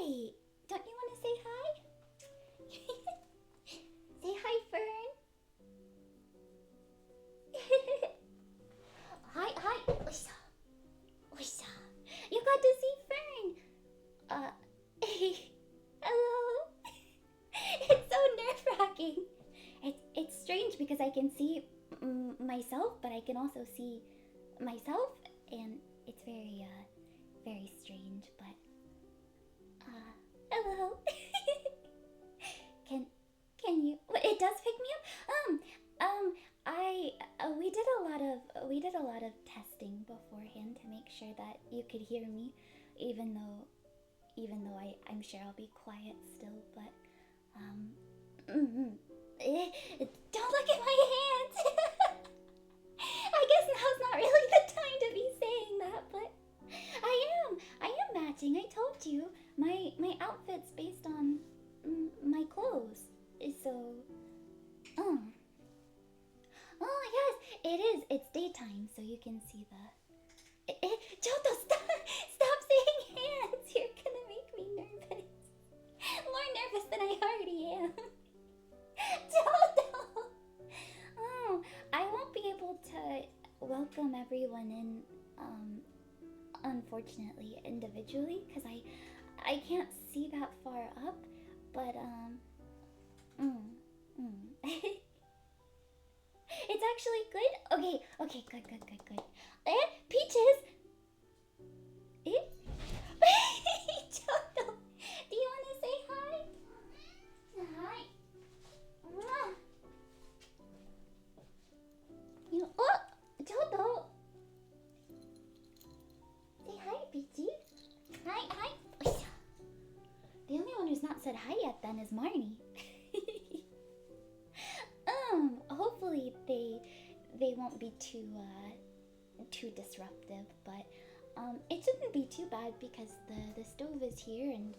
Wait, don't you want to say hi? Say hi, Fern. Hi, hi. Oisha. Oisha. You got to see Fern. Hello. It's so nerve-wracking. It's strange because I can see myself, but I can also see myself, and it's very strange. But hello. can can you? It does pick me up. I we did a lot of testing beforehand to make sure that you could hear me, even though I'm sure I'll be quiet still. But don't look at my hands. I guess now's not really the time to be saying that, but I am matching. I told you my outfit's based on my clothes. So, oh yes, it is. It's daytime, so you can see the. Choto, stop saying hands. You're gonna make me nervous. More nervous than I already am. Choto. Oh, I won't be able to welcome everyone in. Unfortunately, individually, because I can't see that far up. But it's actually good. Okay, good. Peaches. Choto, do you want to say hi? Hi. Mwah. Choto. Say hi, Peachy. Hi. The only one who's not said hi yet then is Marnie. Hopefully they won't be too disruptive, but it shouldn't be too bad because the stove is here, and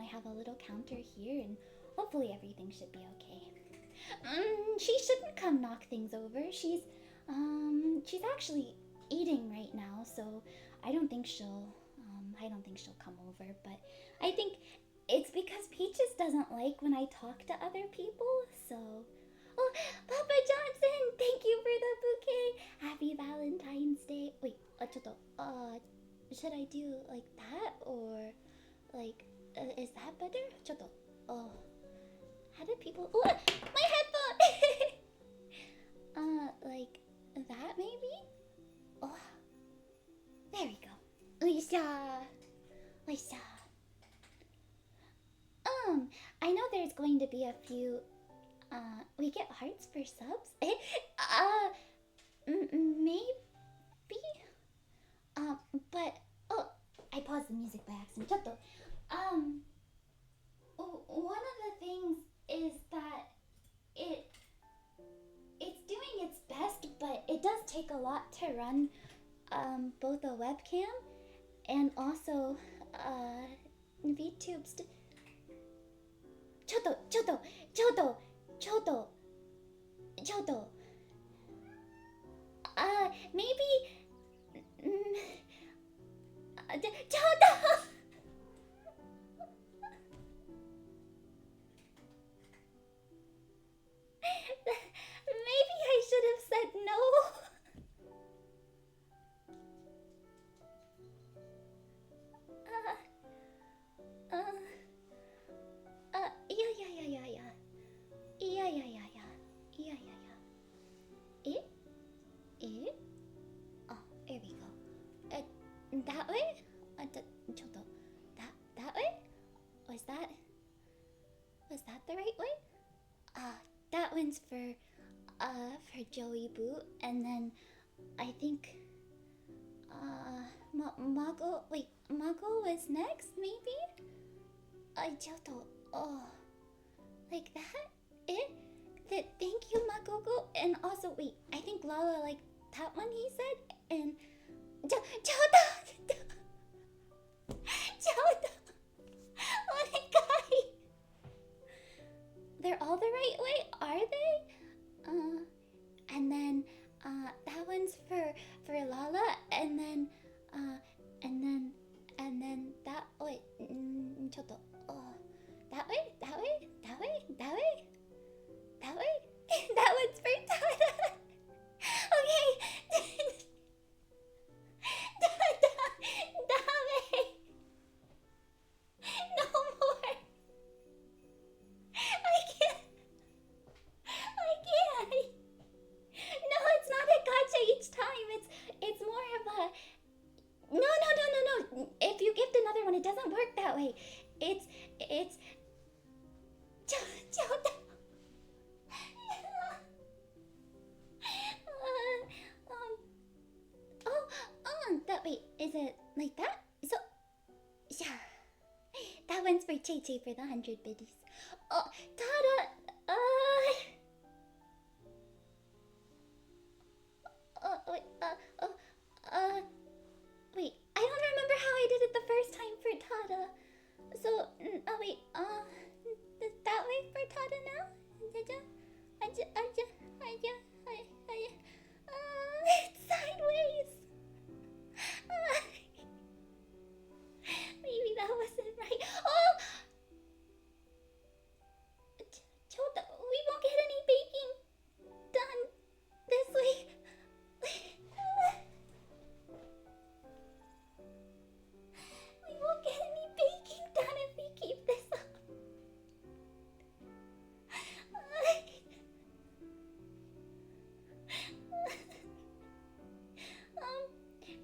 I have a little counter here, and hopefully everything should be okay. She shouldn't come knock things over. She's actually eating right now, so I don't think she'll come over, but I think it's because Peaches doesn't like when I talk to other people, so. Oh, Papa Johnson, thank you for the bouquet. Happy Valentine's Day. Wait, should I do like that, or like, is that better? How did people? Oh, my headphone. Like that maybe? Oh, there we go. Lisa. I know there's going to be a few. We get hearts for subs. Maybe. But I paused the music by accident. One of the things is that it's doing its best, but it does take a lot to run both a webcam and also VTubes. Choto. Maybe. Choto. Maybe I should have said no. Yeah. Oh, there we go. That way? Choto. That way? Was that the right way? That one's for Joey Boo, and then I think Mago was next, maybe? Choto. Oh, like that? Thank you, Magogo. And also, wait, I think Lala liked that one he said, and Choto. Oh my god. They're all the right way, are they? And then that one's for Lala, and then that wait, Choto. Oh, that way, that way, that way, that way, that way. That one's for Tata. Okay. That way. No more. I can't. I can't. No, it's not a gotcha each time. It's more of a. No, no, no, no, no. If you gift another one, it doesn't work that way. It's. That wait, is it like that? So, yeah, that one's for Che Che for the 100 biddies. Oh, Tada, wait, wait, I don't remember how I did it the first time for Tada. So, wait, that way for Tada now? It's sideways. Maybe that wasn't right. Oh! Chota, we won't get any baking done this way. We won't get any baking done if we keep this up.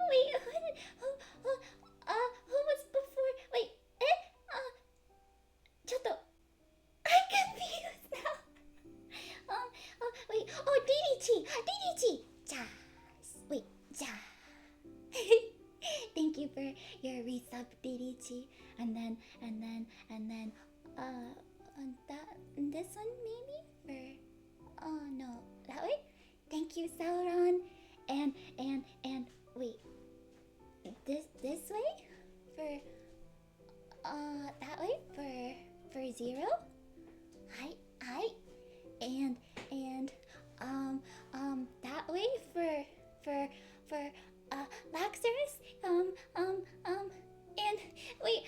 Wait, who was before? Wait, Choto, I'm confused now. Wait, oh, Didichi, wait, Thank you for your resub, Didichi, and then, this one maybe for, oh no, that way. Thank you, Sauron, and wait, this way for, that way for Zero. Hi, and that way for Laxers, and wait,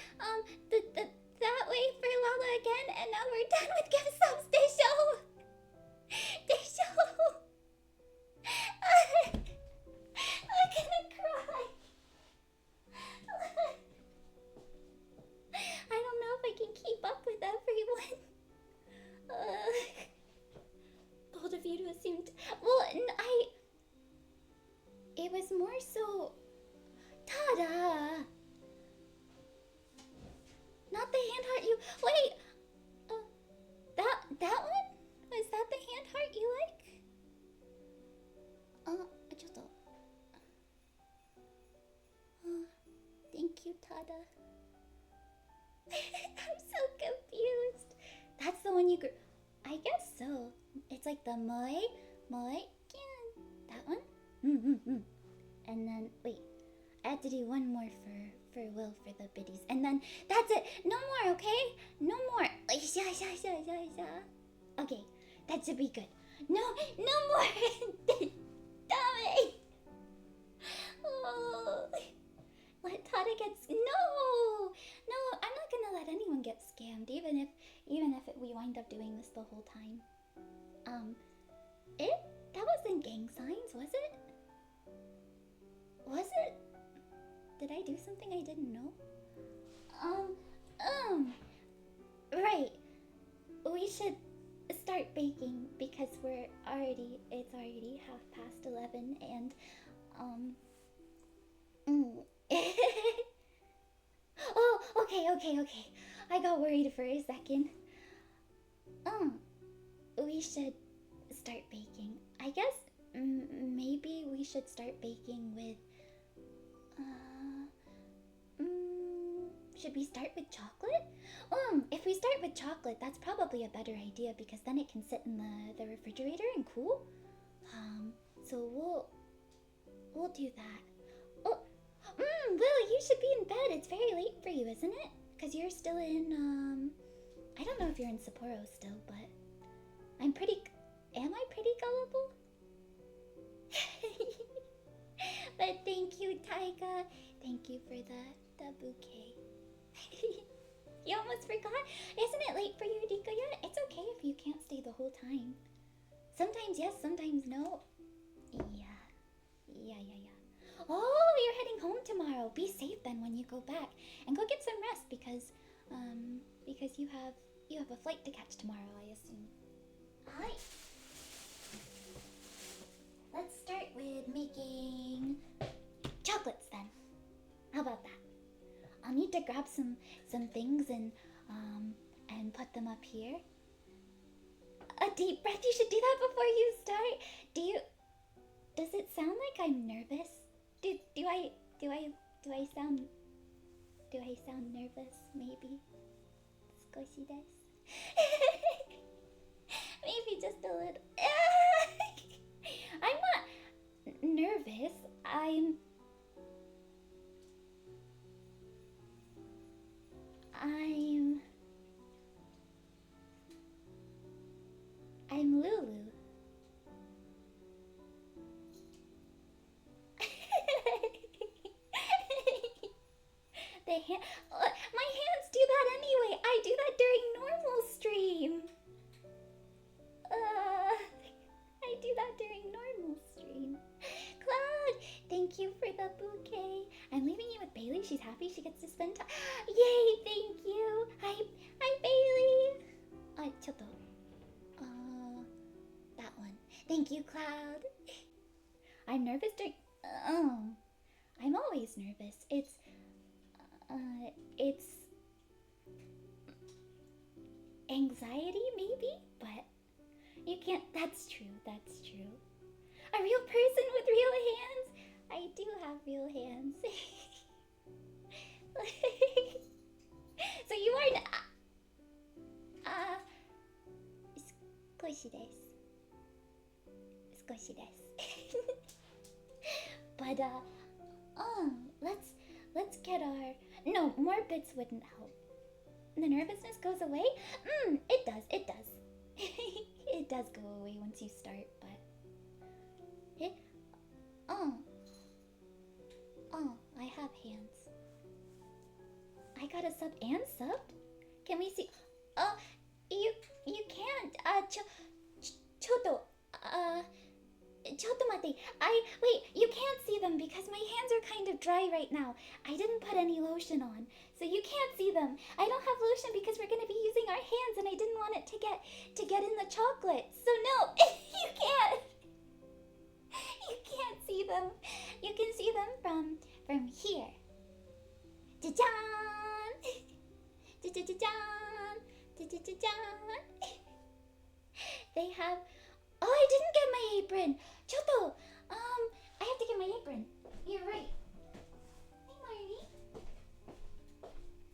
that way for Lala again, and now we're done with gift subs. They show. I'm gonna cry. I don't know if I can keep up with everyone. Bold of you to assume. It was more so. Tada! Not the hand heart you. Wait! That one? Was that the hand heart you like? Thank you, Tada. I'm so confused. That's the one you grew. I guess so. It's like the moi, that one? And then, wait. I have to do one more for Will for the biddies. And then, that's it. No more, okay? No more. Okay, that should be good. No more. Damn it. Oh. Let Tada get no, I'm not gonna let anyone get scammed, even if we wind up doing this the whole time. That wasn't gang signs, was it? Was it? Did I do something I didn't know? Right. We should start baking because it's already 11:30 and Oh, okay. I got worried for a second. We should start baking. I guess maybe we should start baking with should we start with chocolate? If we start with chocolate, that's probably a better idea because then it can sit in the refrigerator and cool. So we'll do that. Oh, Will, you should be in bed. It's very late for you, isn't it? Because you're still in, I don't know if you're in Sapporo still, but am I pretty gullible? But thank you, Taika. Thank you for the bouquet. You almost forgot? Isn't it late for you, Rika yet? It's okay if you can't stay the whole time. Sometimes yes, sometimes no. Yeah. Oh, you're heading home tomorrow. Be safe then when you go back. And go get some rest because you have a flight to catch tomorrow, I assume. Hi. Let's start with making chocolates then. How about that? I'll need to grab some things and put them up here. A deep breath. You should do that before you start. Does it sound like I'm nervous? Do I sound nervous? Maybe. Squishy this. Maybe just a little. I'm not nervous. I'm Lulu. My hands do that anyway. I do that during normal stream. I do that during normal stream. Cloud, thank you for the bouquet. I'm leaving you with Bailey. She's happy she gets to spend time. Yay, thank you. Hi, Bailey. That one. Thank you, Cloud. I'm nervous during. I'm always nervous. It's anxiety, maybe, but you can't. That's true. A real person with real hands. I do have real hands. So you are. Squishy desu. But let's get our. No, more bits wouldn't help. The nervousness goes away? It does. It does go away once you start, but... I have hands. I got a sub and subbed? Can we see... You can't. Chotomate. Wait, you can't see them because my hands are kind of dry right now. I didn't put any lotion on, so you can't see them. I don't have lotion because we're gonna be using our hands, and I didn't want it to get in the chocolate. So no, you can't. You can't see them. You can see them from here. Ja-jan! Ja-ja-ja-jan! Ja-ja-ja-jan! They have. Oh, I didn't get my apron. Choto, I have to get my apron. You're right. Hey, Marnie.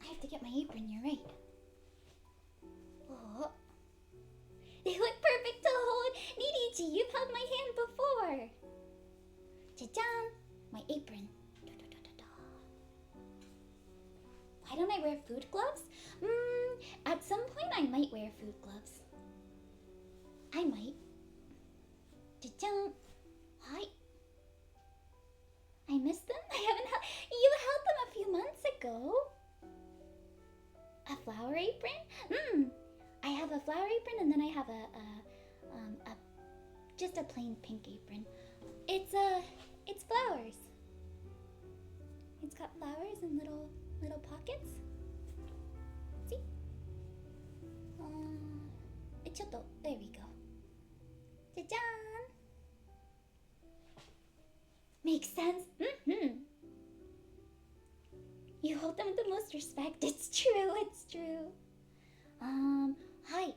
I have to get my apron. You're right. Oh, they look perfect to hold. Nidichi, you've held my hand before. Cha-chan, my apron. Why don't I wear food gloves? At some point I might wear food gloves. I might. Cha-chan. Hi. I missed them? I haven't held. You held them a few months ago. A flower apron? I have a flower apron and then I have just a plain pink apron. It's flowers. It's got flowers and little pockets. See? There we go. Cha-chan! Makes sense. You hold them with the most respect. It's true. Hi.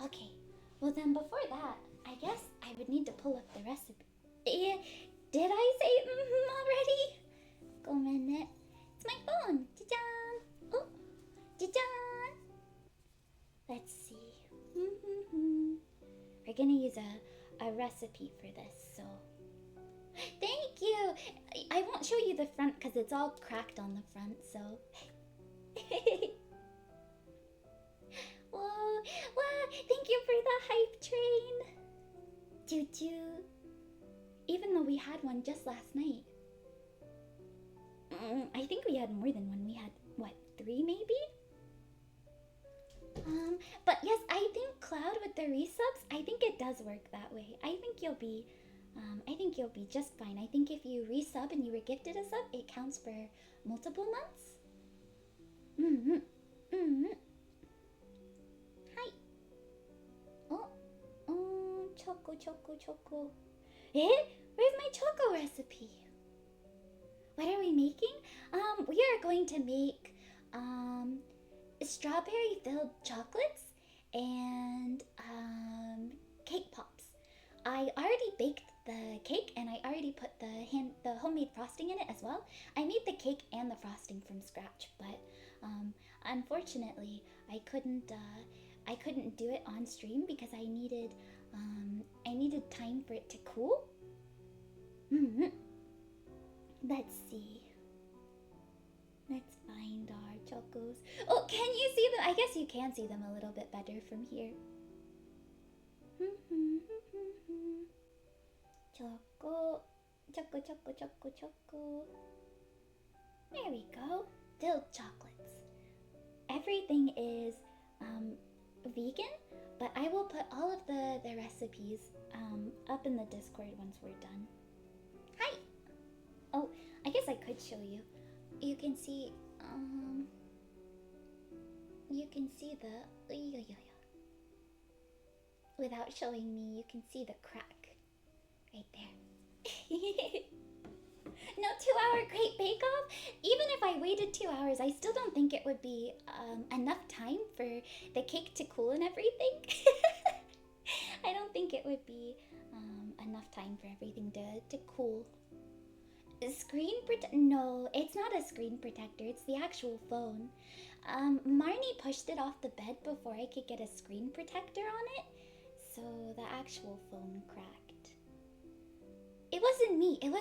Okay. Well then, before that, I guess I would need to pull up the recipe. Did I say already? Gomenne. It's my phone. Cha-chan. Oh, cha-chan. Let's see. We're gonna use a recipe for this, so. Thank you. I won't show you the front because it's all cracked on the front, so. Whoa, wow, thank you for the hype train. Choo-choo. Even though we had one just last night. I think we had more than one. We had, what, 3 maybe? But yes, I think Cloud with the resubs, I think it does work that way. I think you'll be just fine. I think if you resub and you were gifted a sub, it counts for multiple months. Mm-hmm. Mm-hmm. Hi. Oh. Oh, choco, choco, choco. Eh? Where's my choco recipe? What are we making? We are going to make strawberry filled chocolates and cake pops. I already baked the cake and I already put the homemade frosting in it as well. I made the cake and the frosting from scratch, but unfortunately I couldn't do it on stream because I needed time for it to cool. Mm-hmm. Let's see. Let's find our chocos. Oh, can you see them? I guess you can see them a little bit better from here. Choco. Choco, choco, choco, choco. There we go. Filled chocolates. Everything is vegan, but I will put all of the recipes up in the Discord once we're done. Hi! Oh, I guess I could show you. You can see the without showing me, you can see the crack right there. No 2-hour Great Bake Off. Even if I waited 2 hours, I still don't think it would be enough time for the cake to cool and everything. I don't think it would be enough time for everything to cool. No, it's not a screen protector. It's the actual phone. Marnie pushed it off the bed before I could get a screen protector on it, so the actual phone cracked. It wasn't me. It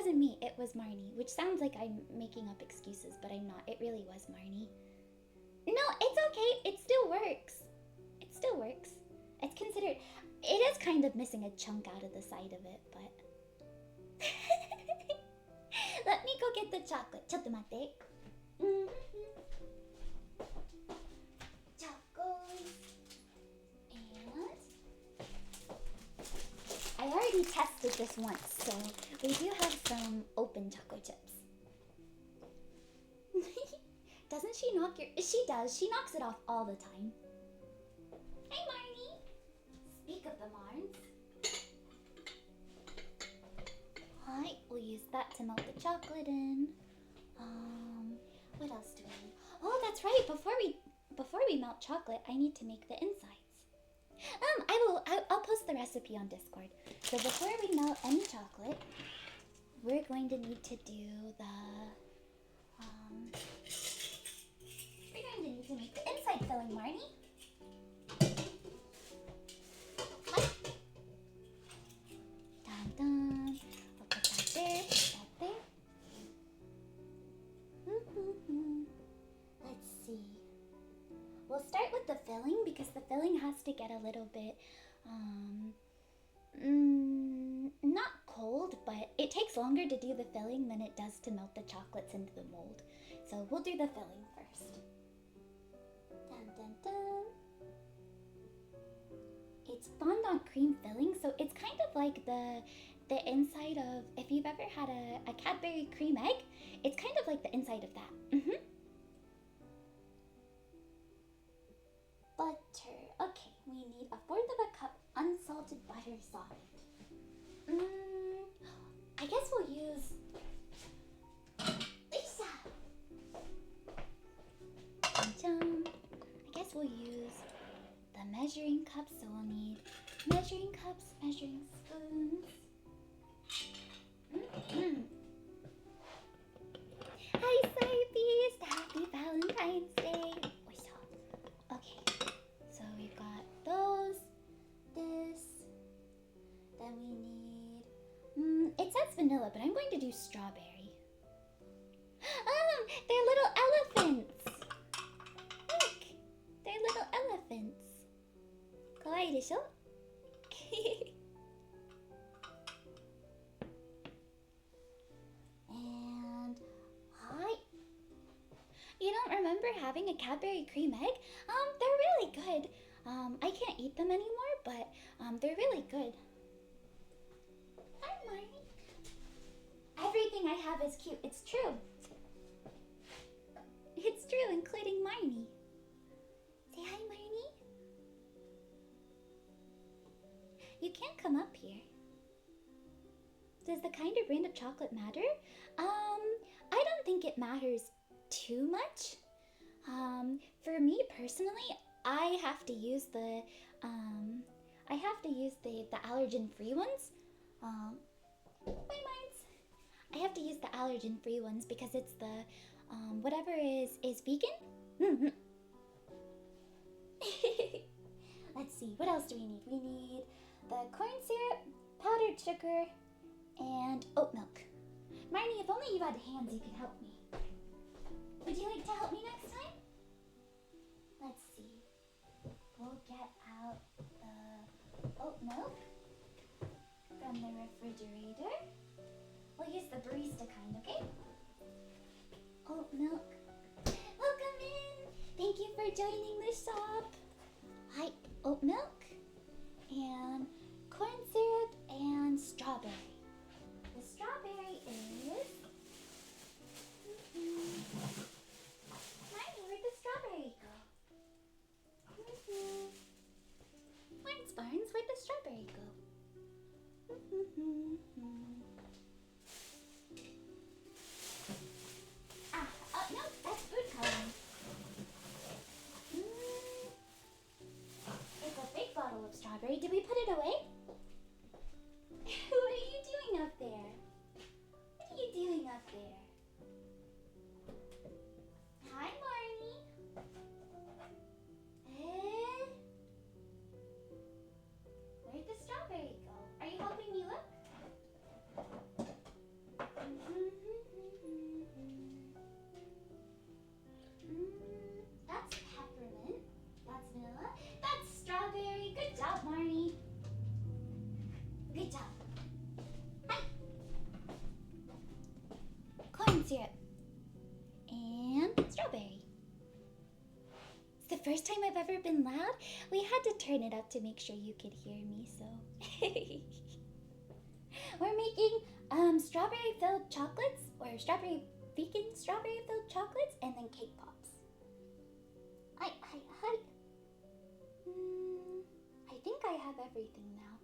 was Marnie, which sounds like I'm making up excuses, but I'm not. It really was Marnie. No, it's okay. It still works. It's considered... It is kind of missing a chunk out of the side of it, but... Let me go get the chocolate. Chottomate. Chocos. And I already tested this once, so we do have some open choco chips. Doesn't she knock your... She does. She knocks it off all the time. Hey, Marnie. Speak of the Marns. Hi, we'll use that to melt the chocolate in. What else do we need? Oh, that's right. Before we melt chocolate, I need to make the insides. I'll post the recipe on Discord. So before we melt any chocolate, we're going to need to do we're going to need to make the inside filling, Marnie. Hi. Dun dun. I'll put that there, put that there. Let's see. We'll start with the filling because the filling has to get a little bit, not cold, but it takes longer to do the filling than it does to melt the chocolates into the mold. So we'll do the filling first. Dun dun dun. It's fondant cream filling, so it's kind of like the inside of, if you've ever had a Cadbury cream egg, it's kind of like the inside of that. Butter. Okay, we need 1/4 cup unsalted butter soft. I guess we'll use Lisa. I guess we'll use the measuring cups, so we'll need measuring cups, measuring spoons. Hi, Slurpees! Happy Valentine's Day! Okay, so we've got those, this, then we need... it says vanilla, but I'm going to do strawberry. They're little elephants! Look! They're little elephants. Kawaii desho? And... Hi! You don't remember having a Cadbury cream egg? They're really good. I can't eat them anymore, but they're really good. Hi, Marnie. Everything I have is cute. It's true. It's true, including Marnie. Say hi, Marnie. You can't come up here. Does the kind or brand of chocolate matter? I don't think it matters too much. For me personally, I have to use the allergen-free ones. My minds. I have to use the allergen-free ones because it's the whatever is vegan. Let's see, what else do we need? We need the corn syrup, powdered sugar, and oat milk. Marnie, if only you had hands, you could help me. Would you like to help me next time? Let's see. We'll get out the oat milk from the refrigerator. We'll use the barista kind, okay? Oat milk. Welcome in! Thank you for joining the shop. Hi, oat milk and corn syrup and strawberry. The strawberry is... Marnie, where'd the strawberry go? Barnes, where'd the strawberry go? No, that's food coloring. It's a big bottle of strawberry. Did we put it away? What are you doing up there? What are you doing up there? Hi, Marnie. Where'd the strawberry go? Are you helping me look? That's peppermint. That's vanilla. That's strawberry. Good job, Marnie. Good job. Hi. Corn syrup. And strawberry. It's the first time I've ever been loud. We had to turn it up to make sure you could hear me, so. We're making strawberry-filled chocolates, or vegan strawberry-filled chocolates, and then cake pops. Hi. I think I have everything now.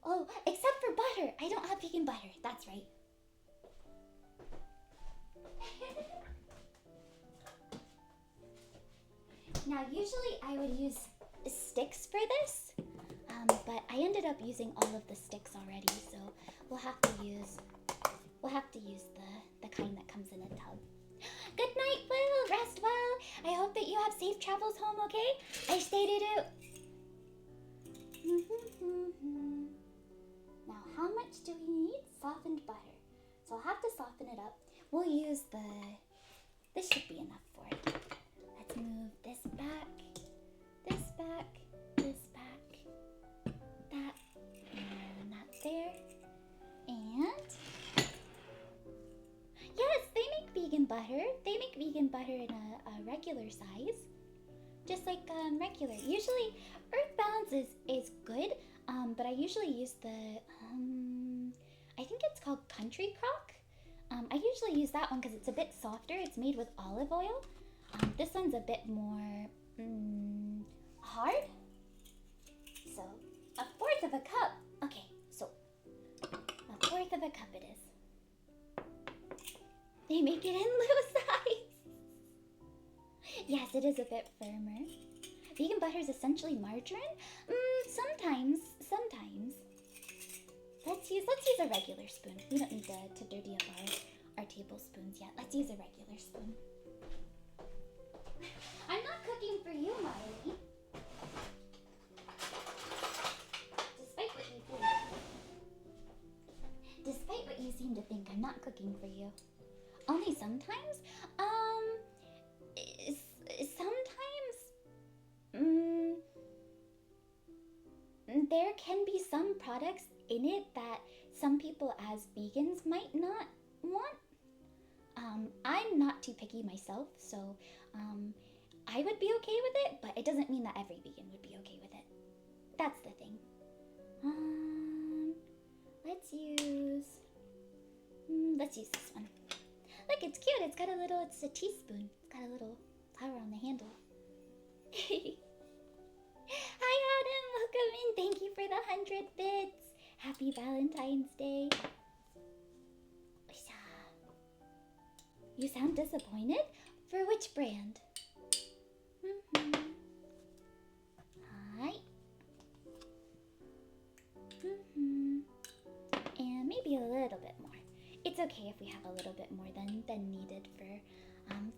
Oh, except for butter. I don't have vegan butter. That's right. Now, usually I would use sticks for this, but I ended up using all of the sticks already, so we'll have to use the kind that comes in a tub. Good night, Will. Rest well. I hope that you have safe travels home, okay? I stated it. Now, how much do we need? Softened butter. So I'll have to soften it up. We'll use this should be enough for it. Let's move this back, this back, this back, that, and that there. And yes, they make vegan butter. They make vegan butter in a regular size, just like regular. Usually, Earth Balance is good, but I usually use the I think it's called Country Crock. I usually use that one because it's a bit softer. It's made with olive oil. This one's a bit more hard. So, 1/4 of a cup. Okay, so 1/4 of a cup it is. They make it in little size. Yes, it is a bit firmer. Vegan butter is essentially margarine? Sometimes. Let's use a regular spoon. We don't need to dirty up our tablespoons yet. Let's use a regular spoon. I'm not cooking for you, Miley. Despite what you seem to think, I'm not cooking for you. Only sometimes? There can be some products in it that some people as vegans might not want. I'm not too picky myself, so I would be okay with it, but it doesn't mean that every vegan would be okay with it. That's the thing. Let's use this one. Look, it's cute. It's a teaspoon. It's got a little flower on the handle. Hi, Adam. Welcome in. Thank you for the 100 bits. Happy Valentine's Day. You sound disappointed? For which brand? Hi. And maybe a little bit more. It's okay if we have a little bit more than needed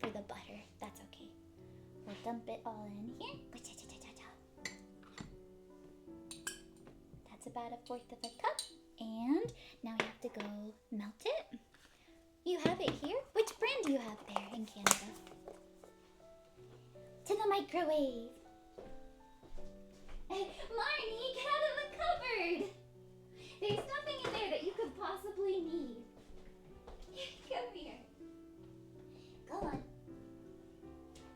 for the butter. That's okay. We'll dump it all in here. That's about 1/4 of a cup. And now we have to go melt it. You have it here? Which brand do you have there in Canada? To the microwave. Hey, Marnie, get out of the cupboard. There's nothing in there that you could possibly need. Come here. Go on.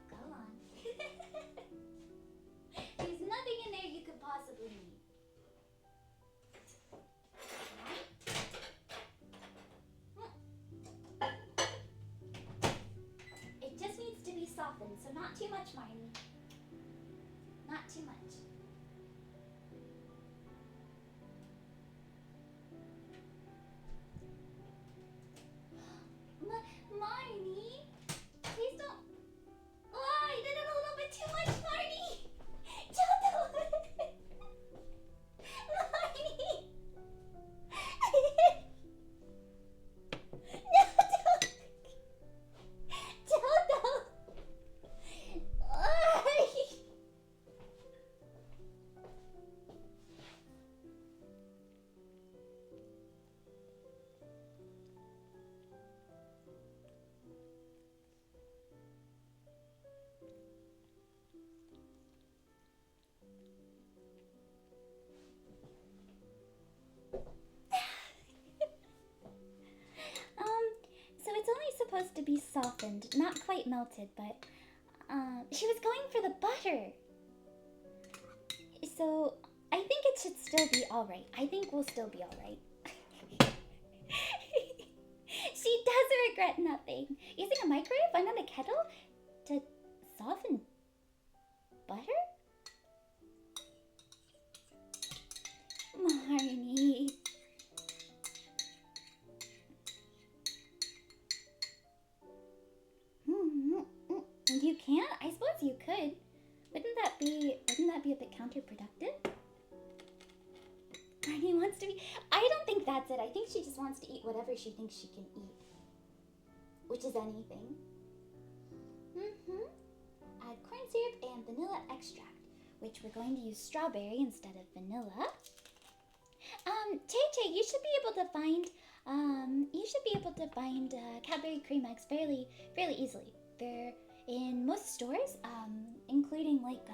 Go on. There's nothing in there you could possibly need. It just needs to be softened, so not too much, Marnie. Not too much. Marnie, please don't. Oh, you did it a little bit too much, Marnie. Don't do it. Marnie. No, don't. Don't. So it's only supposed to be softened, not quite melted, but she was going for the butter. So I think it should still be alright. I think we'll still be alright. She does regret nothing. Using a microwave and then a kettle to soften butter? Marnie. You can't? I suppose you could. Wouldn't that be a bit counterproductive? Marnie wants to be. I don't think that's it. I think she just wants to eat whatever she thinks she can eat. Which is anything. Add corn syrup and vanilla extract, which we're going to use strawberry instead of vanilla. Tay, you should be able to find Cadbury cream eggs fairly easily. They're in most stores, including like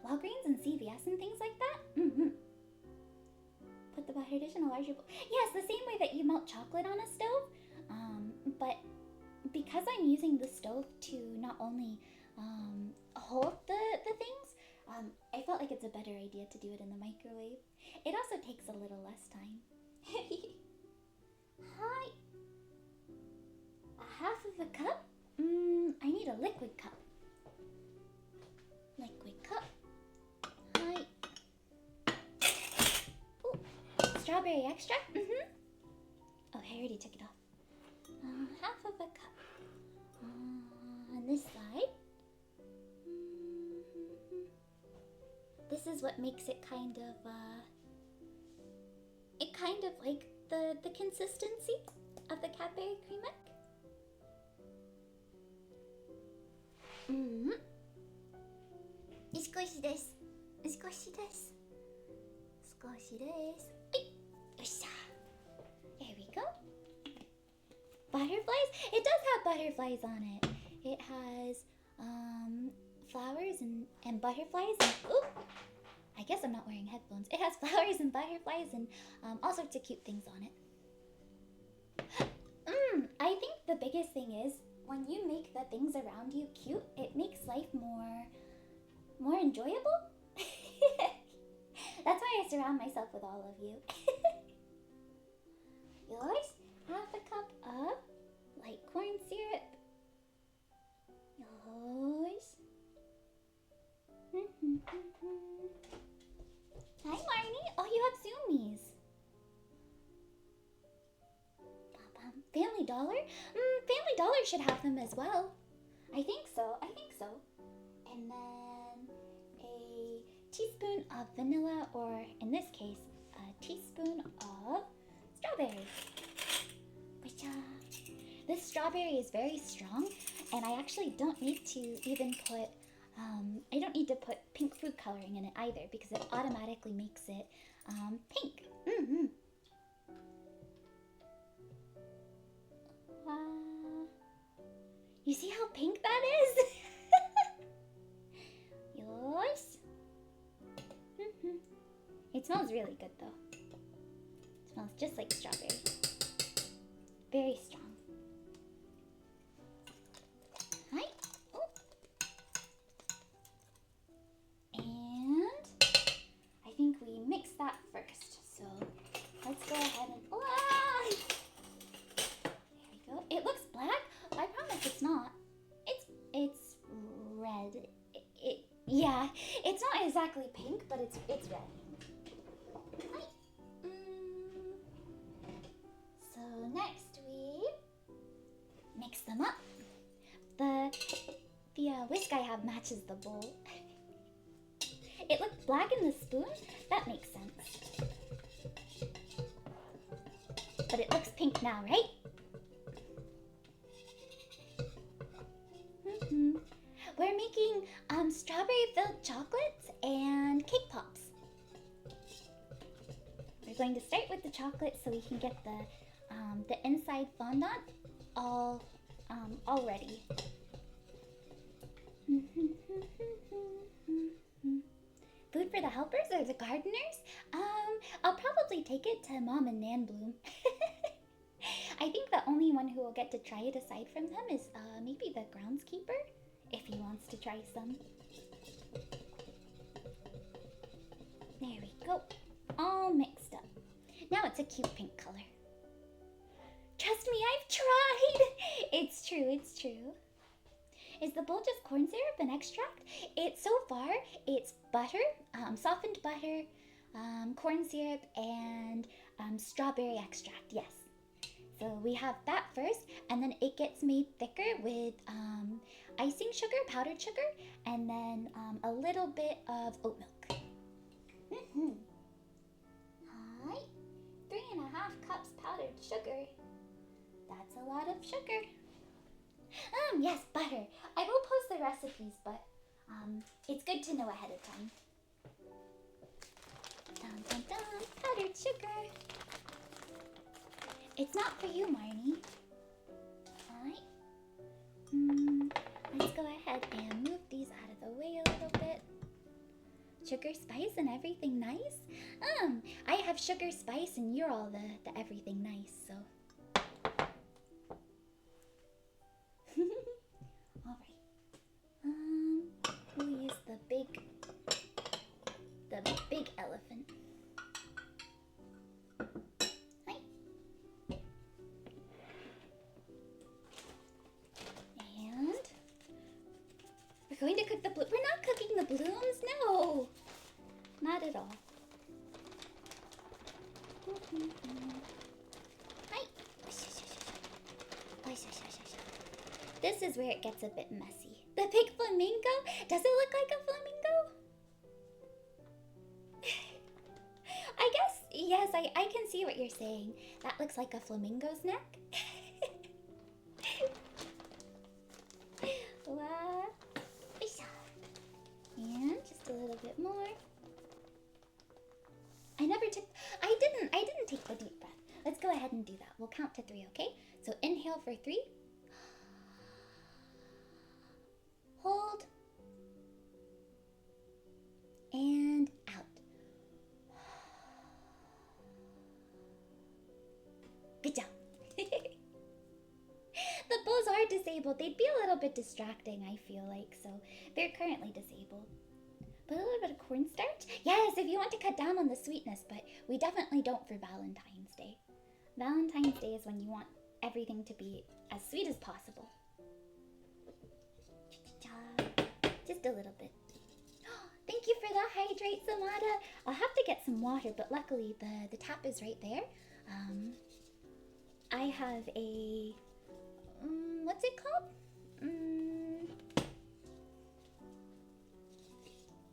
Walgreens and CVS and things like that. Put the butter dish in a larger bowl. Yes, the same way that you melt chocolate on a stove. But because I'm using the stove to not only hold the things, I felt like it's a better idea to do it in the microwave. It also takes a little less time. Hi. 1/2 of a cup? I need a liquid cup. Liquid cup. Hi. Ooh. Strawberry extract? Oh, I already took it off. 1/2 of a cup. On this side. This is what makes it kind of like the consistency of the Cadbury cream egg. Squishy this. Squishy this. Squishy this. There we go. Butterflies? It does have butterflies on it. It has flowers and butterflies and ooh, I guess I'm not wearing headphones. It has flowers and butterflies and all sorts of cute things on it. I think the biggest thing is when you make the things around you cute, it makes life more more enjoyable. That's why I surround myself with all of you. Yours, half a cup of light corn syrup. Yours. Hi, Marnie. Oh, you have zoomies. Family Dollar? Family Dollar should have them as well. I think so. And then a teaspoon of vanilla, or in this case, a teaspoon of strawberry. This strawberry is very strong, and I actually don't need to even put, I don't need to put pink food coloring in it either, because it automatically makes it pink. You see how pink that is? Yours? It smells really good though. It smells just like strawberry. Very strong. Hi. Oh. And I think we mix that first. So let's go ahead and... There we go. It looks black. I promise it's not. It's red. Yeah, it's not exactly pink, but it's red. So next we mix them up. The whisk I have matches the bowl. It looked black in the spoon. That makes sense. But it looks pink now, right? We're making strawberry-filled chocolates and cake pops. We're going to start with the chocolate so we can get the inside fondant all ready. Food for the helpers or the gardeners? I'll probably take it to Mom and Nan Bloom. I think the only one who will get to try it aside from them is maybe the groundskeeper, if he wants to try some. There we go. All mixed up. Now it's a cute pink color. Trust me, I've tried! It's true. Is the bowl just corn syrup and extract? So far, it's butter, softened butter, corn syrup, and strawberry extract, yes. So we have that first, and then it gets made thicker with icing sugar, powdered sugar, and then a little bit of oat milk. Hi, 3.5 cups powdered sugar. That's a lot of sugar. Yes, butter. I will post the recipes, but it's good to know ahead of time. Dun, powdered sugar. It's not for you, Marnie. Alright. Let's go ahead and move these out of the way a little bit. Sugar, spice, and everything nice? I have sugar, spice, and you're all the everything nice, so. Alright. We'll use the big elephant. Going to cook the we're not cooking the blooms, no, not at all. Hi. This is where it gets a bit messy. The big flamingo? Does it look like a flamingo? I guess, yes, I can see what you're saying. That looks like a flamingo's neck. Wow. And just a little bit more. I didn't take the deep breath. Let's go ahead and do that. We'll count to 3, okay? So inhale for 3. Hold. And out. Good job. The bow's hard to say disabled, they'd be a little bit distracting, I feel like, so they're currently disabled. But a little bit of cornstarch? Yes, if you want to cut down on the sweetness, but we definitely don't for Valentine's Day. Valentine's Day is when you want everything to be as sweet as possible. Just a little bit. Thank you for the hydrate, Samada. I'll have to get some water, but luckily the tap is right there. I have a... what's it called?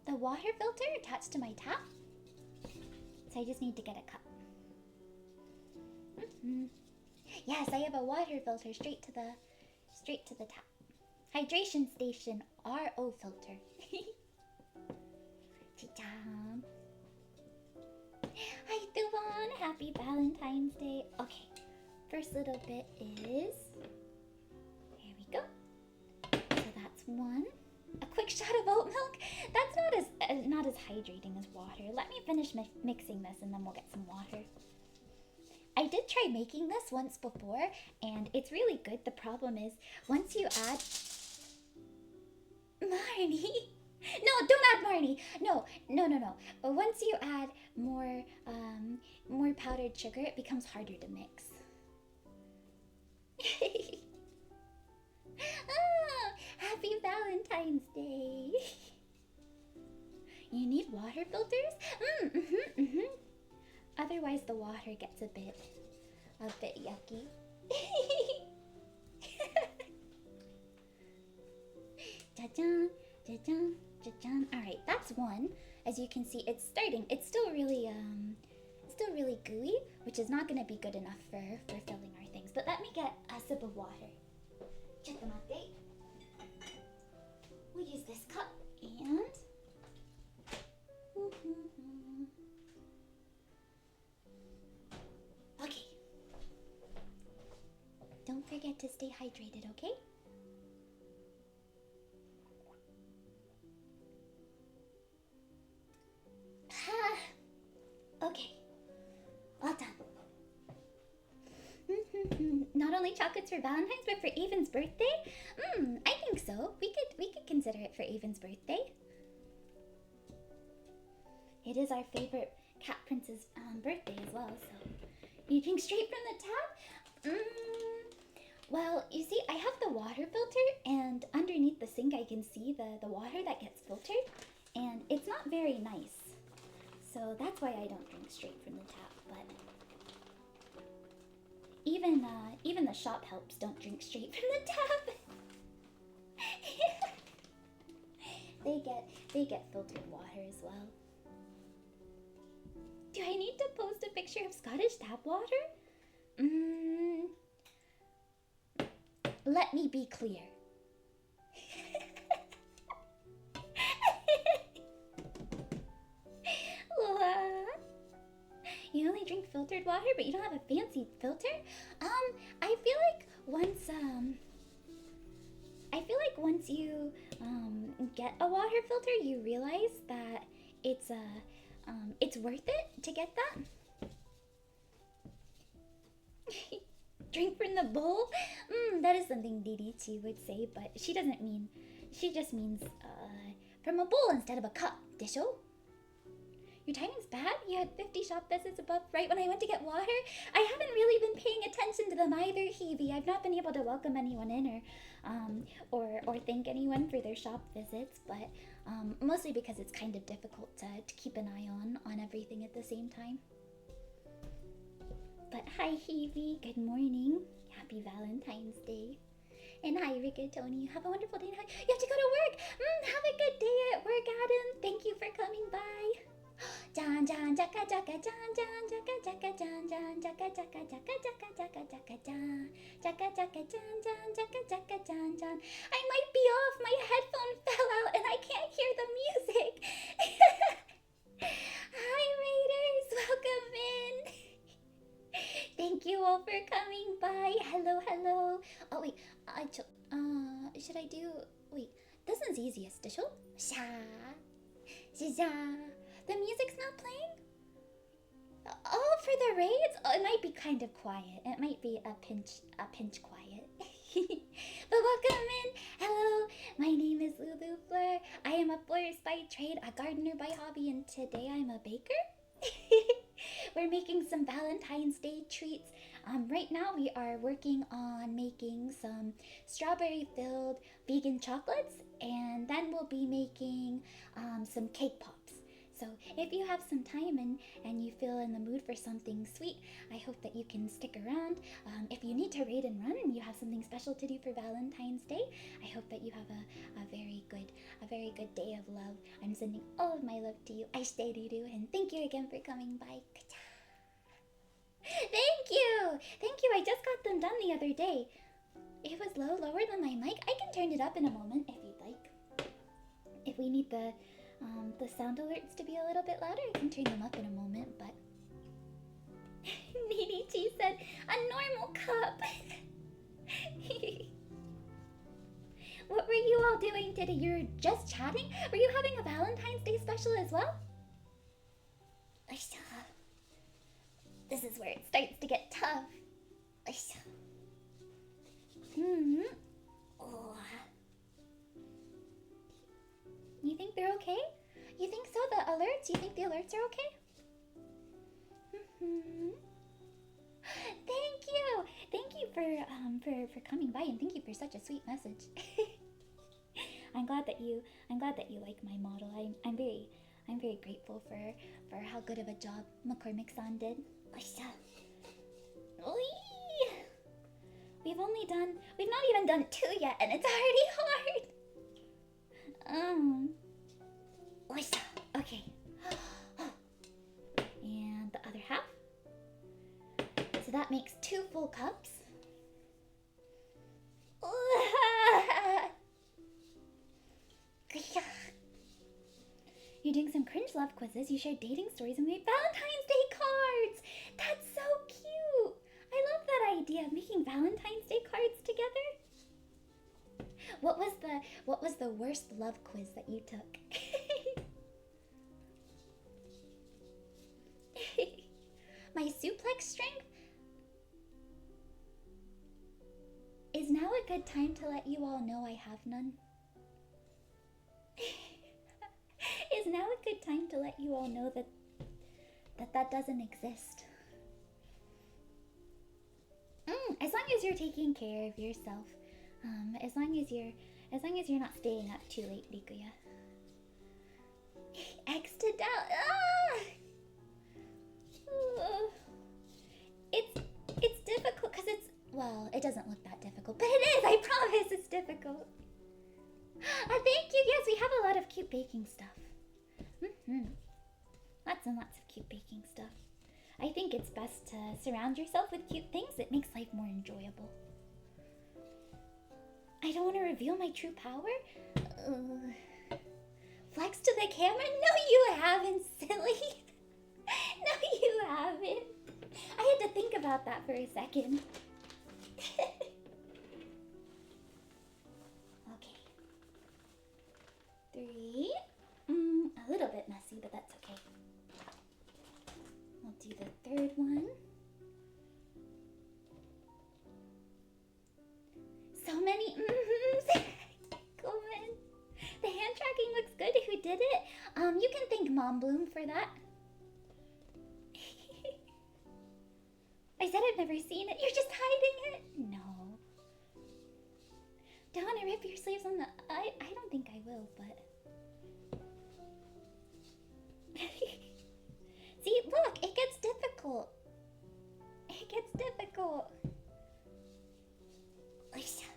The water filter attached to my tap. So I just need to get a cup. Yes, I have a water filter straight to the tap. Hydration station RO filter. Hi, Thuban. Happy Valentine's Day. Okay, first little bit is... Here we go. So that's one. A quick shot of oat milk? That's not as hydrating as water. Let me finish mixing this and then we'll get some water. I did try making this once before and it's really good. The problem is once you add... Marnie? No, don't add Marnie. No. Once you add more powdered sugar, it becomes harder to mix. Oh, happy Valentine's Day. You need water filters? Otherwise the water gets a bit yucky. Ja-jan, ja-jan, ja-jan. Alright, that's one. As you can see, it's starting. It's still really gooey, which is not gonna be good enough for filling our things. But let me get a sip of water. Check-a-mate. We'll use this cup and... Okay. Don't forget to stay hydrated, okay? Okay. All done. Not only chocolates for Valentine's, but for Avon's birthday? I think so. We could consider it for Avon's birthday. It is our favorite cat prince's birthday as well, so you drink straight from the tap? Well, you see, I have the water filter, and underneath the sink I can see the water that gets filtered, and it's not very nice. So that's why I don't drink straight from the tap, but even the shop helps don't drink straight from the tap. They get filtered water as well. Do I need to post a picture of Scottish tap water? Let me be clear. You only drink filtered water, but you don't have a fancy filter? I feel like once you get a water filter, you realize that it's worth it to get that. Drink from the bowl? That is something DDT would say, but she just means from a bowl instead of a cup, Disho. Your timing's bad? You had 50 shop visits above right when I went to get water? I haven't really been paying attention to them either, Hebe. I've not been able to welcome anyone in or thank anyone for their shop visits, but mostly because it's kind of difficult to keep an eye on everything at the same time. But hi, Hebe. Good morning. Happy Valentine's Day. And hi, Rigatoni. Have a wonderful day. You have to go to work. Have a good day at work, Adam. Thank you for coming by. Jan jan jaka jaka jan jan jaka jaka jan jan jaka jaka jaka jaka jaka jaka jan jaka jaka jan jan jaka jaka jan jan. I might be off. My headphone fell out and I can't hear the music. Hi, Raiders. Welcome in. Thank you all for coming by. Hello, hello. Oh wait, should I do? Wait, this one's easiest. Disho. Sha, sha. The music's not playing? Oh, for the raids? Oh, it might be kind of quiet. It might be a pinch quiet. But welcome in. Hello, my name is Lulu Fleur. I am a florist by trade, a gardener by hobby, and today I'm a baker. We're making some Valentine's Day treats. Right now we are working on making some strawberry-filled vegan chocolates, and then we'll be making some cake pops. So if you have some time and you feel in the mood for something sweet, I hope that you can stick around. If you need to raid and run and you have something special to do for Valentine's Day, I hope that you have a very good day of love. I'm sending all of my love to you. I stay to you, and thank you again for coming by. Thank you. I just got them done the other day. It was lower than my mic. I can turn it up in a moment if you'd like. If we need the sound alerts to be a little bit louder, I can turn them up in a moment, but... Needy Chi said, a normal cup! What were you all doing today? You're just chatting? Were you having a Valentine's Day special as well? This is where it starts to get tough. Oh. You think they're okay? You think so? The alerts? You think the alerts are okay? Thank you for coming by, and thank you for such a sweet message. I'm glad that you like my model. I'm very grateful for how good of a job McCormick-san did. We've not even done 2 yet, and it's already hard. Okay. And the other half. So that makes 2 full cups. You're doing some cringe love quizzes. You shared dating stories and made Valentine's Day cards. That's so cute. I love that idea of making Valentine's Day cards together. What was the worst love quiz that you took? My suplex strength? Is now a good time to let you all know I have none? Is now a good time to let you all know that doesn't exist? As long as you're taking care of yourself, as long as you're not staying up too late, Rikuya. X to down. It's difficult because it doesn't look that difficult, but it is. I promise it's difficult. Thank you. Yes, we have a lot of cute baking stuff. Lots and lots of cute baking stuff. I think it's best to surround yourself with cute things. It makes life more enjoyable. I don't want to reveal my true power. Flex to the camera? No, you haven't, silly. No, you haven't. I had to think about that for a second. Okay. 3. A little bit messy, but that's okay. I'll do the 3rd one. So many Coleman. The hand tracking looks good. Who did it? You can thank Mom Bloom for that. I said I've never seen it. You're just hiding it. No. Don't want to rip your sleeves on the... I don't think I will, but... See, look, it gets difficult. It gets difficult. Lisa.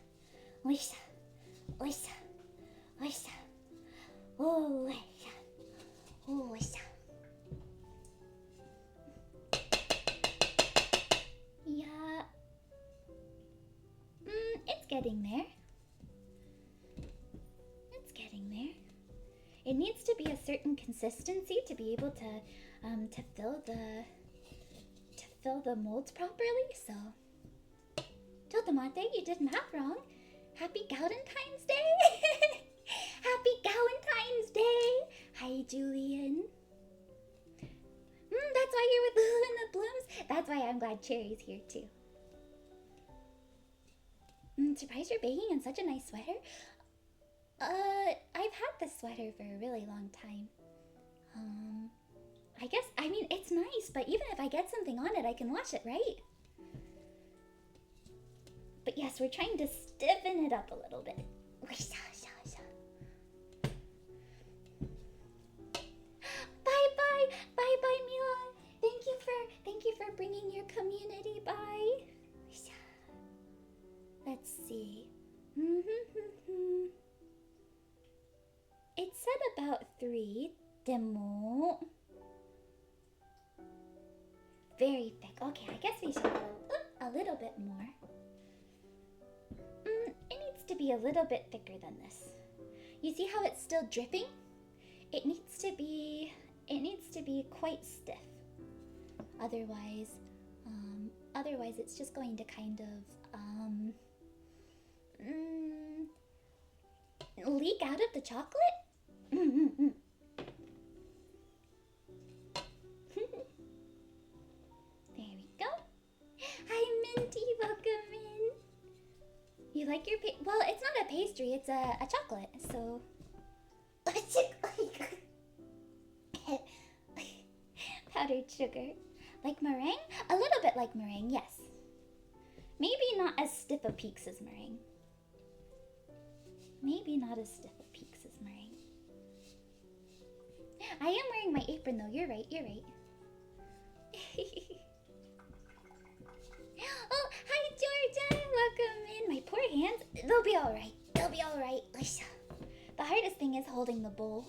Oh, Lisa. Yeah. It's getting there. It needs to be a certain consistency to be able to fill the molds properly, so. Totomate, you did math wrong. Happy Galentine's Day! Happy Galentine's Day! Hi, Julian. That's why you're with Lulu and the Blooms. That's why I'm glad Cherry's here too. Surprised you're baking in such a nice sweater. I've had this sweater for a really long time. I guess, I mean, it's nice, but even if I get something on it, I can wash it, right? But yes, we're trying to stiffen it up a little bit. Bye, Mila. Thank you for bringing your community. Bye. Let's see. It said about 3. Demo. Very thick. Okay, I guess we should go a little bit more. It needs to be a little bit thicker than this. You see how it's still dripping? It needs to be quite stiff. Otherwise it's just going to kind of leak out of the chocolate. There we go. Hi, Minty. Welcome in. You like your well, it's not a pastry. It's a chocolate. So. Powdered sugar. Like meringue? A little bit like meringue, yes. Maybe not as stiff a peaks as meringue. Maybe not as stiff a peaks as meringue. I am wearing my apron though. You're right. Oh, hi Georgia. Welcome in. My poor hands. They'll be alright. The hardest thing is holding the bowl.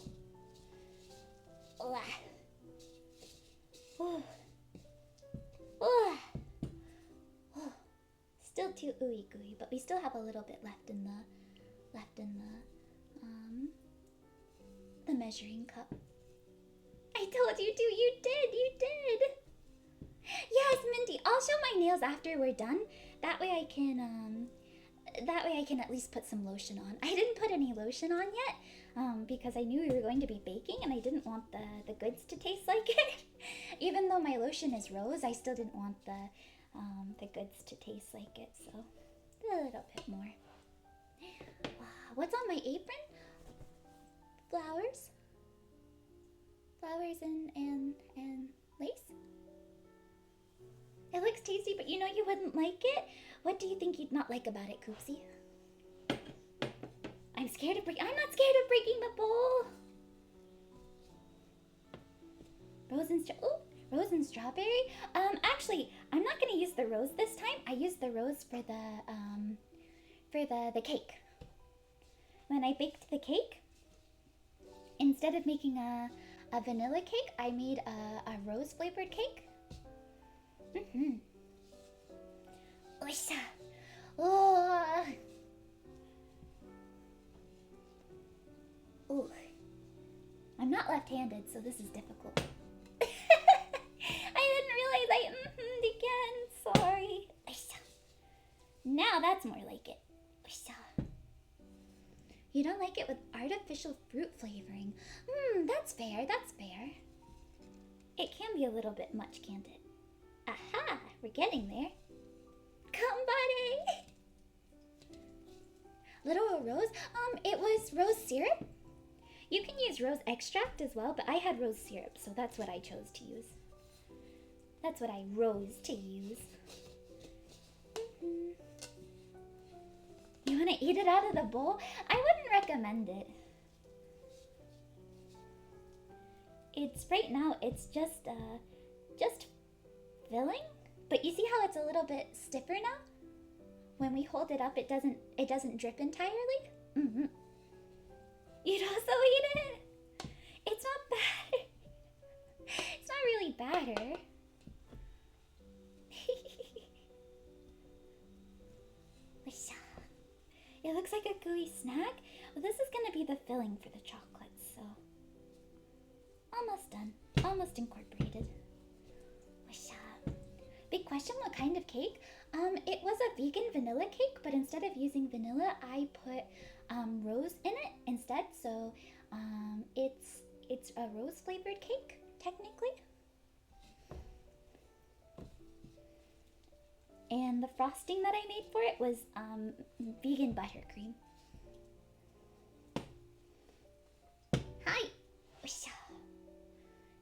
Still too ooey gooey, but we still have a little bit left in the measuring cup. I told you to. You did. Yes, Minty. I'll show my nails after we're done. That way I can at least put some lotion on. I didn't put any lotion on yet, because I knew we were going to be baking and I didn't want the goods to taste like it. Even though my lotion is rose, I still didn't want the goods to taste like it, so a little bit more. What's on my apron? Flowers and lace. It looks tasty, but you know you wouldn't like it. What do you think you'd not like about it, Koopsie? I'm not scared of breaking the bowl. Rose and strawberry. Actually, I'm not gonna use the rose this time. I used the rose for the cake. When I baked the cake, instead of making a vanilla cake, I made a rose flavored cake. Oh. Ooh. I'm not left-handed, so this is difficult. I didn't realize I again. Sorry. Now that's more like it. You don't like it with artificial fruit flavoring. That's fair. It can be a little bit much, can't it? Aha! We're getting there. Come, buddy! Little rose? It was rose syrup. You can use rose extract as well, but I had rose syrup, so that's what I chose to use. That's what I rose to use. You want to eat it out of the bowl? I wouldn't recommend it. Right now, it's just filling. But you see how it's a little bit stiffer now? When we hold it up, it doesn't drip entirely. You'd also eat it. It's not bad. It's not really batter. It looks like a gooey snack. Well, this is gonna be the filling for the chocolate, so almost done. Almost incorporated. Big question, what kind of cake? It was a vegan vanilla cake, but instead of using vanilla, I put rose in it instead. So it's a rose flavored cake, technically. And the frosting that I made for it was vegan buttercream. Hi!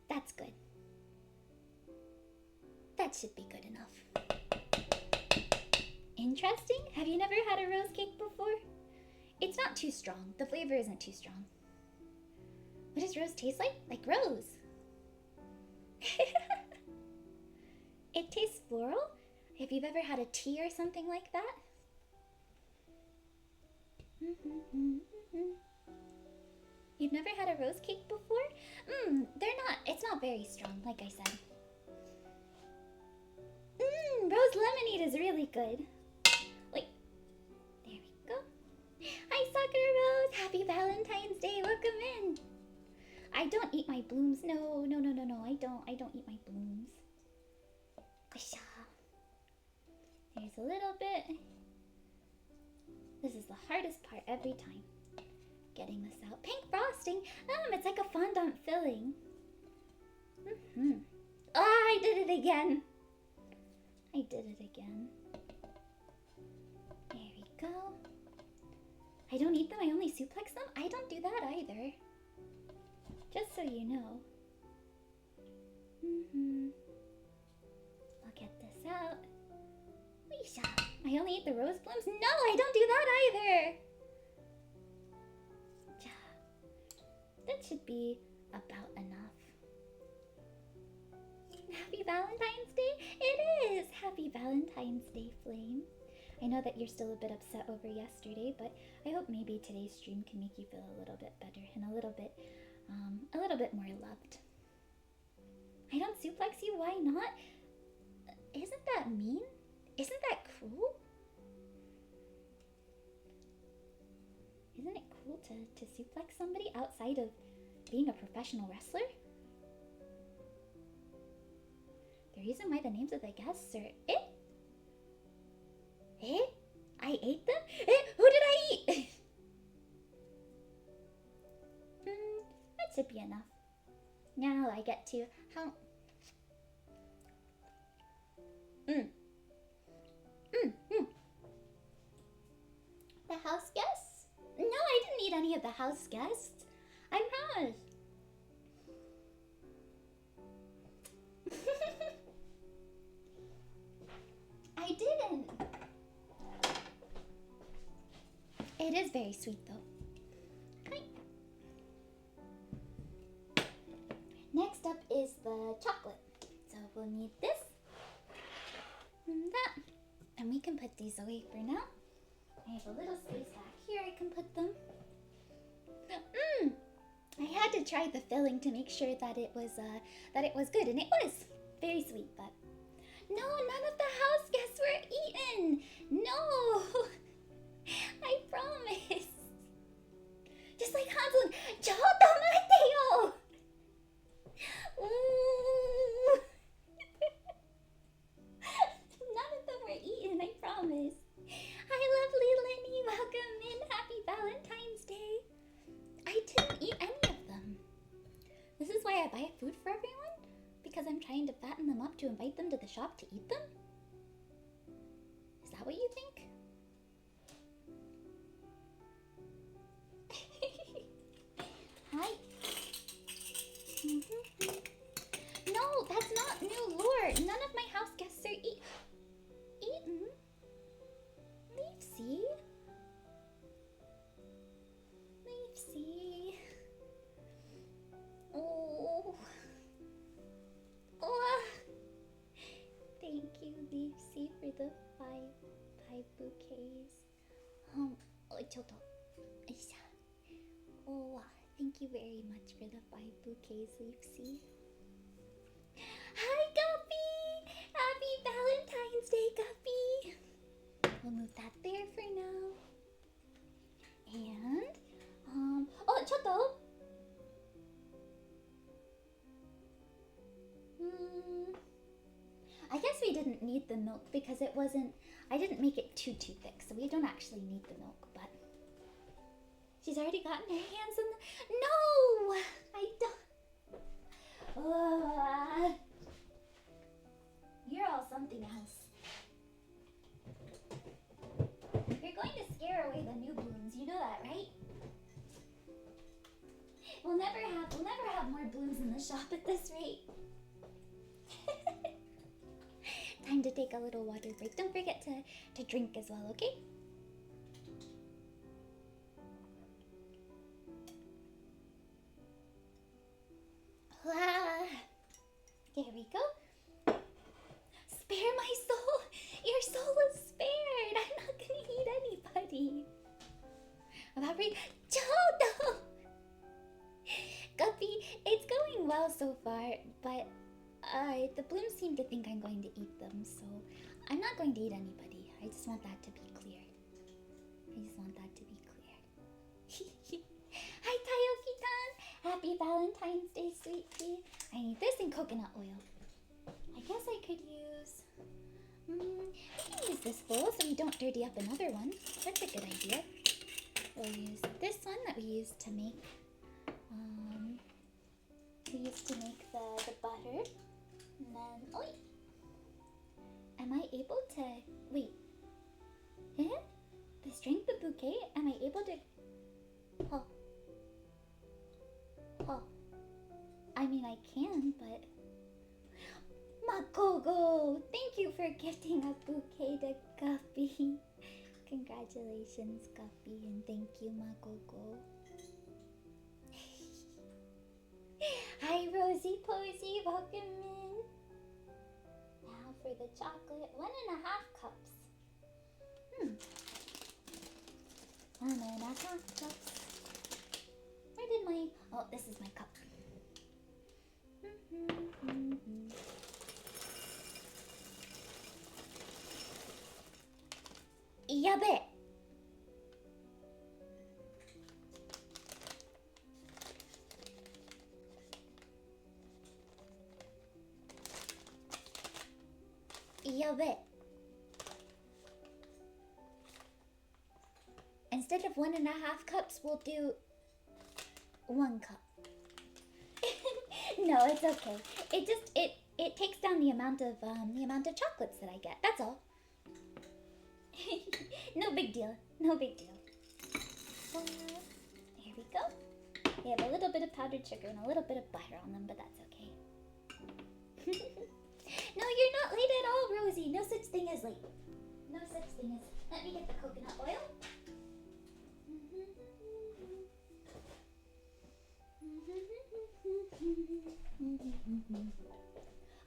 That's good. That should be good enough. Interesting? Have you never had a rose cake before? It's not too strong. The flavor isn't too strong. What does rose taste like? Like rose. It tastes floral? Have you ever had a tea or something like that? You've never had a rose cake before? It's not very strong, like I said. Rose lemonade is really good. Like, there we go. Hi, Sakura Rose. Happy Valentine's Day. Welcome in. I don't eat my blooms. No. I don't eat my blooms. There's a little bit. This is the hardest part every time. Getting this out. Pink frosting. It's like a fondant filling. I did it again. There we go. I don't eat them. I only suplex them. I don't do that either. Just so you know. I'll get this out. I only eat the rose blooms? No, I don't do that either. That should be about enough. Happy Valentine's Day? It is! Happy Valentine's Day, Flame. I know that you're still a bit upset over yesterday, but I hope maybe today's stream can make you feel a little bit better and a little bit more loved. I don't suplex you, why not? Isn't that mean? Isn't that cruel? Isn't it cool to suplex somebody outside of being a professional wrestler? The reason why the names of the guests are I ate them? Who did I eat? That should be enough. Now I get to The house guests? No, I didn't eat any of the house guests. I promise. I didn't. It is very sweet though. Hi. Next up is the chocolate. So we'll need this and that. And we can put these away for now. I have a little space back here I can put them. I had to try the filling to make sure that it was good, and it was very sweet, but no, none of the house guests were eaten. No, I promise. Just like Hansel, Chotomateo. None of them were eaten, I promise. Hi, lovely Lenny. Welcome in. Happy Valentine's Day. I didn't eat any of them. This is why I buy food for everyone? Because I'm trying to fatten them up to invite them to the shop to eat them? Is that what you think? Hi. No, that's not new lore. None of my house guests are eaten. Leafsy. Oh. Thank you, Leafsy, for the five bouquets. Thank you very much for the 5 bouquets, Leafsy. Hi, Guppy! Happy Valentine's Day, Guppy! We'll move that there for now. And, Choto! I guess we didn't need the milk because I didn't make it too thick, so we don't actually need the milk, but she's already gotten her hands on the... No! I don't... You're all something else. We'll never have more blooms in the shop at this rate. Time to take a little water break. Don't forget to drink as well, okay? There we go. Spare my soul! Your soul is spared! I'm not gonna eat anybody. About right. Jodo! Guppy, it's going well so far, but the blooms seem to think I'm going to eat them, so I'm not going to eat anybody. I just want that to be clear. Hi, Tayoki-tan! Happy Valentine's Day, sweet pea. I need this and coconut oil. I guess I could use... we can use this bowl so we don't dirty up another one. That's a good idea. We'll use this one that we used to make... the butter. And then... Oh, wait! Am I able to... Wait. Eh? The strength of bouquet? Am I able to... Oh. I mean, I can, but... Makogo! Thank you for gifting a bouquet to Guppy. Congratulations, Guppy, and thank you, Makogo. Hi, Rosie Posey, welcome in. Now for the chocolate, 1.5 cups. 1.5 cups. Where did my... Oh, this is my cup. Yabe! Yabe! Instead of 1.5 cups, we'll do 1 cup. No, it's okay. It takes down the amount of chocolates that I get. That's all. No big deal. No big deal. Here we go. They have a little bit of powdered sugar and a little bit of butter on them, but that's okay. No, you're not late at all, Rosie. No such thing as late. No such thing as... Let me get the coconut oil.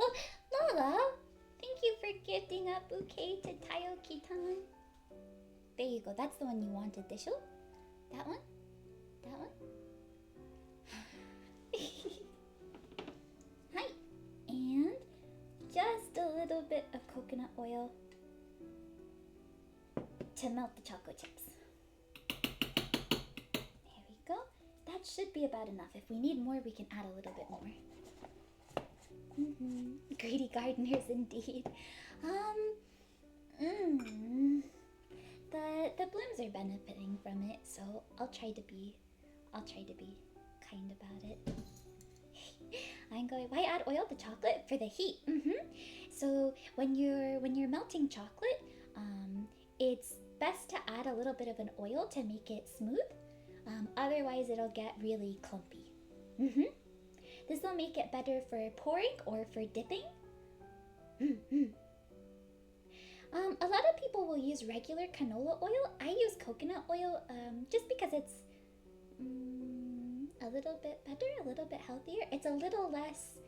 Oh, Lola! Thank you for gifting a bouquet to Tayoki-tan. There you go. That's the one you wanted, Disho. That one? That one? Hi. And just a little bit of coconut oil to melt the chocolate chips. There we go. That should be about enough. If we need more, we can add a little bit more. Greedy gardeners indeed. The blooms are benefiting from it, so I'll try to be kind about it. I'm going. Why add oil to chocolate? For the heat. So when you're melting chocolate, it's best to add a little bit of an oil to make it smooth. Otherwise, it'll get really clumpy. This will make it better for pouring or for dipping. A lot of people will use regular canola oil. I use coconut oil just because it's a little bit better, a little bit healthier. It's a little less,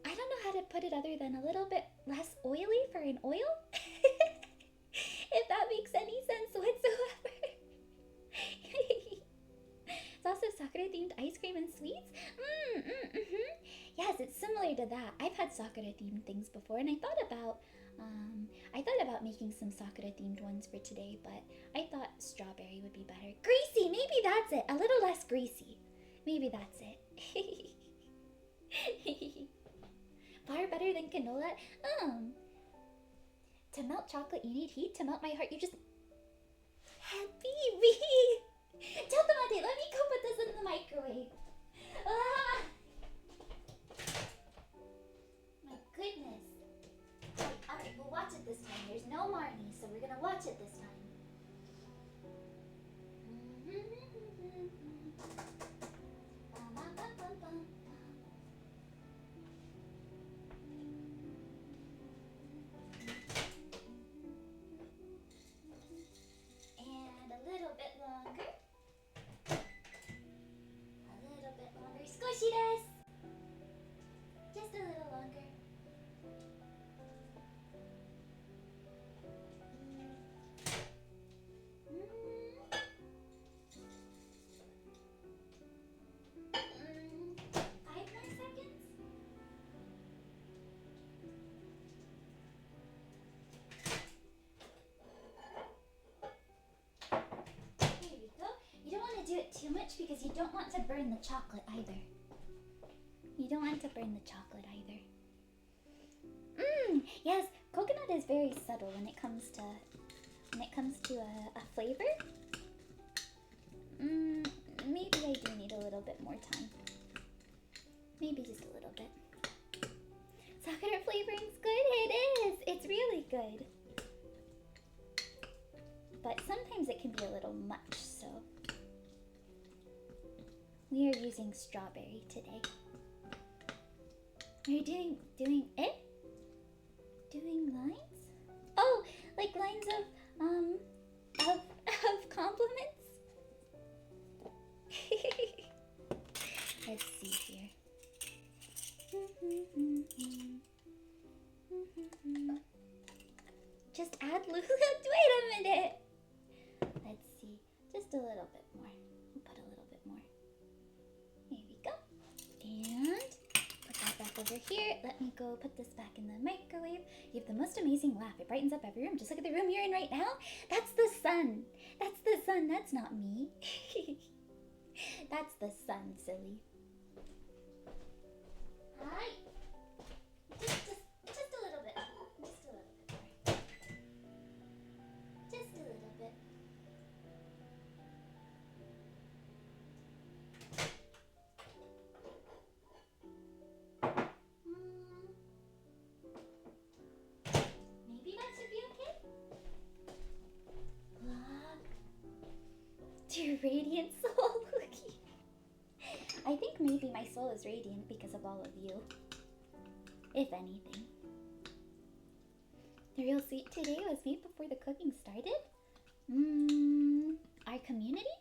I don't know how to put it other than a little bit less oily for an oil. If that makes any sense whatsoever. It's also sakura themed ice cream and sweets. Yes, it's similar to that. I've had sakura themed things before, and I thought about making some sakura themed ones for today, but I thought strawberry would be better. Greasy, maybe that's it. A little less greasy. Maybe that's it. Far better than canola. To melt chocolate, you need heat. To melt my heart, you just... Habibi! Chotomate, let me go put this in the microwave. Ah! My goodness. Alright, we'll watch it this time. There's no Marnie, so we're gonna watch it this time. much because you don't want to burn the chocolate either. You don't want to burn the chocolate either. Yes, coconut is very subtle when it comes to a flavor. Maybe I do need a little bit more time. Maybe just a little bit. Sakura flavoring's good. It is. It's really good. But sometimes it can be a little much, so we are using strawberry today. Are you doing it? Doing lines? Oh, like lines of compliments? Let's see here. Just add Lulu. Wait a minute. Let's see. Just a little bit more. We'll put a little bit more. Here we go. And put that back over here. Let me go put this back in the microwave. You have the most amazing laugh. It brightens up every room. Just look at the room you're in right now. That's the sun. That's the sun. That's not me. That's the sun, silly. Hi. Just a little bit. Just a little bit more. Just a little bit. Maybe that should be okay. Look. Dear radiant soul. I think maybe my soul is radiant because of all of you. If anything. The real sweet today was made before the cooking started. Our community?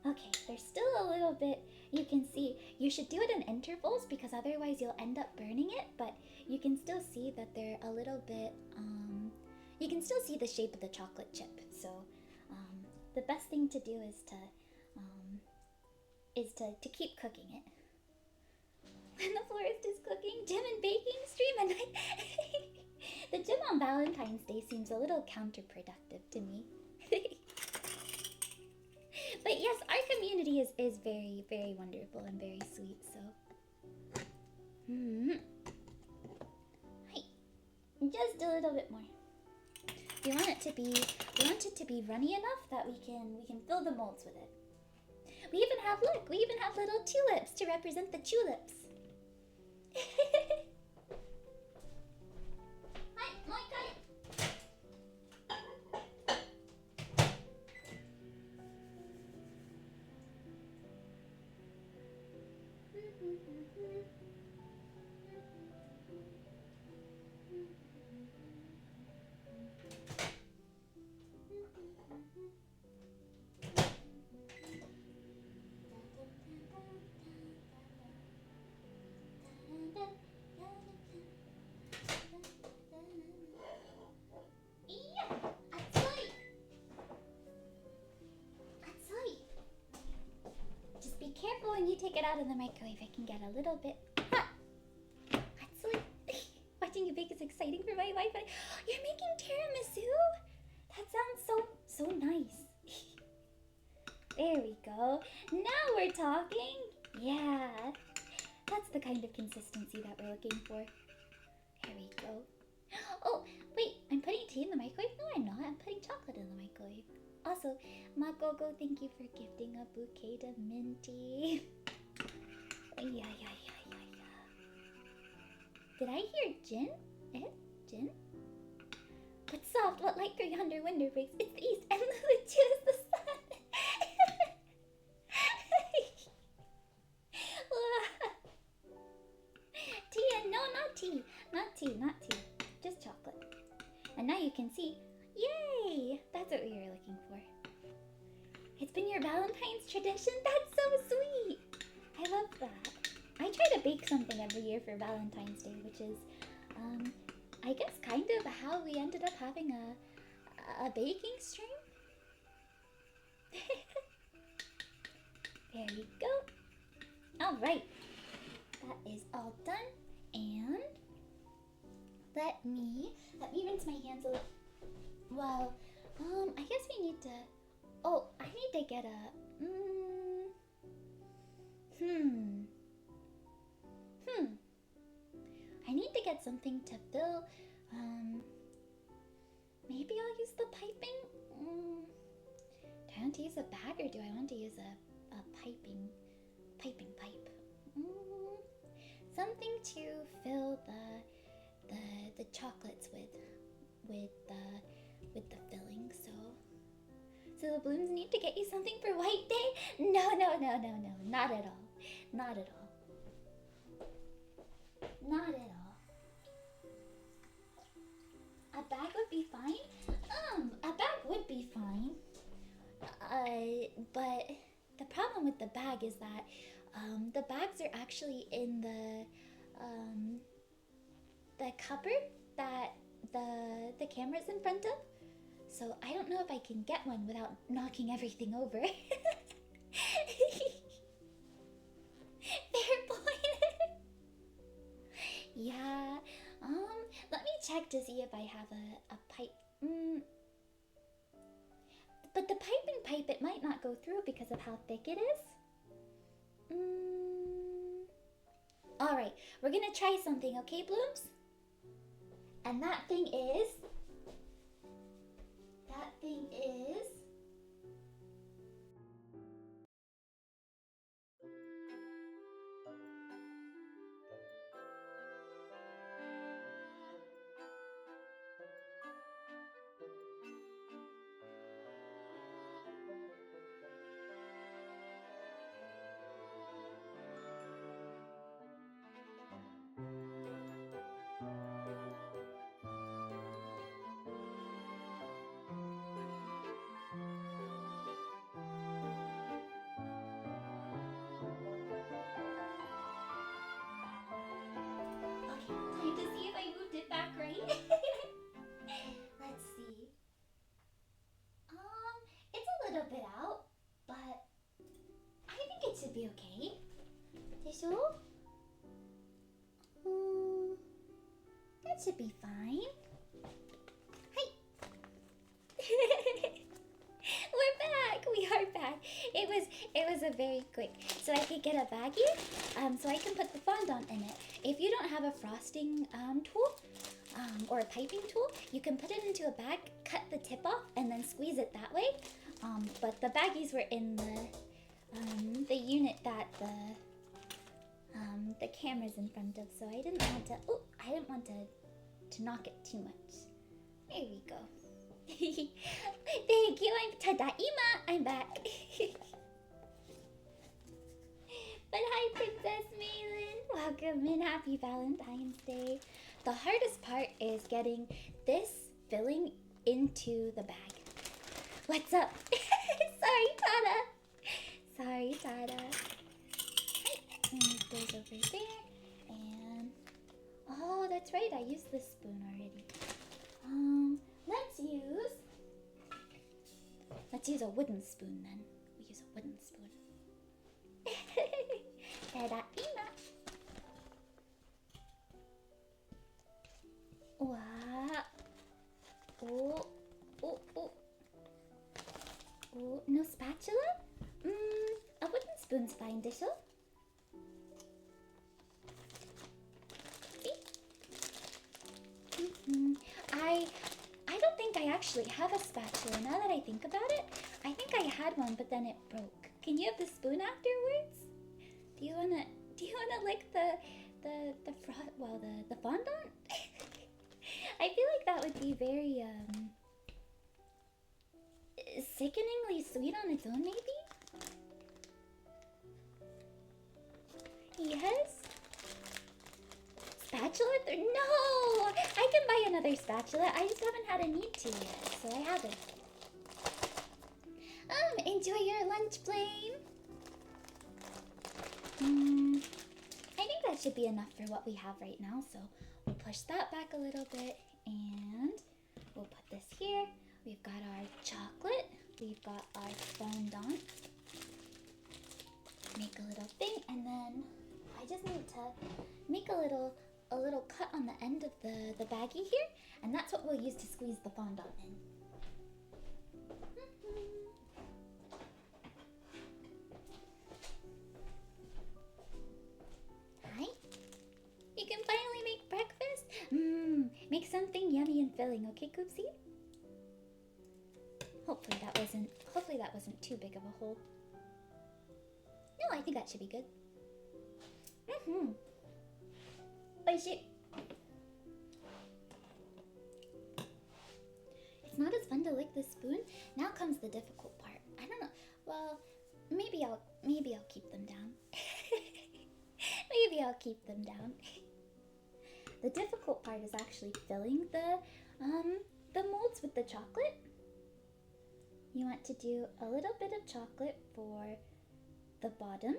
Okay, there's still a little bit you can see. You should do it in intervals because otherwise you'll end up burning it, but you can still see that they're a little bit, you can still see the shape of the chocolate chip. So the best thing to do is to keep cooking it. When the florist is cooking, gym and baking stream, and the gym on Valentine's Day seems a little counterproductive to me. But yes, our community is very, very wonderful and very sweet, so. Hi. Just a little bit more. We want it to be runny enough that we can fill the molds with it. We even have little tulips to represent the tulips. Hi, Moika. Just be careful when you take it out of the microwave. It can get a little bit hot. Watching you bake is exciting for my wife. You're making tiramisu? That sounds so nice. There we go. Now we're talking. Yeah. That's the kind of consistency that we're looking for. Here we go. Oh, wait. I'm putting tea in the microwave? No, I'm not. I'm putting chocolate in the microwave. Also, Magogo, thank you for gifting a bouquet to Minty. Yeah. Did I hear Jin? Jin? What's soft? What light through yonder window breaks? It's the east, and Lulu chooses the sun. Tea and no, not tea. Not tea. Just chocolate. And now you can see. Yay! That's what we were looking for. It's been your Valentine's tradition? That's so sweet! I love that. I try to bake something every year for Valentine's Day, which is, I guess kind of how we ended up having a baking stream. There you go. Alright. That is all done. And let me rinse my hands a little. Well, I guess we need to. Oh, I need to get a. I need to get something to fill. Maybe I'll use the piping. Do I want to use a bag or do I want to use a piping pipe? Something to fill the chocolates with the filling. So the balloons need to get you something for White Day? No, not at all. Not at all. Not at all. A bag would be fine. A bag would be fine. But the problem with the bag is that the bags are actually in the cupboard that the camera's in front of. So I don't know if I can get one without knocking everything over. Fair point. Yeah. Let me check to see if I have a pipe. But the piping pipe, it might not go through because of how thick it is. Alright, we're gonna try something, okay, Blooms? And that thing is... Time to see if I moved it back right. Let's see. It's a little bit out, but I think it should be okay. Tissue? That should be fine. Hi. We're back. We are back. It was a very quick. So I could get a baggie, so I can put the fondant in it. If you don't have a frosting tool or a piping tool, you can put it into a bag, cut the tip off, and then squeeze it that way. But the baggies were in the unit that the camera's in front of, so I didn't want to knock it too much. There we go. Thank you. I'm Tadaima. I'm back. But hi, Princess Maylin. Welcome and happy Valentine's Day. The hardest part is getting this filling into the bag. What's up? Sorry, Tada. And it goes over there. And oh, that's right. I used this spoon already. Let's use a wooden spoon then. We use a wooden spoon. Tadaima. Wow. Oh. Oh, no spatula? A wooden spoon's fine, Dishel. See? I don't think I actually have a spatula. Now that I think about it, I think I had one, but then it broke. Can you have the spoon afterwards? Do you wanna lick the fondant? I feel like that would be very sickeningly sweet on its own, maybe? Yes? Spatula? No! I can buy another spatula. I just haven't had a need to yet, so I haven't. Enjoy your lunch, Blame. I think that should be enough for what we have right now, so we'll push that back a little bit, and we'll put this here. We've got our chocolate. We've got our fondant. Make a little thing, and then I just need to make a little a little cut on the end of the baggie here, and that's what we'll use to squeeze the fondant in. Hi. You can finally make breakfast? Make something yummy and filling, okay, Koopsie? Hopefully that wasn't too big of a hole. No, I think that should be good. Oishi. It's not as fun to lick the spoon. Now comes the difficult part. I don't know. Well, maybe I'll keep them down. Maybe I'll keep them down. The difficult part is actually filling the molds with the chocolate. You want to do a little bit of chocolate for the bottom,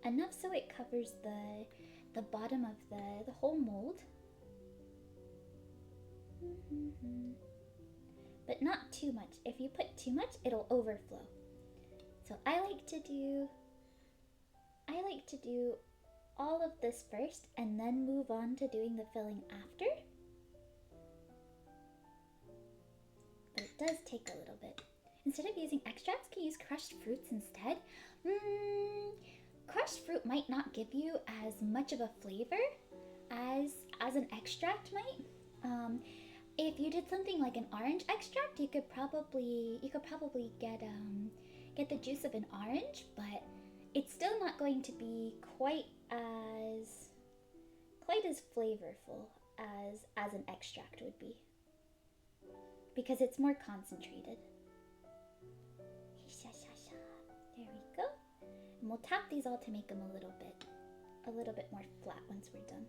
enough so it covers the bottom of the whole mold, but not too much. If you put too much, it'll overflow. So I like to do all of this first and then move on to doing the filling after. But it does take a little bit. Instead of using extracts, can you use crushed fruits instead? Crushed fruit might not give you as much of a flavor as an extract might. If you did something like an orange extract, you could probably get the juice of an orange, but it's still not going to be quite as flavorful as an extract would be, because it's more concentrated. There we go. And we'll tap these all to make them a little bit more flat once we're done.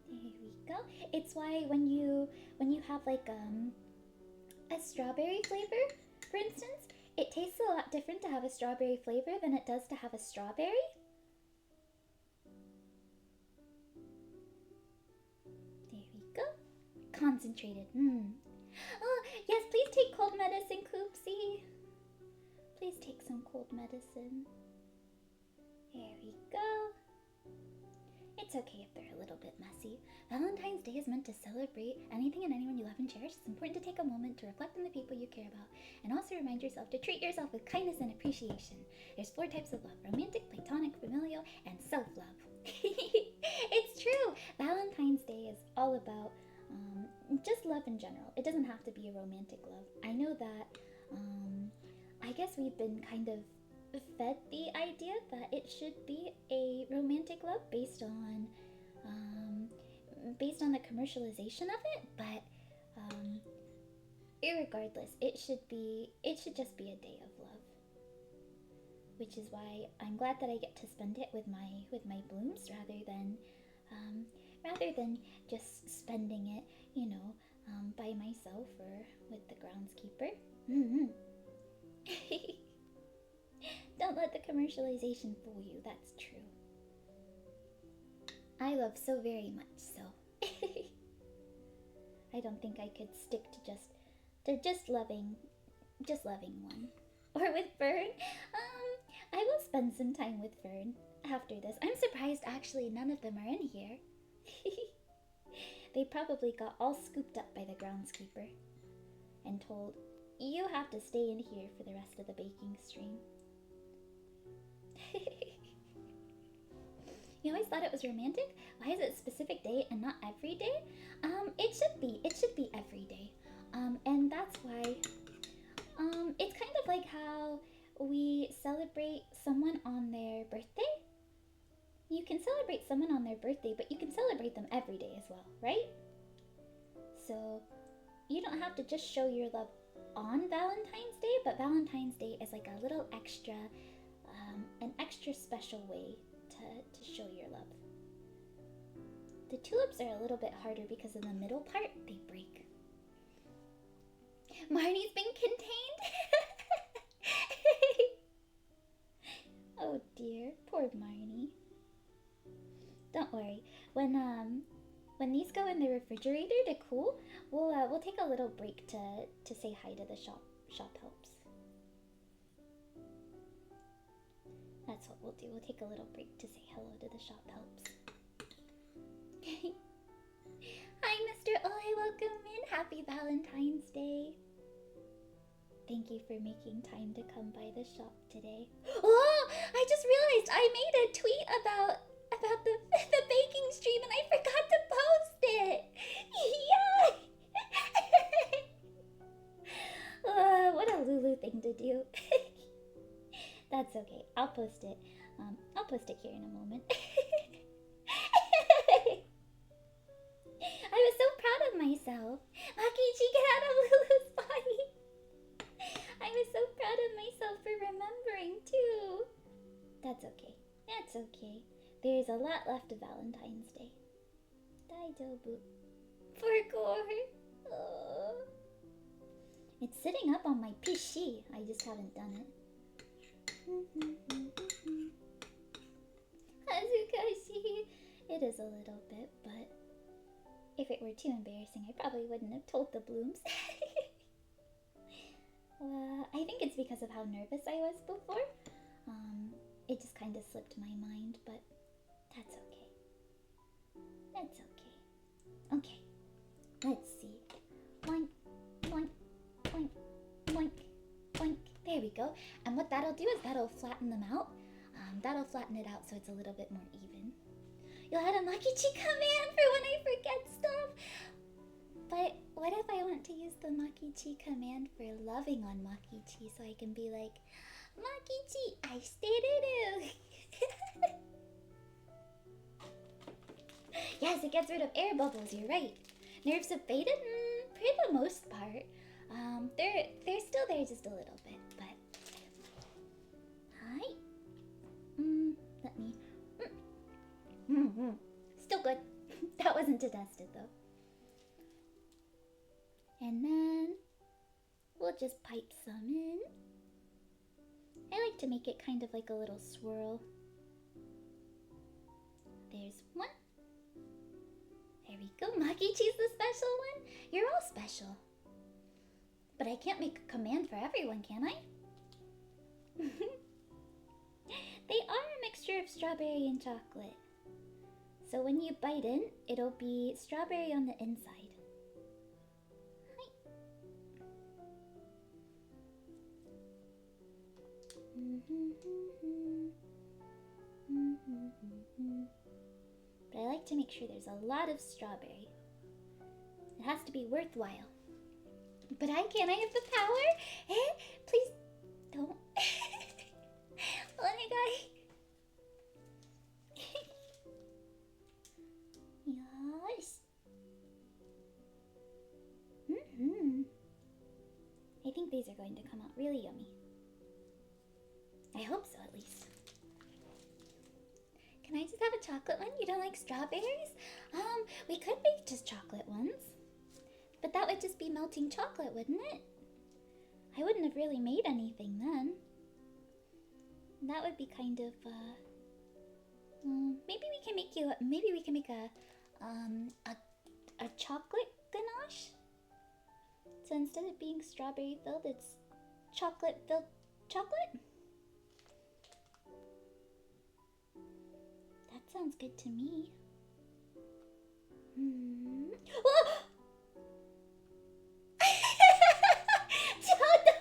There we go. It's why when you have like a strawberry flavor, for instance, it tastes a lot different to have a strawberry flavor than it does to have a strawberry. There we go. Concentrated. Oh, yes, please take cold medicine, Koopsie. Please take some cold medicine. There we go. It's okay if they're a little bit messy. Valentine's Day is meant to celebrate anything and anyone you love and cherish. It's important to take a moment to reflect on the people you care about and also remind yourself to treat yourself with kindness and appreciation. There's 4 types of love: romantic, platonic, familial, and self-love. It's true! Valentine's Day is all about just love in general. It doesn't have to be a romantic love. I know that I guess we've been kind of fed the idea that it should be a romantic love based on the commercialization of it, but irregardless, it should just be a day of love, which is why I'm glad that I get to spend it with my blooms rather than just spending it, by myself or with the groundskeeper. Don't let the commercialization fool you, that's true. I love so very much so. I don't think I could stick to just loving one. Or with Fern. I will spend some time with Fern after this. I'm surprised actually none of them are in here. They probably got all scooped up by the groundskeeper and told, you have to stay in here for the rest of the baking stream. You always thought it was romantic? Why is it a specific day and not every day? It should be every day. And that's why it's kind of like how we celebrate someone on their birthday. You can celebrate someone on their birthday, but you can celebrate them every day as well, right? So you don't have to just show your love on Valentine's Day, but Valentine's Day is like a little extra, an extra special way to show your love. The tulips are a little bit harder because in the middle part, they break. Marnie's been contained? Oh dear, poor Marnie. Don't worry. When these go in the refrigerator to cool, we'll take a little break to say hi to the shop helps. that's what we'll do. We'll take a little break to say hello to the shop helps. Hi, Mr. Oi, welcome in. Happy Valentine's Day. Thank you for making time to come by the shop today. Oh, I just realized I made a tweet about the baking stream and I forgot to post it. Yeah. What a Lulu thing to do. That's okay. I'll post it. I'll post it here in a moment. I was so proud of myself. Makichi, get out of Lulu's body. I was so proud of myself for remembering too. That's okay. That's okay. There's a lot left of Valentine's Day. Daijobu. Parkour. Oh. It's sitting up on my PC. I just haven't done it. Hazukashi. It is a little bit, but if it were too embarrassing, I probably wouldn't have told the blooms. I think it's because of how nervous I was before. It just kind of slipped my mind, but that's okay. That's okay. Okay, let's see. Boink, boink, boink, boink, boink. There we go. And what that'll do is that'll flatten them out. That'll flatten it out so it's a little bit more even. You'll add a Makichi command for when I forget stuff. But what if I want to use the Makichi command for loving on Makichi so I can be like, Makichi, I stated. Yes, it gets rid of air bubbles, you're right. Nerves have faded? For the most part. They're still there just a little bit, but... Hi. Let me... Still good. That wasn't to test it, though. And then... we'll just pipe some in. I like to make it kind of like a little swirl. There's one. There we go. Makichi's the special one. You're all special. But I can't make a command for everyone, can I? They are a mixture of strawberry and chocolate. So when you bite in, it'll be strawberry on the inside. Hi. But I like to make sure there's a lot of strawberry. It has to be worthwhile. But I can't. I have the power. Please don't. Onegai. Yes. I think these are going to come out really yummy. I hope so, at least. Can I just have a chocolate one? You don't like strawberries? We could make just chocolate ones. But that would just be melting chocolate, wouldn't it? I wouldn't have really made anything then. That would be kind of, maybe we can make a chocolate ganache? So instead of being strawberry filled, it's chocolate filled chocolate? That sounds good to me. Oh! Choto!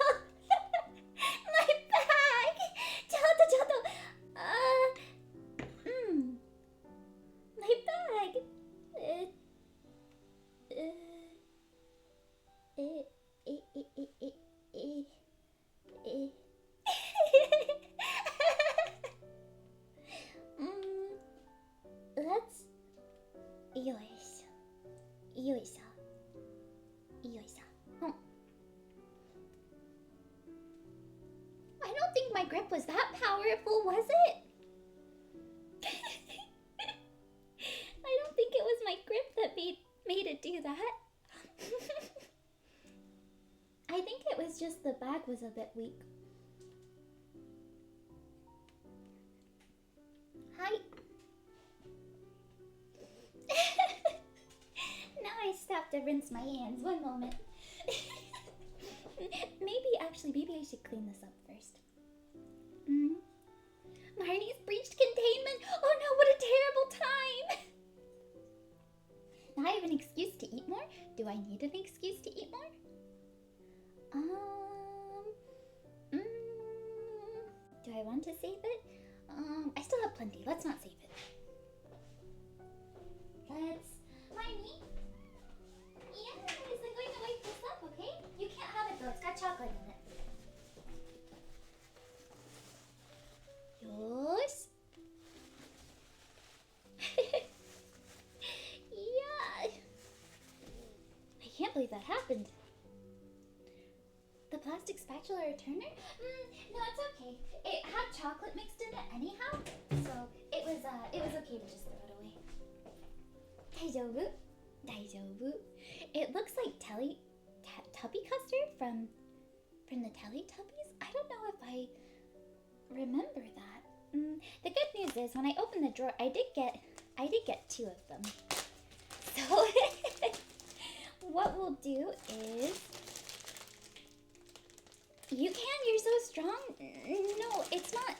My bag! Choto! My bag! Let's... Yoisa. I don't think my grip was that powerful, was it? I don't think it was my grip that made it do that. I think it was just the bag was a bit weak. Hi. Now I just have to rinse my hands. One moment. Maybe I should clean this up first. My Marnie's breached containment. Oh no, what a terrible time. Now I have an excuse to eat more. Do I need an excuse to eat more? Do I want to save it? I still have plenty. Let's not save it. Marnie? Yes, I'm going to wipe this up, okay? You can't have it though, it's got chocolate in it. Yosh. Yeah. I can't believe that happened. The plastic spatula returner? No, it's okay. It had chocolate mixed in it anyhow, so it was okay to just throw it away. Daijoubu? Daijoubu. It looks like Tubby custard from the Teletubbies? I don't know if I remember that. The good news is when I opened the drawer, I did get 2 of them. So what we'll do is you can, you're so strong. No, it's not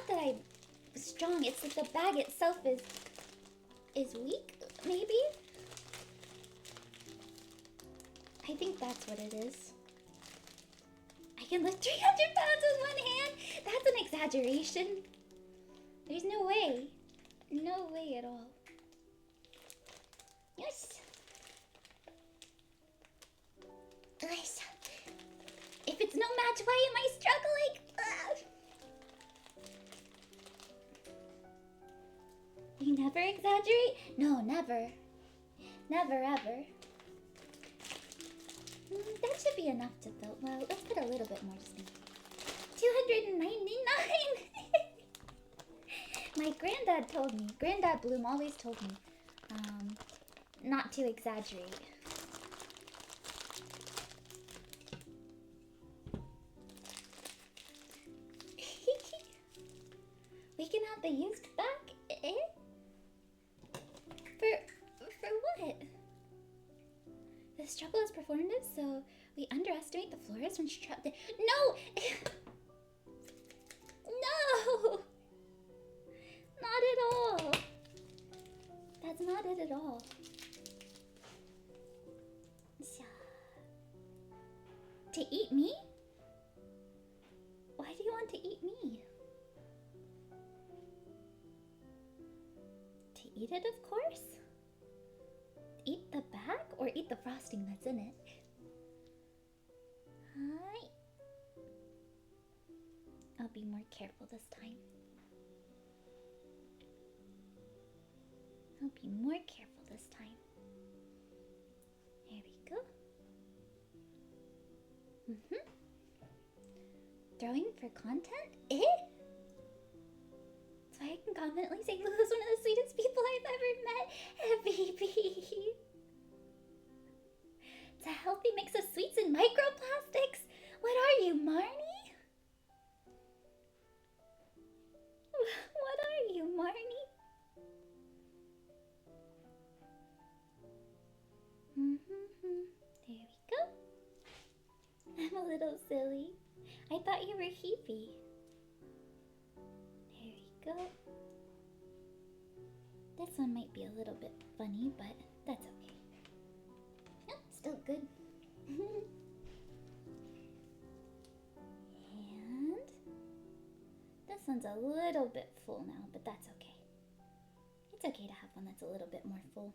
that I'm strong, it's that the bag itself is weak, maybe? I think that's what it is. I can lift 300 pounds with one hand? That's an exaggeration. There's no way. No way at all. Yes. Yes. If it's no match, why am I struggling? Ugh. You never exaggerate? No, never. Never ever. That should be enough to fill. Well, let's put a little bit more just in case. 299! My granddad told me, Granddad Bloom always told me, not to exaggerate. We can have the used back? Eh? For what? The struggle is performative, so we underestimate the florist when she trapped it. No! No! Not at all. That's not it at all. To eat me? Why do you want to eat me? To eat it, of course. Eat the bag or eat the frosting that's in it? Hi. I'll be more careful this time. I'll be more careful this time. There we go. Throwing for content? Eh? So I can confidently say Lulu's one of the sweetest people I've ever met. Baby. It's a healthy mix of sweets and microplastics. What are you, Marnie? What are you, Marnie? There we go. I'm a little silly. I thought you were Heapy. There we go. This one might be a little bit funny, but that's okay. Nope, still good. And this one's a little bit full now, but that's okay. It's okay to have one that's a little bit more full.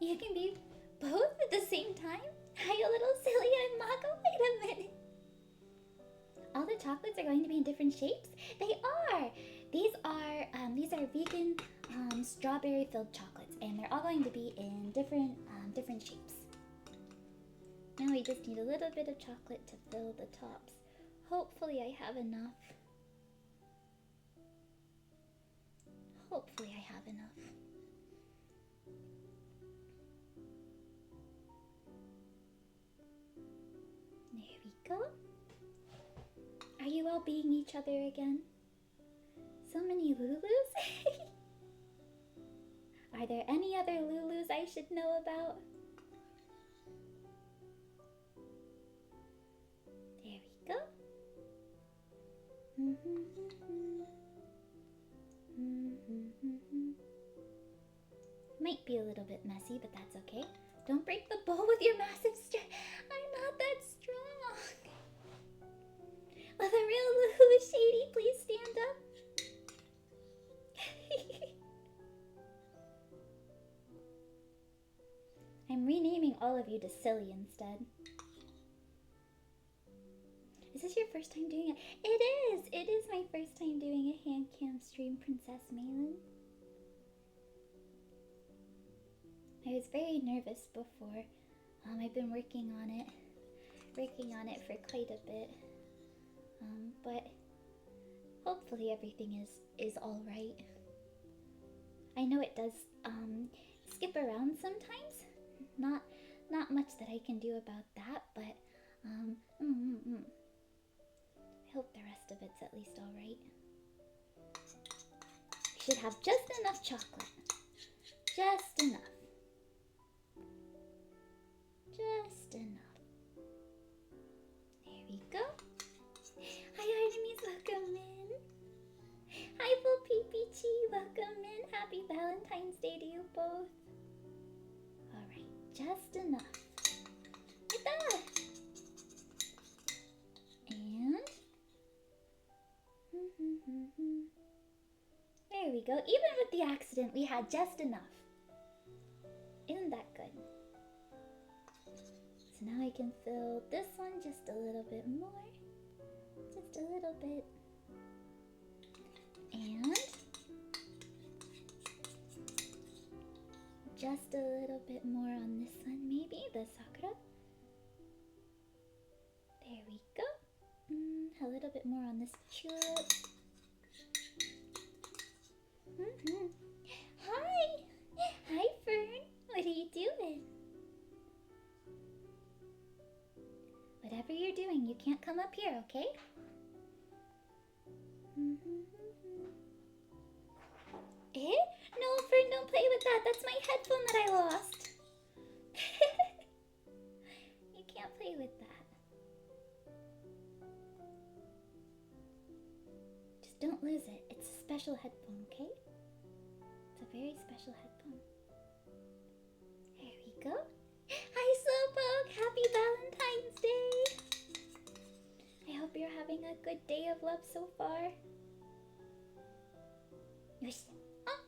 You can be both at the same time? Hi, you little silly, I'm Mako. Wait a minute. All the chocolates are going to be in different shapes? They are! These are vegan strawberry filled chocolates, and they're all going to be in different shapes. Now we just need a little bit of chocolate to fill the tops. Hopefully I have enough. Hopefully I have enough. There we go. Are you all being each other again? So many Lulus? Are there any other Lulus I should know about? There we go. Might be a little bit messy, but that's okay. Don't break the bowl with your massive strength. I'm not that strong. Will the real Lulu Shady please stand up? I'm renaming all of you to Silly instead. Is this your first time doing it? It is! It is my first time doing a hand cam stream, Princess Malin. I was very nervous before. I've been working on it for quite a bit. But hopefully everything is all right. I know it does skip around sometimes. Not much that I can do about that, but I hope the rest of it's at least all right. You should have just enough chocolate. Just enough. Just enough. There we go. Hi Artemis, welcome in. Hi Full Peachy, welcome in. Happy Valentine's Day to you both. Alright, just enough. Like that. And there we go. Even with the accident, we had just enough. Isn't that good? So now I can fill this one just a little bit more. Just a little bit. And just a little bit more on this one, maybe, the sakura. There we go. A little bit more on this tulip. Hi! Hi, Fern. What are you doing? Whatever you're doing, you can't come up here, okay? Eh? No, Fern, don't play with that. That's my headphone that I lost. You can't play with that. Just don't lose it. It's a special headphone, okay? It's a very special headphone. There we go. Hi, Slowpoke! Happy Valentine's Day! I hope you're having a good day of love so far. Yosh. Oh.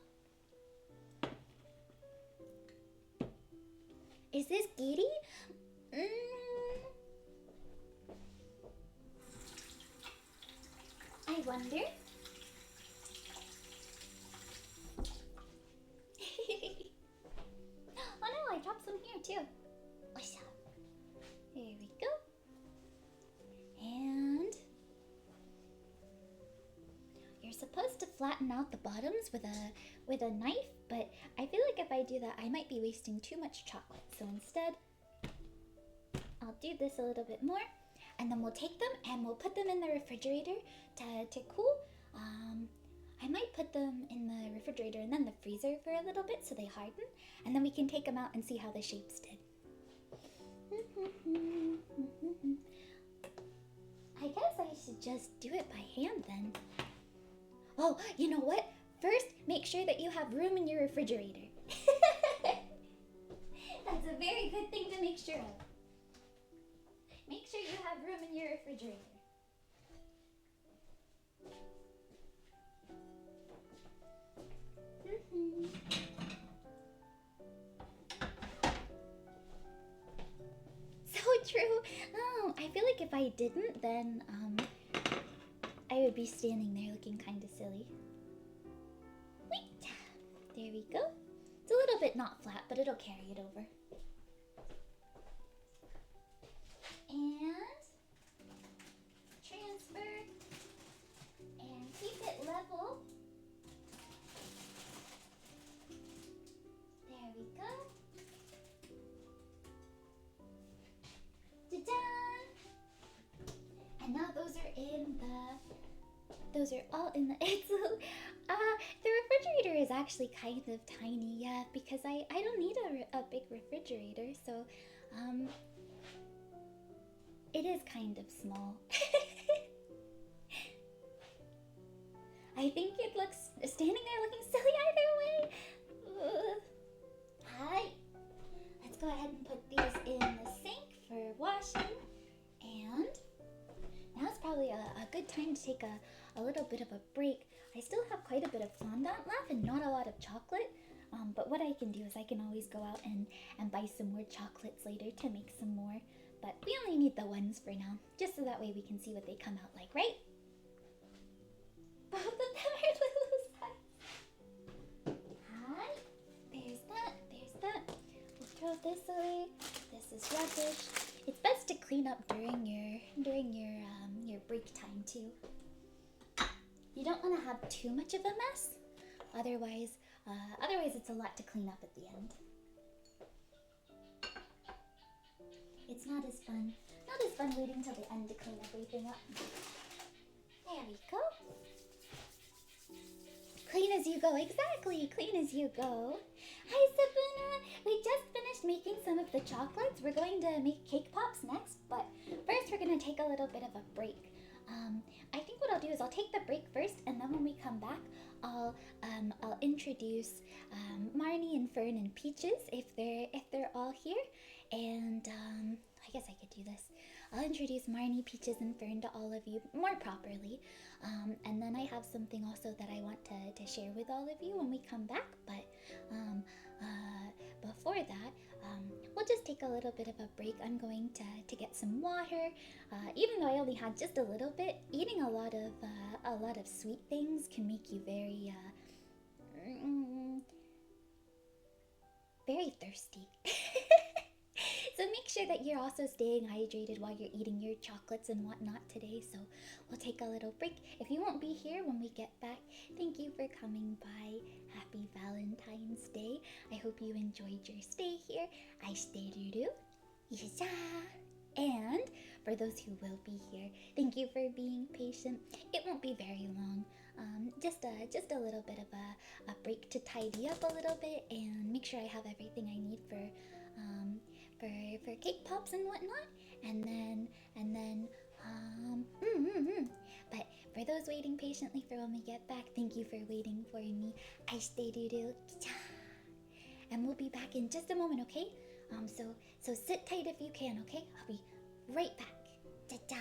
Is this Giddy? I wonder. Oh no, I dropped some here too. What's up? There we go. And you're supposed to flatten out the bottoms with a knife, but I feel like if I do that, I might be wasting too much chocolate. So instead, I'll do this a little bit more, and then we'll take them and we'll put them in the refrigerator to cool. I might put them in the refrigerator and then the freezer for a little bit so they harden, and then we can take them out and see how the shapes did. I guess I should just do it by hand then. Oh, you know what? First, make sure that you have room in your refrigerator. That's a very good thing to make sure of. Make sure you have room in your refrigerator. So true. Oh, I feel like if I didn't, then I would be standing there looking kind of silly. Wait. There we go. It's a little bit not flat, but it'll carry it over. And transfer and keep it level. There we go. Ta-da! And now those are all in the the refrigerator is actually kind of tiny, yeah, because I don't need a big refrigerator, so it is kind of small. I think it looks standing there looking silly either way. Ugh. Hi. Let's go ahead and put these in the sink for washing. And now's probably a good time to take a little bit of a break. I still have quite a bit of fondant left and not a lot of chocolate. But what I can do is I can always go out and buy some more chocolates later to make some more. But we only need the ones for now, just so that way we can see what they come out like, right? Both of them are Lulu's size. Hi. There's that. We'll throw this away. This is rubbish. It's best to clean up during your break time too. You don't want to have too much of a mess, otherwise it's a lot to clean up at the end. It's not as fun waiting till the end to clean everything up. There we go. Clean as you go, exactly, clean as you go. Hi Sabuna, we just finished making some of the chocolates. We're going to make cake pops next, but first we're going to take a little bit of a break. I think what I'll do is I'll take the break first, and then when we come back, I'll introduce Marnie and Fern and Peaches if they're all here, and I guess I could do this. I'll introduce Marnie, Peaches, and Fern to all of you more properly, and then I have something also that I want to share with all of you when we come back. But before that, we'll just take a little bit of a break. I'm going to get some water. Even though I only had just a little bit, eating a lot of sweet things can make you very very thirsty. So make sure that you're also staying hydrated while you're eating your chocolates and whatnot today. So we'll take a little break. If you won't be here when we get back, thank you for coming by. Happy Valentine's Day. I hope you enjoyed your stay here. I stay doo-doo. Yesha. And for those who will be here, thank you for being patient. It won't be very long. Just a little bit of a break to tidy up a little bit and make sure I have everything I need for cake pops and whatnot, and then but for those waiting patiently for when we get back, thank you for waiting for me. I stay doo-doo. And we'll be back in just a moment, okay? So sit tight if you can, okay? I'll be right back. Ta-ta.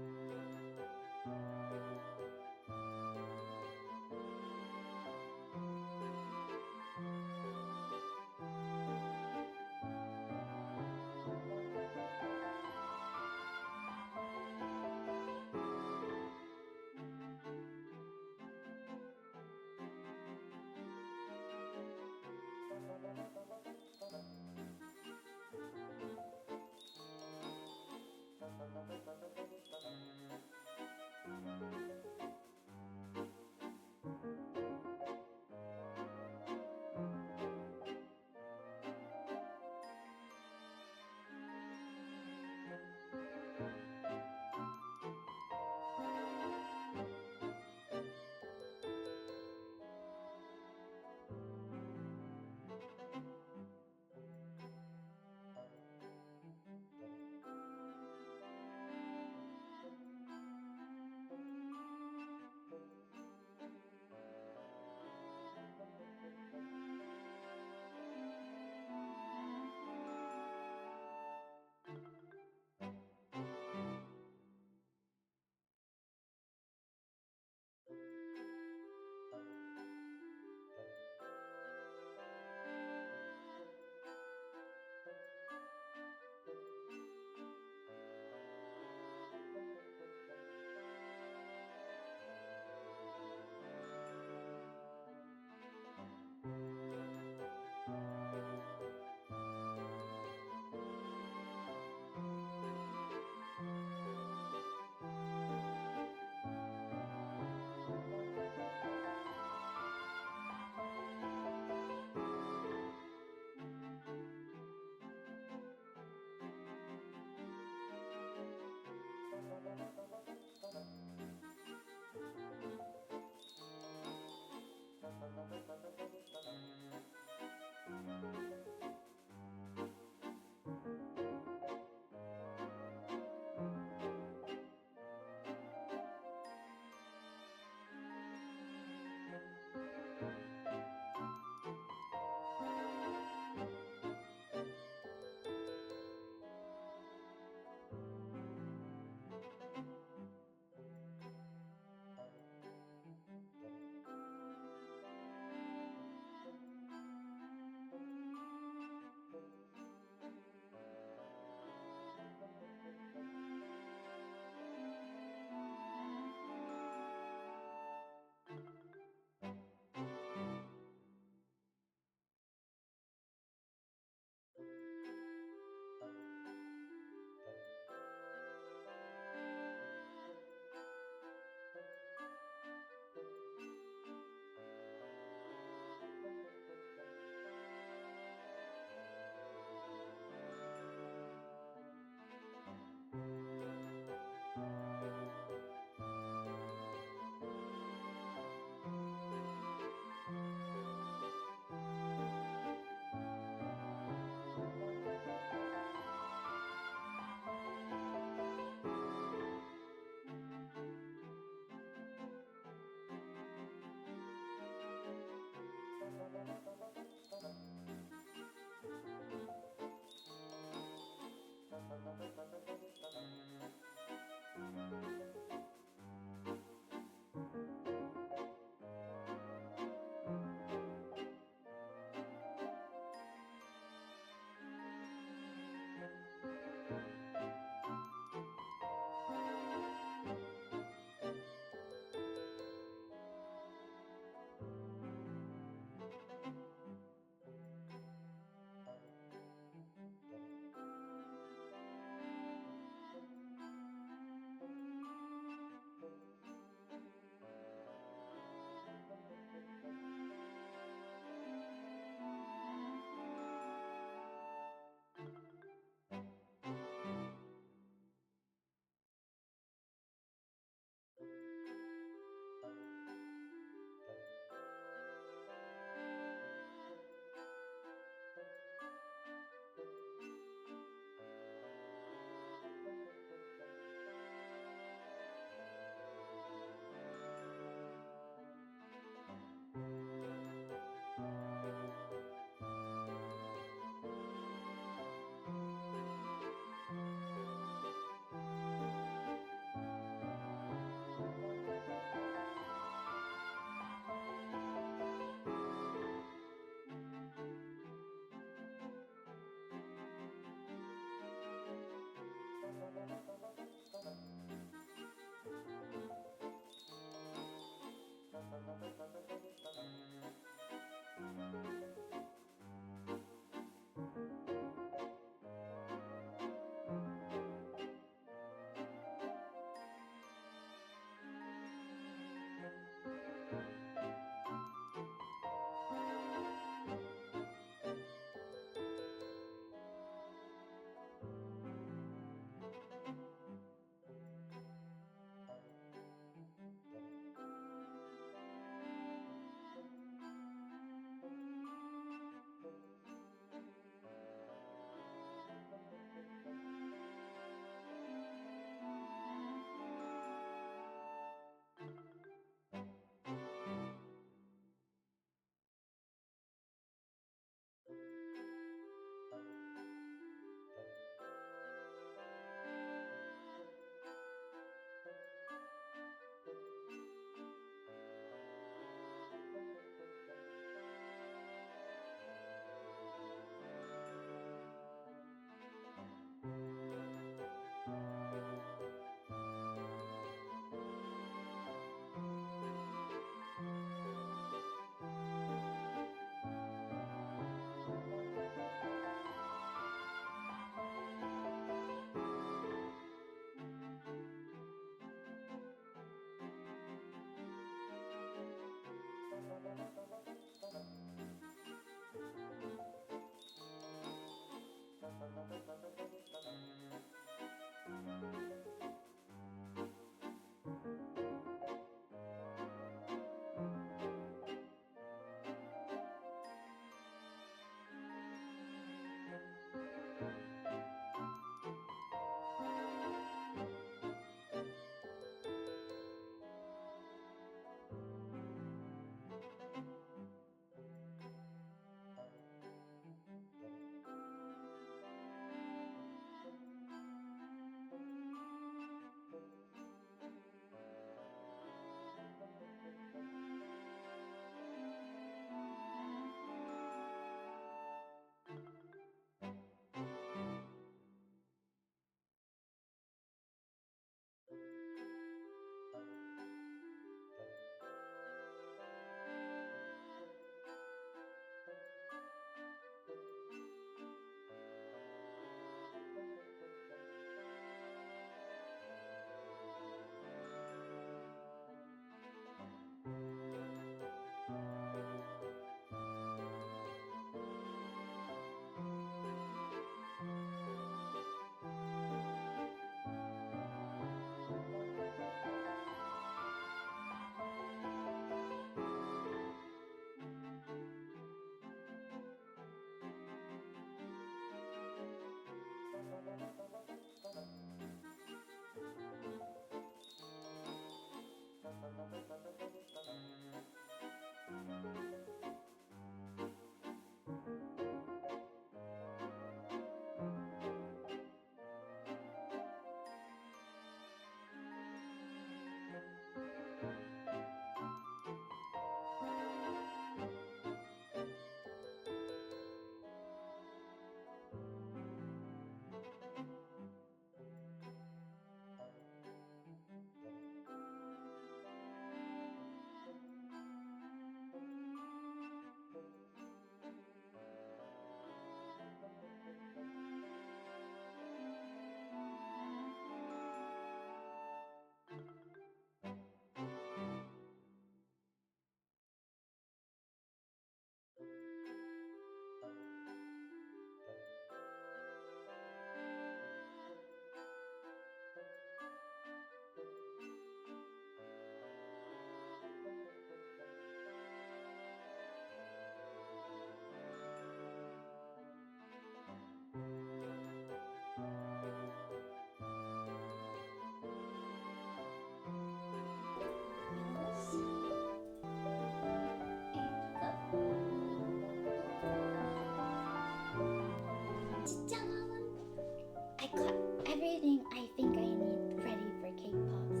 I got everything I think I need ready for cake pops,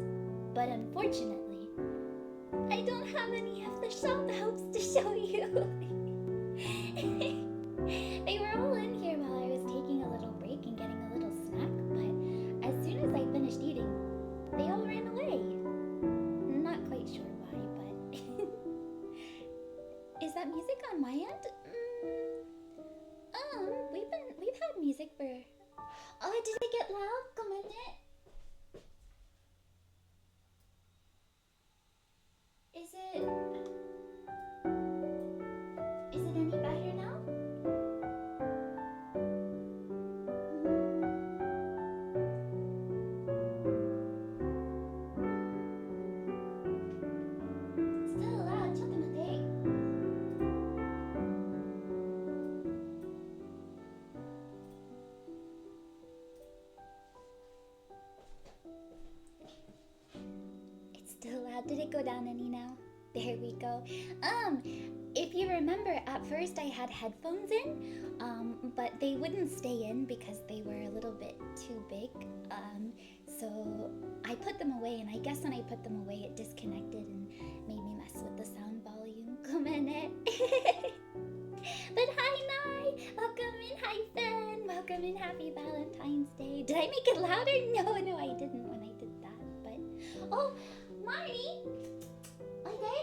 but unfortunately, I don't have any of the shout outs to show you. They were all in here while I was taking a little break and getting a little snack, but as soon as I finished eating, they all ran away. Not quite sure why, but is that music on my end? We've had music for. Oh, did it get loud? Come on it. Is it any better now? Still loud. Chocolate. Still loud. Did it go down any now? There we go. If you remember, at first I had headphones in, but they wouldn't stay in because they were a little bit too big. So I put them away, and I guess when I put them away, it disconnected and made me mess with the sound volume. Come in it. But hi, Nai. Welcome in. Hi, Fen. Welcome in. Happy Valentine's Day. Did I make it louder? No, I didn't when I did that. But oh, Marty. Okay.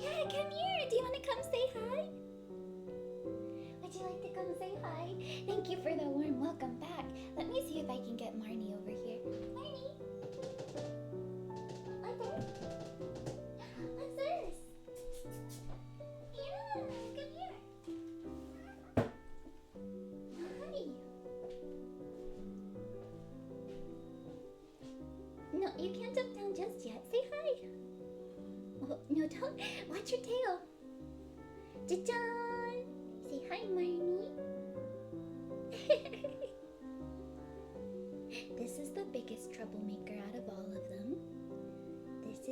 Yeah, come here. Do you want to come say hi? Would you like to come say hi? Thank you for the warm welcome back. Let me see if I can get Marnie over here. Marnie. Okay. What's this? Yeah, come here. Hi. No, you can't jump down just yet. Say hi. Oh, no, don't. Watch your tail. Ja-jan. Say hi, Marnie. This is the biggest troublemaker out of all of them. This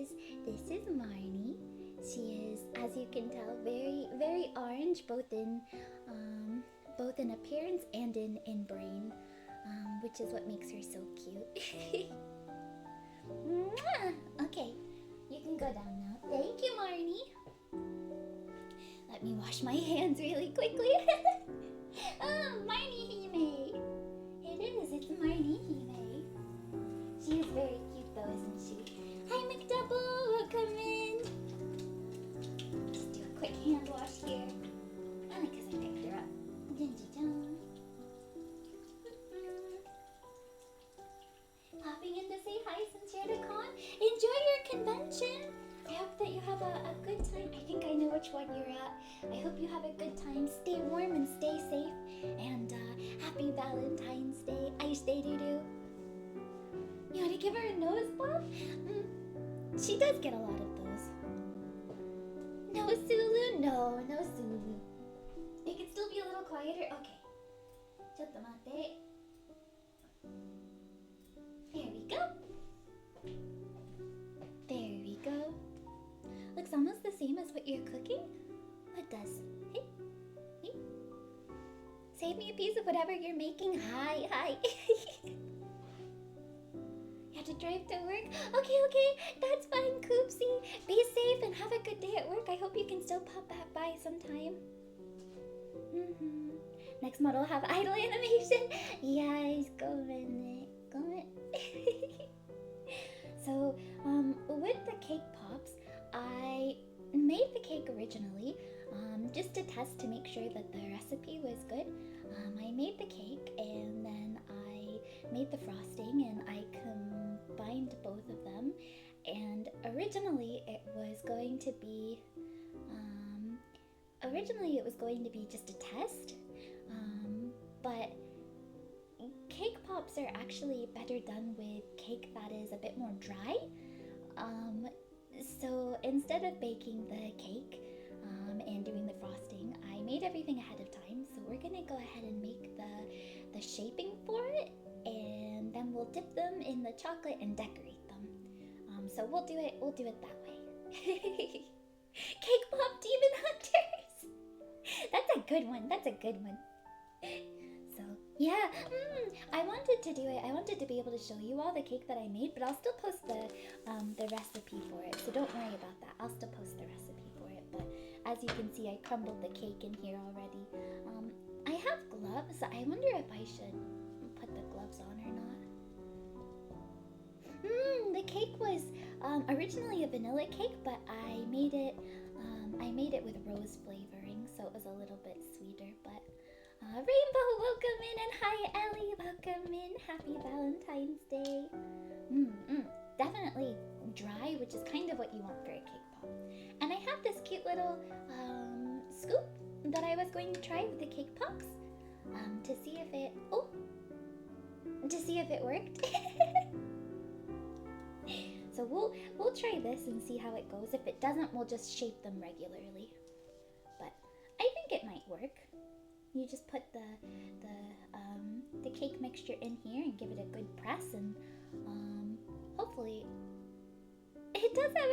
is Marnie. She is, as you can tell, very, very orange, both in appearance and in brain, which is what makes her so cute. Mwah! Okay, you can go down now. Thank you, Marnie. Let me wash my hands really quickly. Oh, Marnie Hime. It is, it's Marnie Hime. She is very cute though, isn't she? Hi, McDouble, welcome in. Just do a quick hand wash here. Only because I picked her up. Dun, dun, dun. Popping in to say hi since you're at a con. Enjoy your convention. I hope that you have a good time. I think I know which one you're at. I hope you have a good time. Stay warm and stay safe. And happy Valentine's Day. Ice Day doo-doo. You want to give her a nose bump? She does get a lot of those. No Sulu? No Sulu. You can still be a little quieter? Okay. Chottomate. There we go. There we same as what you're cooking? What does? Hey? Hey? Save me a piece of whatever you're making. Hi, hi. You have to drive to work? Okay, that's fine, Koopsie. Be safe and have a good day at work. I hope you can still pop back by sometime. Next model will have idle animation. Yes, go in it. Go in it. So, with the cake pops, I made the cake originally, just to test to make sure that the recipe was good. I made the cake and then I made the frosting and I combined both of them. And originally it was going to be just a test, but cake pops are actually better done with cake that is a bit more dry. So instead of baking the cake and doing the frosting, I made everything ahead of time. So we're gonna go ahead and make the shaping for it, and then we'll dip them in the chocolate and decorate them. So we'll do it that way. Cake pop demon hunters. That's a good one. So yeah, I wanted to do it. I wanted to be able to show you all the cake that I made, but I'll still post the recipe for it. So don't worry about that. I'll still post the recipe for it. But as you can see, I crumbled the cake in here already. I have gloves. I wonder if I should put the gloves on or not. The cake was originally a vanilla cake, but I made it with rose flavoring, so it was a little bit sweeter. But Rainbow, welcome in, and hi Ellie, welcome in. Happy Valentine's Day. Definitely dry, which is kind of what you want for a cake pop. And I have this cute little scoop that I was going to try with the cake pops to see if it worked. So we'll try this and see how it goes. If it doesn't, we'll just shape them regularly. But I think it might work. You just put the cake mixture in here and give it a good press, and hopefully it does have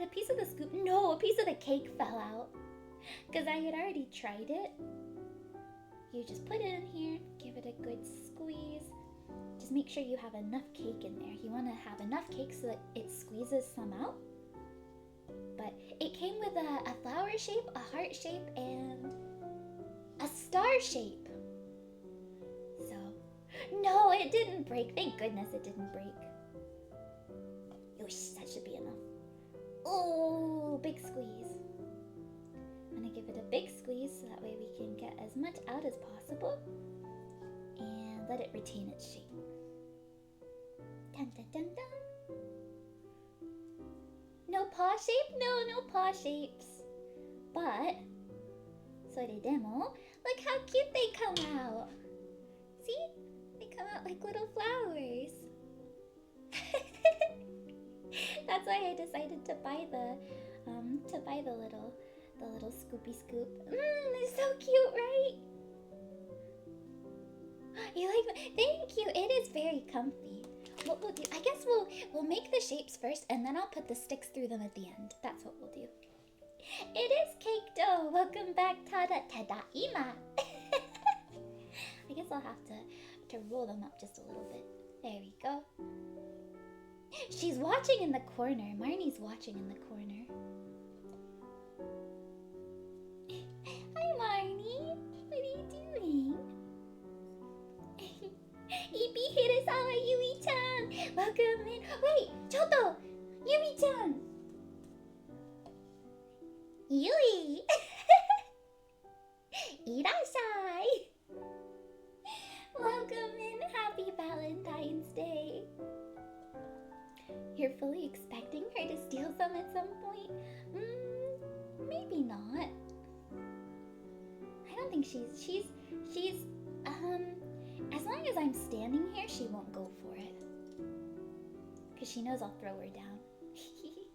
a piece of the scoop. No, a piece of the cake fell out because I had already tried it. You just put it in here, give it a good squeeze. Just make sure you have enough cake in there. You want to have enough cake so that it squeezes some out. But it came with a flower shape, a heart shape, and a star shape. So, no, it didn't break. Thank goodness it didn't break. Yosh, that should be enough. Oh, big squeeze. I'm gonna give it a big squeeze so that way we can get as much out as possible. And let it retain its shape. Dun dun dun dun. No paw shape? No paw shapes. But, demo, look how cute they come out. See? They come out like little flowers. That's why I decided to buy the little scoopy scoop. They're so cute, right? You like them? Thank you. It is very comfy. What we'll do, I guess we'll make the shapes first, and then I'll put the sticks through them at the end. That's what we'll do. It is cake dough. Welcome back, Tadaima. I guess I'll have to roll them up just a little bit. There we go. She's watching in the corner. Marnie's watching in the corner. Hi, Marnie. What are you doing? Ibi Hirasawa Yui-chan! Welcome in. Wait, Choto! Yumi-chan! Yui! Irashai! Welcome in. Happy Valentine's Day. You're fully expecting her to steal some at some point? Maybe not. I don't think she's as long as I'm standing here, she won't go for it. Because she knows I'll throw her down. Whee!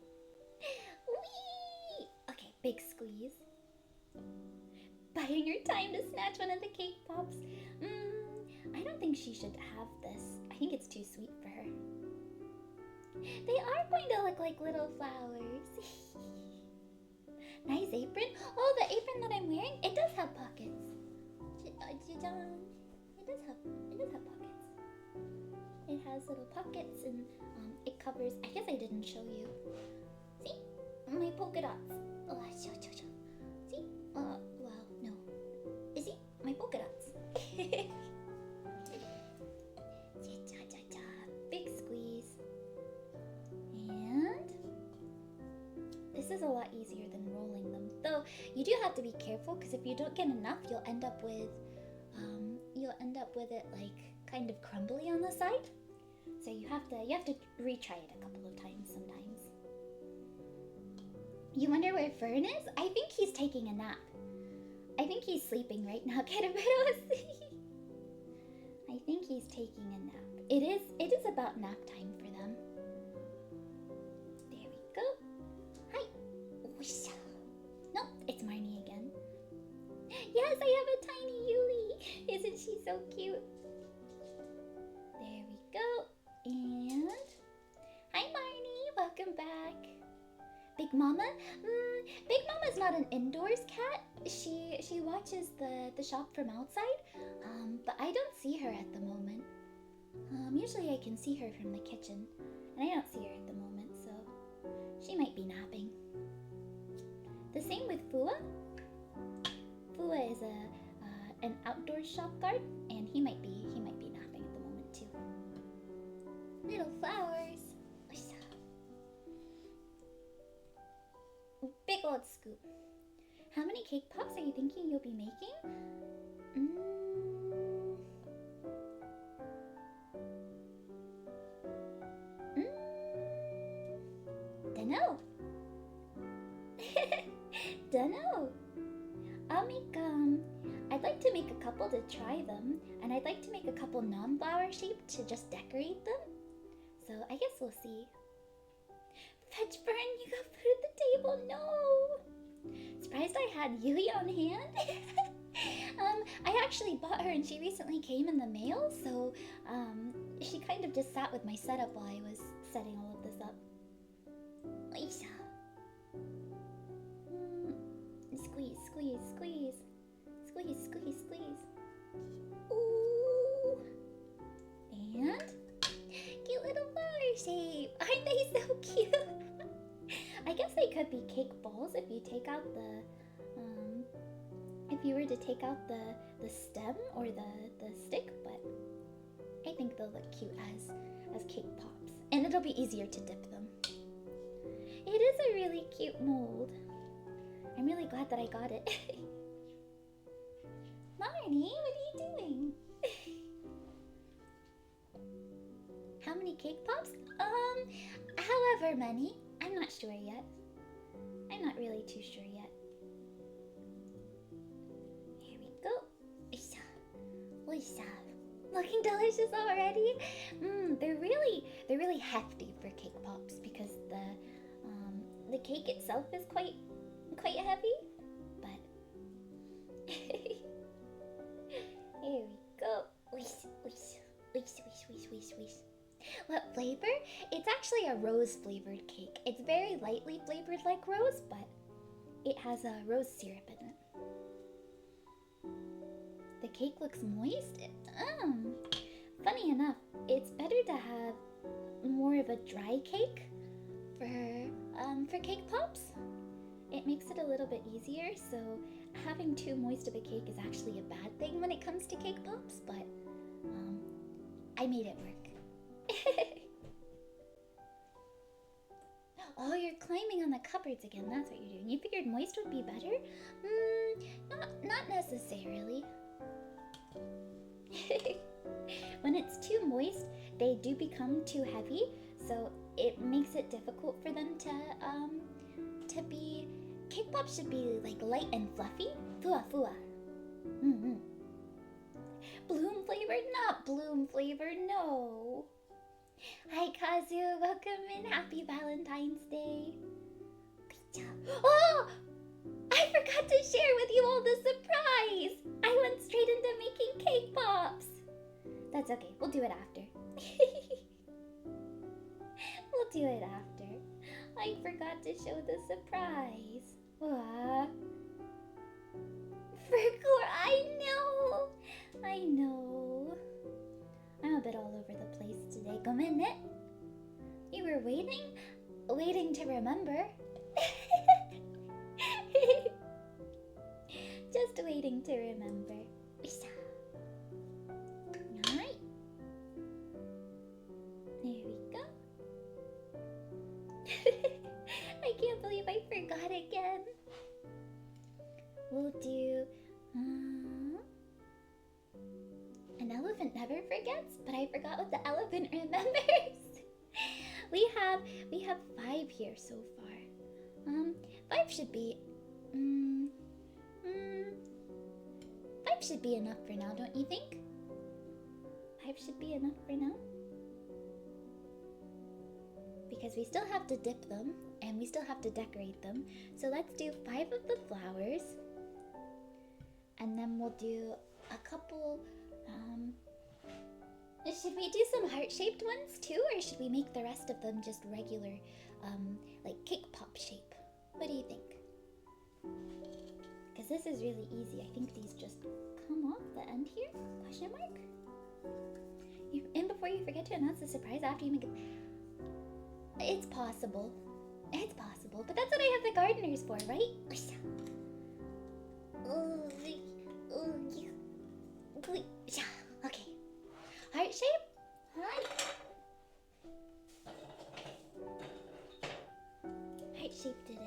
Okay, big squeeze. Biding her time to snatch one of the cake pops. I don't think she should have this. I think it's too sweet for her. They are going to look like little flowers. Nice apron. Oh, the apron that I'm wearing, it does have pockets. It does have pockets. It has little pockets and it covers. I guess I didn't show you. See, my polka dots. Oh, show. See, well, no. See, my polka dots. Big squeeze. And this is a lot easier than rolling them. Though you do have to be careful because if you don't get enough, you'll end up with it like kind of crumbly on the side. So you have to retry it a couple of times sometimes. You wonder where Fern is? I think he's taking a nap. I think he's sleeping right now. Get a bit of a sleep. I think he's taking a nap. It is about nap time for them. There we go. Hi. Whoosh. Nope, it's Marnie again. Yes, I have a tiny Yuli. Isn't she so cute? There we go. And hi Marnie, welcome back. Big Mama? Big Mama's not an indoors cat. She watches the shop from outside, but I don't see her at the moment. Usually I can see her from the kitchen, and I don't see her at the moment, so she might be napping. The same with Fua. Fua is an outdoor shop guard, and he might be napping at the moment too. Little flowers. Big old scoop. How many cake pops are you thinking you'll be making? Dunno. Dunno. I'll make I'd like to make a couple to try them, and I'd like to make a couple non-flower shaped to just decorate them. So I guess we'll see. Fetch Fern, you got food at the table. No. Surprised I had Yui on hand. I actually bought her, and she recently came in the mail, so she kind of just sat with my setup while I was setting all of this up. Squeeze, squeeze, squeeze. Squeeze, squeeze, squeeze. Ooh. And cute little flower shape. Aren't they so cute? I guess they could be cake balls if you take out if you were to take out the stem or the stick, but I think they'll look cute as cake pops. And it'll be easier to dip them. It is a really cute mold. I'm really glad that I got it. Marnie, what are you doing? How many cake pops? However many. I'm not sure yet. I'm not really too sure yet. Here we go. Looking delicious already. They're really hefty for cake pops because the cake itself is quite heavy. But here we go. What flavor? It's actually a rose-flavored cake. It's very lightly flavored like rose, but it has a rose syrup in it. The cake looks moist. Funny enough, it's better to have more of a dry cake for cake pops. It makes it a little bit easier, so having too moist of a cake is actually a bad thing when it comes to cake pops, but I made it work. Oh, you're climbing on the cupboards again. That's what you're doing. You figured moist would be better? Not necessarily. When it's too moist, they do become too heavy, so it makes it difficult for them to be. Cake pops should be like light and fluffy. Fua. Bloom flavored? Not bloom flavored, no. Hi Kazu, welcome in. Happy Valentine's Day. Oh! I forgot to share with you all the surprise! I went straight into making cake pops. That's okay, we'll do it after. We'll do it after. I forgot to show the surprise. What? Parkour, I know. I'm a bit all over the place today. Go minute. You were waiting to remember. Just waiting to remember. Alright. There we go. I can't believe I forgot again. We'll do an elephant never forgets, but I forgot what the elephant remembers. we have 5 here so far. 5 should be 5 should be enough for now, don't you think? 5 should be enough for now. Because we still have to dip them and we still have to decorate them. So let's do 5 of the flowers. And then we'll do a couple, should we do some heart-shaped ones too? Or should we make the rest of them just regular, like cake pop shape? What do you think? Because this is really easy. I think these just come off the end here? Question mark? And before you forget to announce the surprise after you make it. It's possible. It's possible. But that's what I have the gardeners for, right? Okay. Heart shape? Heart shaped it is.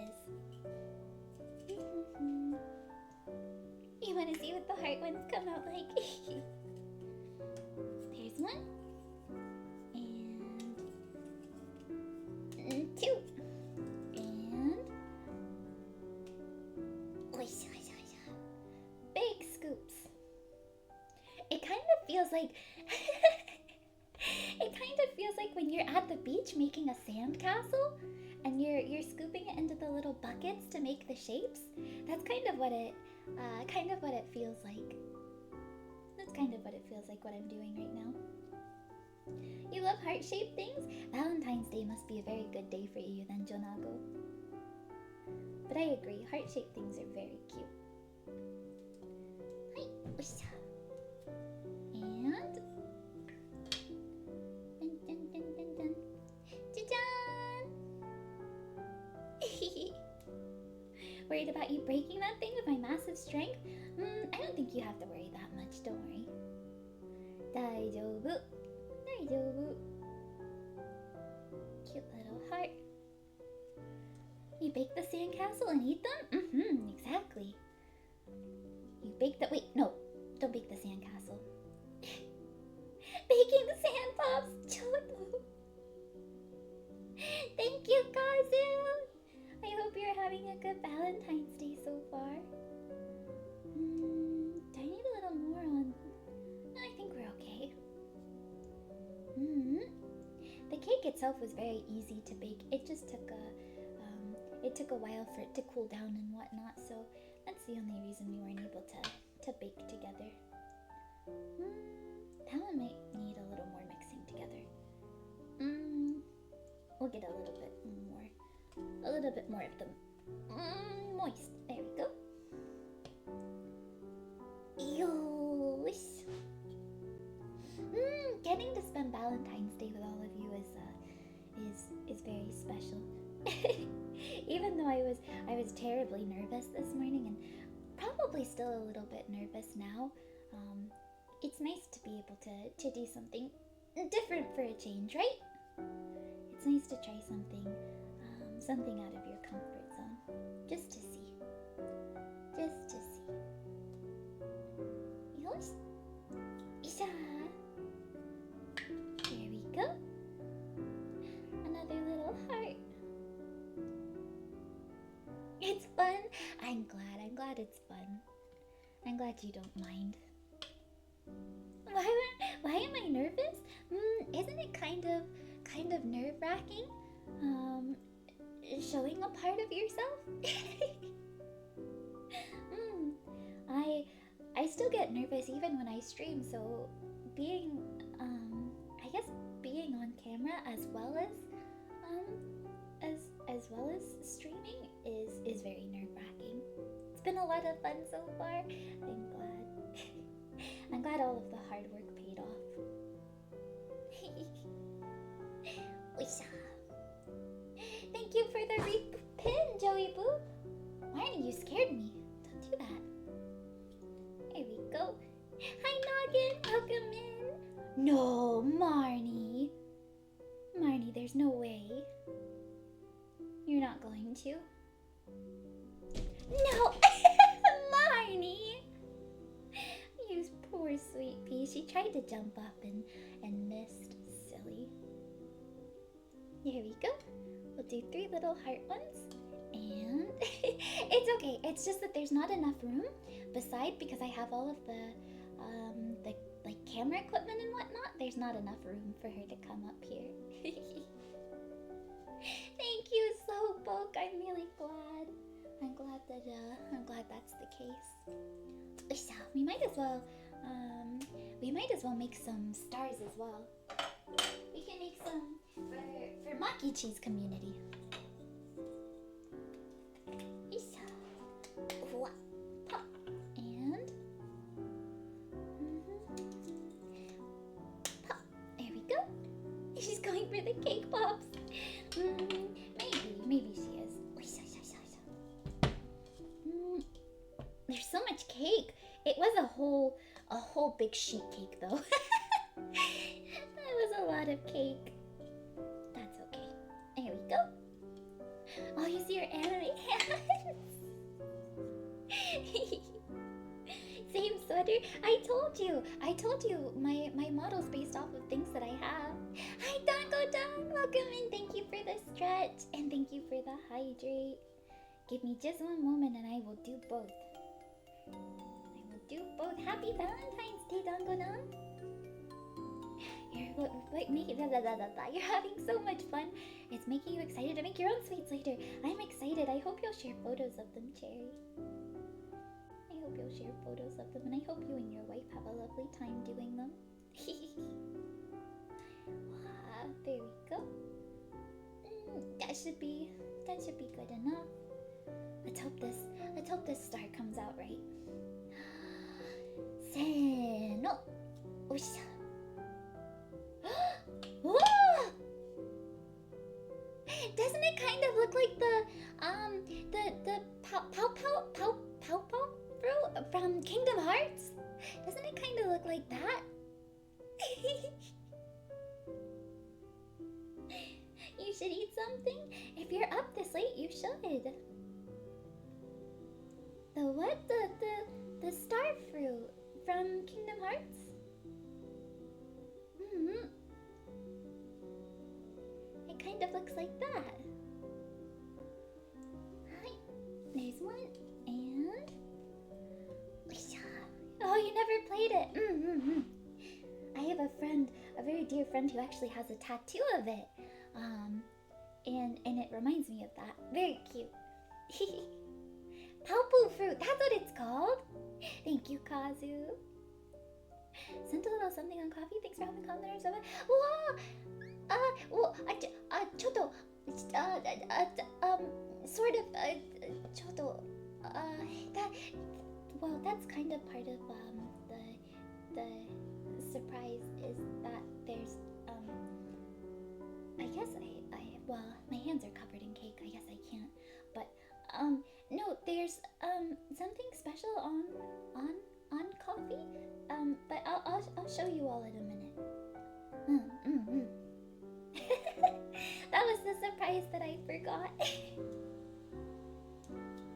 You want to see what the heart ones come out like? There's one. And 2. And big scoops. It kind of feels like when you're at the beach making a sandcastle and you're scooping it into the little buckets to make the shapes. That's kind of what it feels like. That's kind of what it feels like what I'm doing right now. You love heart-shaped things? Valentine's Day must be a very good day for you then, Jonago. But I agree, heart-shaped things are very cute. Hi. And dun. Ji-jan! Worried about you breaking that thing with my massive strength? I don't think you have to worry that much, don't worry. Daijoubu. Cute little heart. You bake the sandcastle and eat them? Exactly. You bake the... Wait, no. Don't bake the sandcastle. Baking the sand pops! Choto! Thank you, Kazu! I hope you're having a good Valentine's Day so far. Do I need a little more on... I think we're okay. The cake itself was very easy to bake. It just took a while for it to cool down and whatnot, so that's the only reason we weren't able to bake together. That one might need a little more mixing together. We'll get a little bit more of them moist. There we go. Yosh. Getting to spend Valentine's Day with all of you is very special. Even though I was terribly nervous this morning and probably still a little bit nervous now, it's nice to be able to do something different for a change, right? It's nice to try something out of your comfort zone, just to see. Yosh. Isha. There we go. Another little heart. It's fun. I'm glad it's fun. I'm glad you don't mind. Why am I nervous? Isn't it kind of nerve-wracking? Showing a part of yourself? I still get nervous even when I stream, so being on camera as well as streaming is very nerve-wracking. a lot of fun so far. I'm glad. I'm glad all of the hard work paid off. Thank you for the repin, Joey Boo. Marnie, you scared me. Don't do that. Here we go. Hi, Noggin. Welcome in. No, Marnie. Marnie, there's no way. You're not going to. No! Marnie! You poor sweet pea. She tried to jump up and missed. Silly. Here we go. We'll do 3 little heart ones. And it's okay. It's just that there's not enough room beside because I have all of the like camera equipment and whatnot. There's not enough room for her to come up here. Thank you, Slowpoke. I'm really glad. I'm glad that's the case. So we might as well make some stars as well. We can make some for Maki Cheese community. Pop and pop. There we go. She's going for the cake pops. Maybe she is. There's so much cake. It was a whole big sheet cake though. That was a lot of cake. That's okay. There we go. Oh, you see her anime hands. Same sweater. I told you. My model's based off of things that I have. Hi, Dango-dan. Welcome in. Thank you for the stretch and thank you for the hydrate. Give me just one moment and I will do both. Happy Valentine's Day, Dango-dan. You're having so much fun. It's making you excited to make your own sweets later. I'm excited. I hope you'll share photos of them, Cherry. I hope you'll share photos of them, and I hope you and your wife have a lovely time doing them. There we go. That should be good enough. Let's hope this star comes out right. Seno. Osha. Whoa! Doesn't it kind of look like the pow fruit from Kingdom Hearts? Doesn't it kind of look like that? You should eat something. If you're up this late, you should. The what? The star fruit from Kingdom Hearts? It kind of looks like that. Hi. There's one. And... Oh, you never played it. I have a friend, a very dear friend who actually has a tattoo of it. And it reminds me of that. Very cute. Palpu fruit, that's what it's called. Thank you, Kazu. Sent a little something on coffee. Thanks for having the comment or something. Whoa! That's kind of part of the surprise is that there's I guess well, my hands are covered in cake. I guess I can't. But no, there's something special on coffee. But I'll show you all in a minute. That was the surprise that I forgot.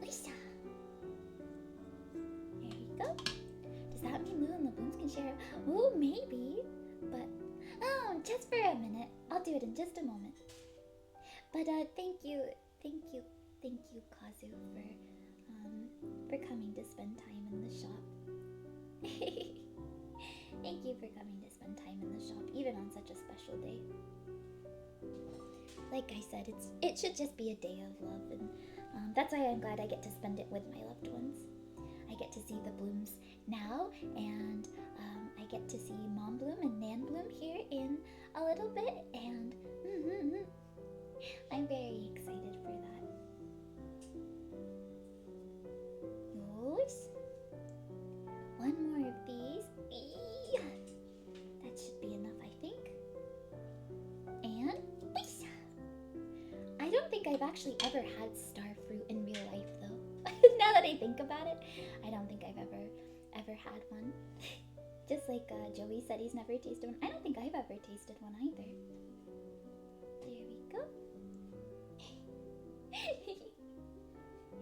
Lisa. There you go. Does that mean Lou and the Blooms can share? Oh, maybe. But just for a minute. I'll do it in just a moment. But thank you, Kazu, for coming to spend time in the shop. Thank you for coming to spend time in the shop, even on such a special day. Like I said, it should just be a day of love, and that's why I'm glad I get to spend it with my loved ones. I get to see the Blooms now, and I get to see Mom Bloom and Nan Bloom here in a little bit, and I'm very excited for that. I've actually ever had star fruit in real life, though. Now that I think about it, I don't think I've ever had one. Just like Joey said he's never tasted one. I don't think I've ever tasted one either. There we go.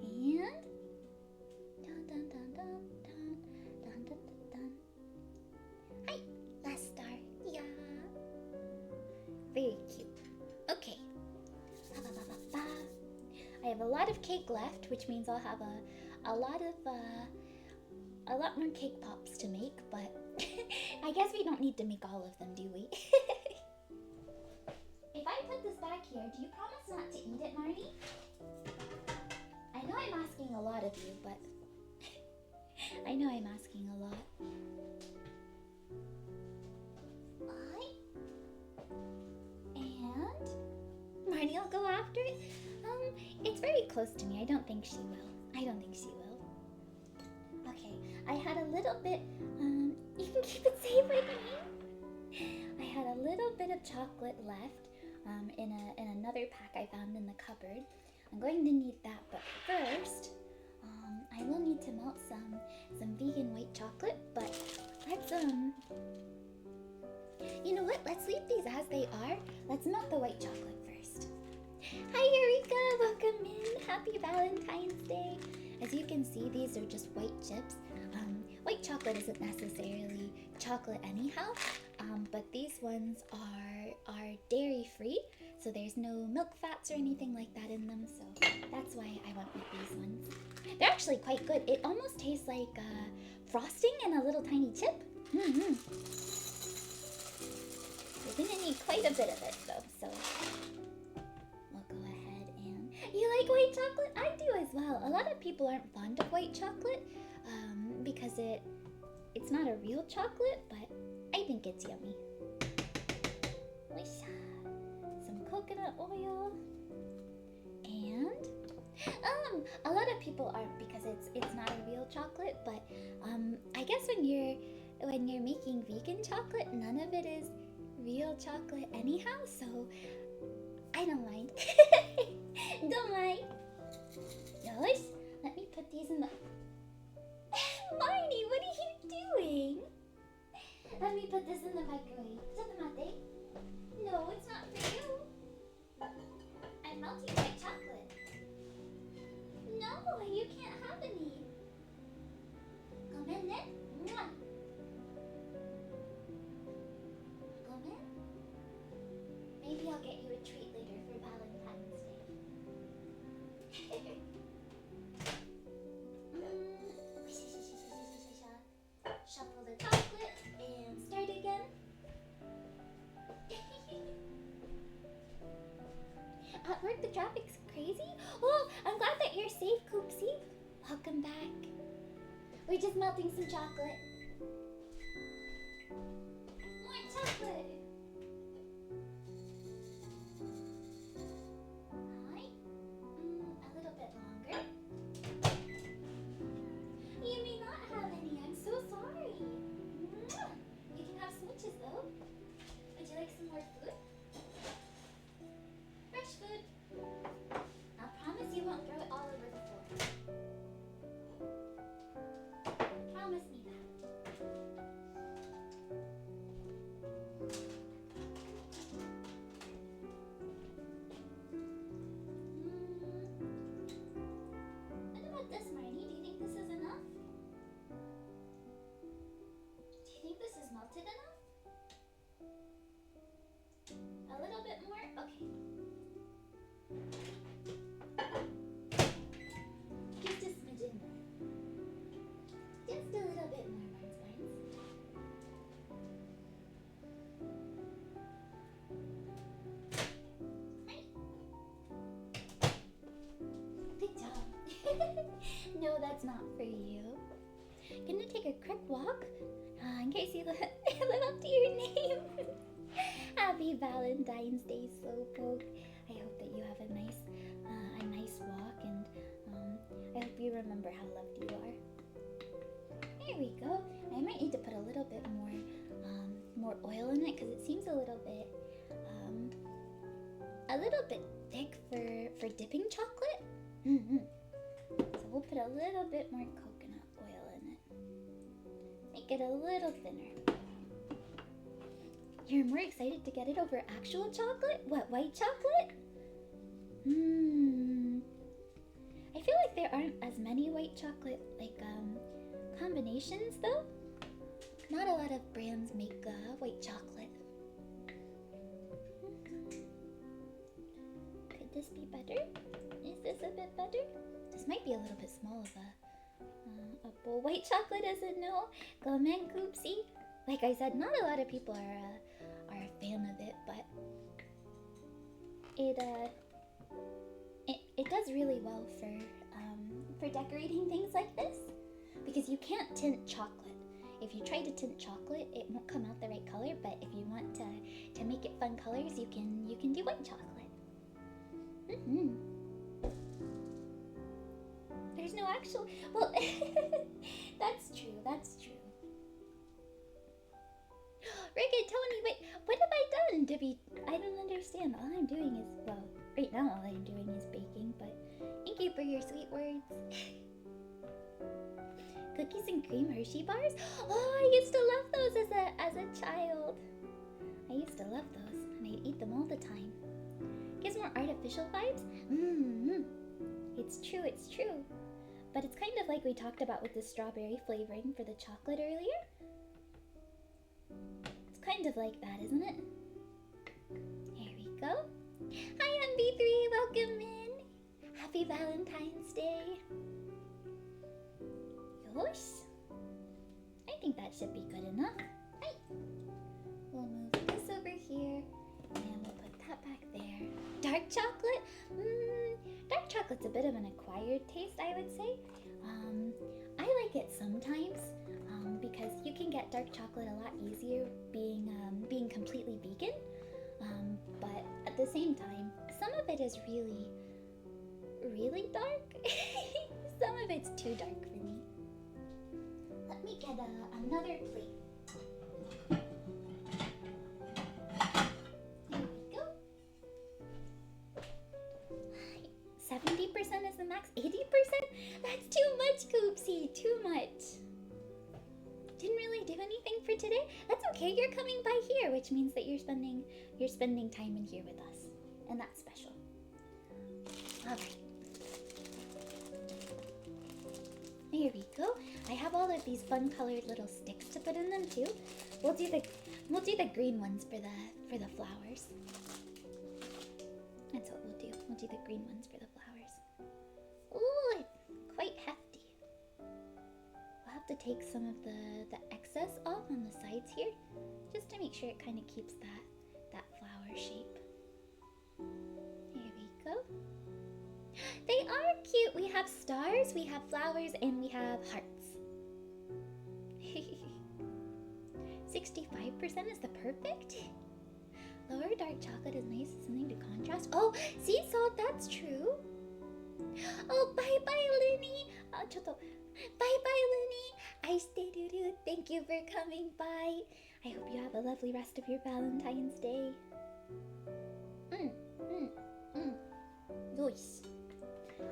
And dun dun dun dun dun dun dun dun dun. Hi, last star. Yeah. Very cute. Okay. I have a lot of cake left, which means I'll have a lot more cake pops to make, but I guess we don't need to make all of them, do we? If I put this back here, do you promise not to eat it, Marnie? I know I'm asking a lot of you, but I know I'm asking a lot. And Marnie will go after it. It's very close to me. I don't think she will. Okay, I had a little bit, you can keep it safe with me. I had a little bit of chocolate left in another pack I found in the cupboard. I'm going to need that, but first, I will need to melt some vegan white chocolate, but let's, you know what? Let's leave these as they are. Let's melt the white chocolate first. Hi Eureka, welcome in. Happy Valentine's Day. As you can see, these are just white chips. White chocolate isn't necessarily chocolate anyhow, but these ones are dairy free, so there's no milk fats or anything like that in them, so that's why I went with these ones. They're actually quite good. It almost tastes like frosting and a little tiny chip. You're gonna need quite a bit of it though, so we'll go ahead and... You like white chocolate? I do as well. A lot of people aren't fond of white chocolate because it's not a real chocolate, but I think it's yummy. Some coconut oil. And a lot of people aren't because it's not a real chocolate, but I guess when you're making vegan chocolate, none of it is real chocolate anyhow, so I don't mind. Don't mind. Yosh, let me put these in the... Marnie, what are you doing? Let me put this in the microwave. Mate? No, it's not for you. I'm melting white chocolate. No, you can't have any. Come in then. Mwah. Come in. Maybe I'll get you a treat later for Valentine's Day. Shuffle the chocolate and start again. At work the traffic's crazy? Oh, I'm glad that you're safe, Coopsie. Welcome back. We're just melting some chocolate. More chocolate. Alright. A little bit longer. You may not have any. I'm so sorry. You can have smooches though. Would you like some more food? Fresh food. I promise you won't throw it all over the floor. Promise me that. What about this, Marnie? Do you think this is enough? Do you think this is melted enough? A little bit more? Okay. Just a smidgen more. Just a little bit more, Barnes. Hi. Good job. No, that's not for you. Gonna take a quick walk in case you live up to your name. Happy Valentine's Day, Slowpoke. I hope that you have a nice walk, and I hope you remember how loved you are. There we go. I might need to put a little bit more oil in it because it seems a little bit a little bit thick for dipping chocolate. Mm-hmm. So we'll put a little bit more coconut oil in it. Make it a little thinner. You're more excited to get it over actual chocolate? What, white chocolate? I feel like there aren't as many white chocolate combinations though. Not a lot of brands make white chocolate. Could this be better? Is this a bit better? This might be a little bit small of a bowl. White chocolate is a no. Comment, Koopsie. Like I said, not a lot of people are a fan of it, but it does really well for decorating things like this, because you can't tint chocolate. If you try to tint chocolate, it won't come out the right color. But if you want to make it fun colors, you can do white chocolate. There's no actual. Well, that's true. That's true. Rickett, Tony, wait, what have I done to be? I don't understand. All I'm doing is, well, right now all I'm doing is baking. But thank you for your sweet words. Cookies and cream Hershey bars? Oh, I used to love those as a child. I used to love those, and I'd eat them all the time. Gives more artificial vibes? It's true, it's true. But it's kind of like we talked about with the strawberry flavoring for the chocolate earlier. It's kind of like that, isn't it? Here we go. Hi, MB3, welcome in. Happy Valentine's Day. Yosh. I think that should be good enough. Hi. We'll move this over here, and we'll put that back there. Dark chocolate? Dark chocolate's a bit of an acquired taste, I would say. I like it sometimes, because you can get dark chocolate a lot easier being completely vegan. But at the same time, some of it is really, really dark. Some of it's too dark for me. Let me get another plate. There we go. 70% is the max. 80%? That's too much, Koopsie. Too much. Didn't really do anything for today. That's okay. You're coming by here, which means that you're spending time in here with us, and that's special. All right. There we go. I have all of these fun colored little sticks to put in them too. We'll do the green ones for the flowers. That's what we'll do. We'll do the green ones for the flowers. Ooh, quite hefty. We'll have to take some of the excess off on the sides here, just to make sure it kind of keeps that flower shape. There we go. They are cute. We have stars, we have flowers, and we have hearts. 65% is the perfect. Lower dark chocolate is nice, something to contrast. Oh, sea salt, that's true. Oh, bye-bye, Linny. Bye-bye, Linny. Ice day doo-doo. Thank you for coming by. I hope you have a lovely rest of your Valentine's Day. Nice.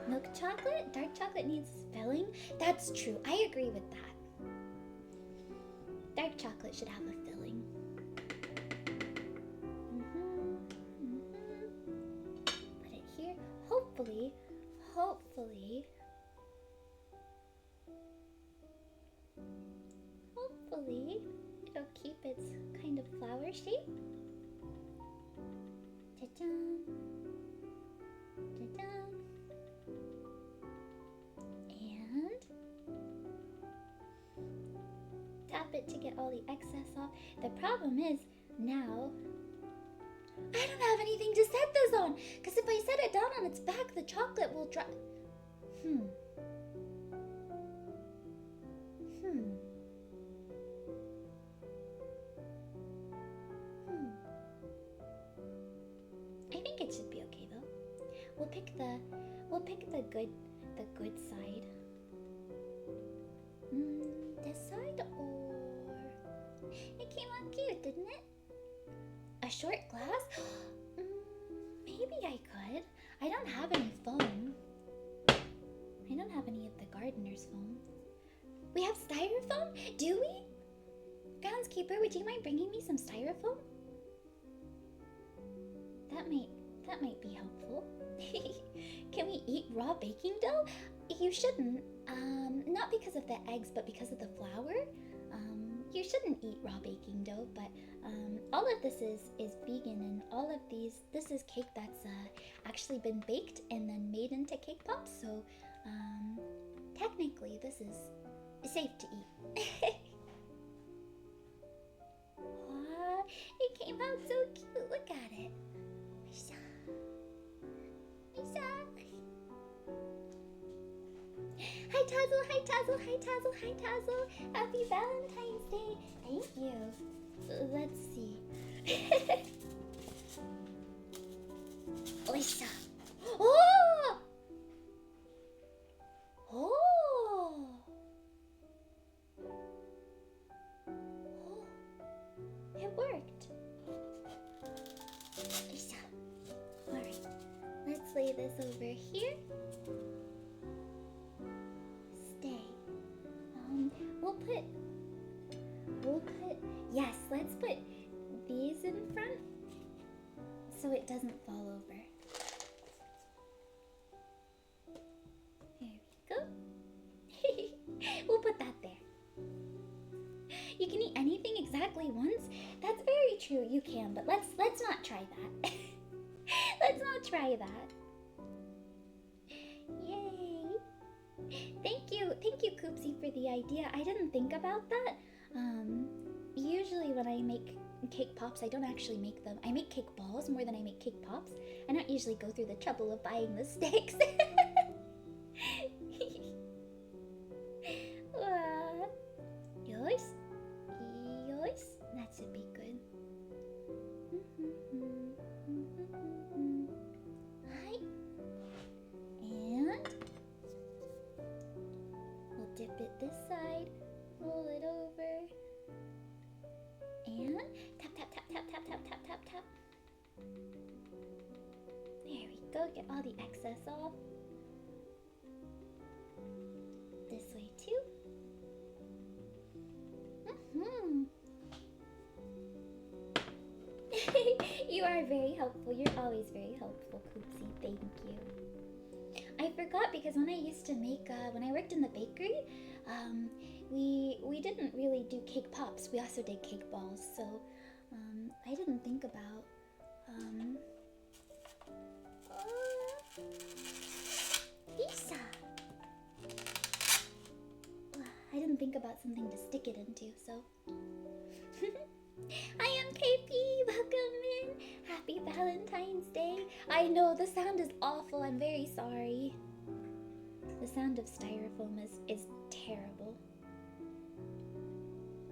Milk chocolate? Dark chocolate needs filling? That's true. I agree with that. Dark chocolate should have a filling. Put it here. Hopefully, it'll keep its kind of flower shape. Ta-da! Ta-da! And tap it to get all the excess off. The problem is now I don't have anything to set this on, because if I set it down on its back, the chocolate will dry. I think it should be okay though. We'll pick the good side. This side, or it came out cute, didn't it? A short glass? maybe I could. I don't have any foam. I don't have any of the gardener's foam. We have styrofoam? Do we? Groundskeeper, would you mind bringing me some styrofoam? That might be helpful. Can we eat raw baking dough? You shouldn't. Not because of the eggs, but because of the flour. You shouldn't eat raw baking dough, but all of this is vegan, and all of this is cake that's actually been baked and then made into cake pops, so technically this is safe to eat. Aw, it came out so cute, look at it. Hi Tazzle, hi Tazzle, hi Tazzle, hi Tazzle. Happy Valentine's Day. Thank you. Let's see. Lisa. Oh! Oh! It worked. Lisa. Alright. Let's lay this over here. Yes, let's put these in front so it doesn't fall over. There we go. We'll put that there. You can eat anything exactly once? That's very true, you can, but let's not try that. Let's not try that. Yay! Thank you, Koopsie, for the idea. I didn't think about that. Usually when I make cake pops, I don't actually make them. I make cake balls more than I make cake pops. I don't usually go through the trouble of buying the sticks. Yours? Yours? That should be good. Hi. And we'll dip it this side, roll it over. And tap, tap, tap, tap, tap, tap, tap, tap, tap. There we go, get all the excess off. This way too. You are very helpful. You're always very helpful, Koopsie. Thank you. I forgot because when I used to make, when I worked in the bakery, we didn't really do cake pops. We also did cake balls, so I didn't think about Lisa. I didn't think about something to stick it into, so I am KP. Welcome in. Happy Valentine's Day. I know the sound is awful. I'm very sorry. The sound of styrofoam is terrible.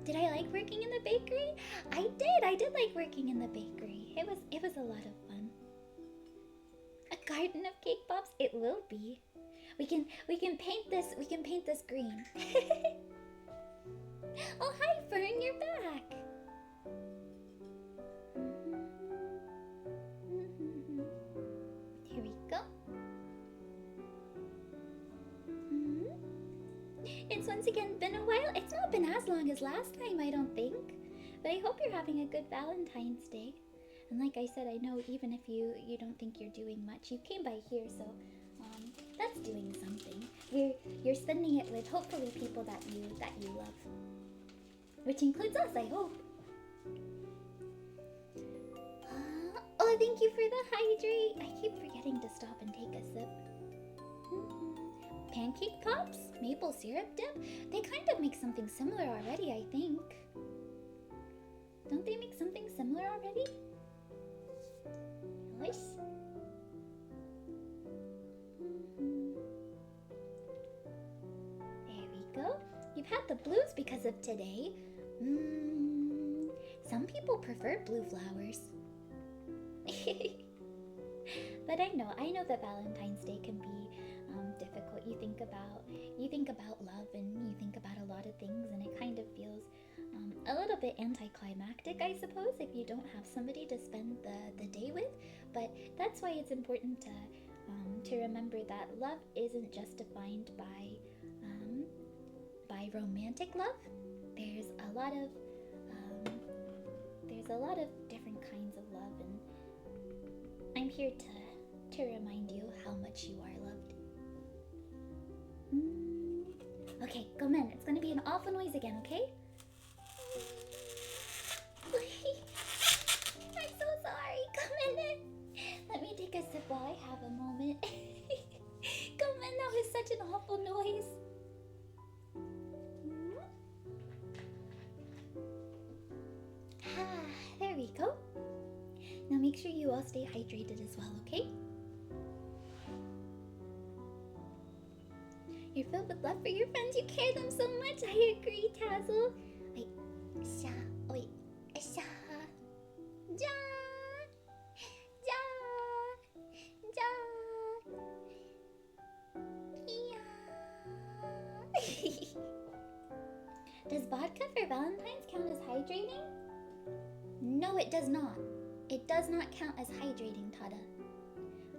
Did I like working in the bakery? I did like working in the bakery. It was a lot of fun. A garden of cake pops? It will be. We can paint this green. Oh hi Fern, you're back. Here we go. It's once again been a while. It's not been as long as last time, I don't think. But I hope you're having a good Valentine's Day. And like I said, I know even if you don't think you're doing much, you came by here, so that's doing something. You're spending it with hopefully people that you love, which includes us, I hope. Oh, thank you for the hydrate. I keep forgetting to stop and take a sip. Pancake pops? Maple syrup dip? They kind of make something similar already, I think. Don't they make something similar already? Nice. There we go. You've had the blues because of today. Some people prefer blue flowers. But I know that Valentine's Day can be difficult. You think about love and you think about a lot of things, and it kind of feels a little bit anticlimactic, I suppose, if you don't have somebody to spend the day with. But that's why it's important to remember that love isn't just defined by romantic love. There's a lot of different kinds of love, and I'm here to remind you how much you are loved. Okay, come in. It's gonna be an awful noise again, okay? I'm so sorry. Come in. Let me take a sip while I have a moment. Come in. That was such an awful noise. There we go. Now make sure you all stay hydrated as well, okay? You're filled with love for your friends. You care them so much. I agree, Tazzle. Wait, sha, wait, sha, ja, ja, ja, yeah. Does vodka for Valentine's count as hydrating? No, it does not. It does not count as hydrating, Tada.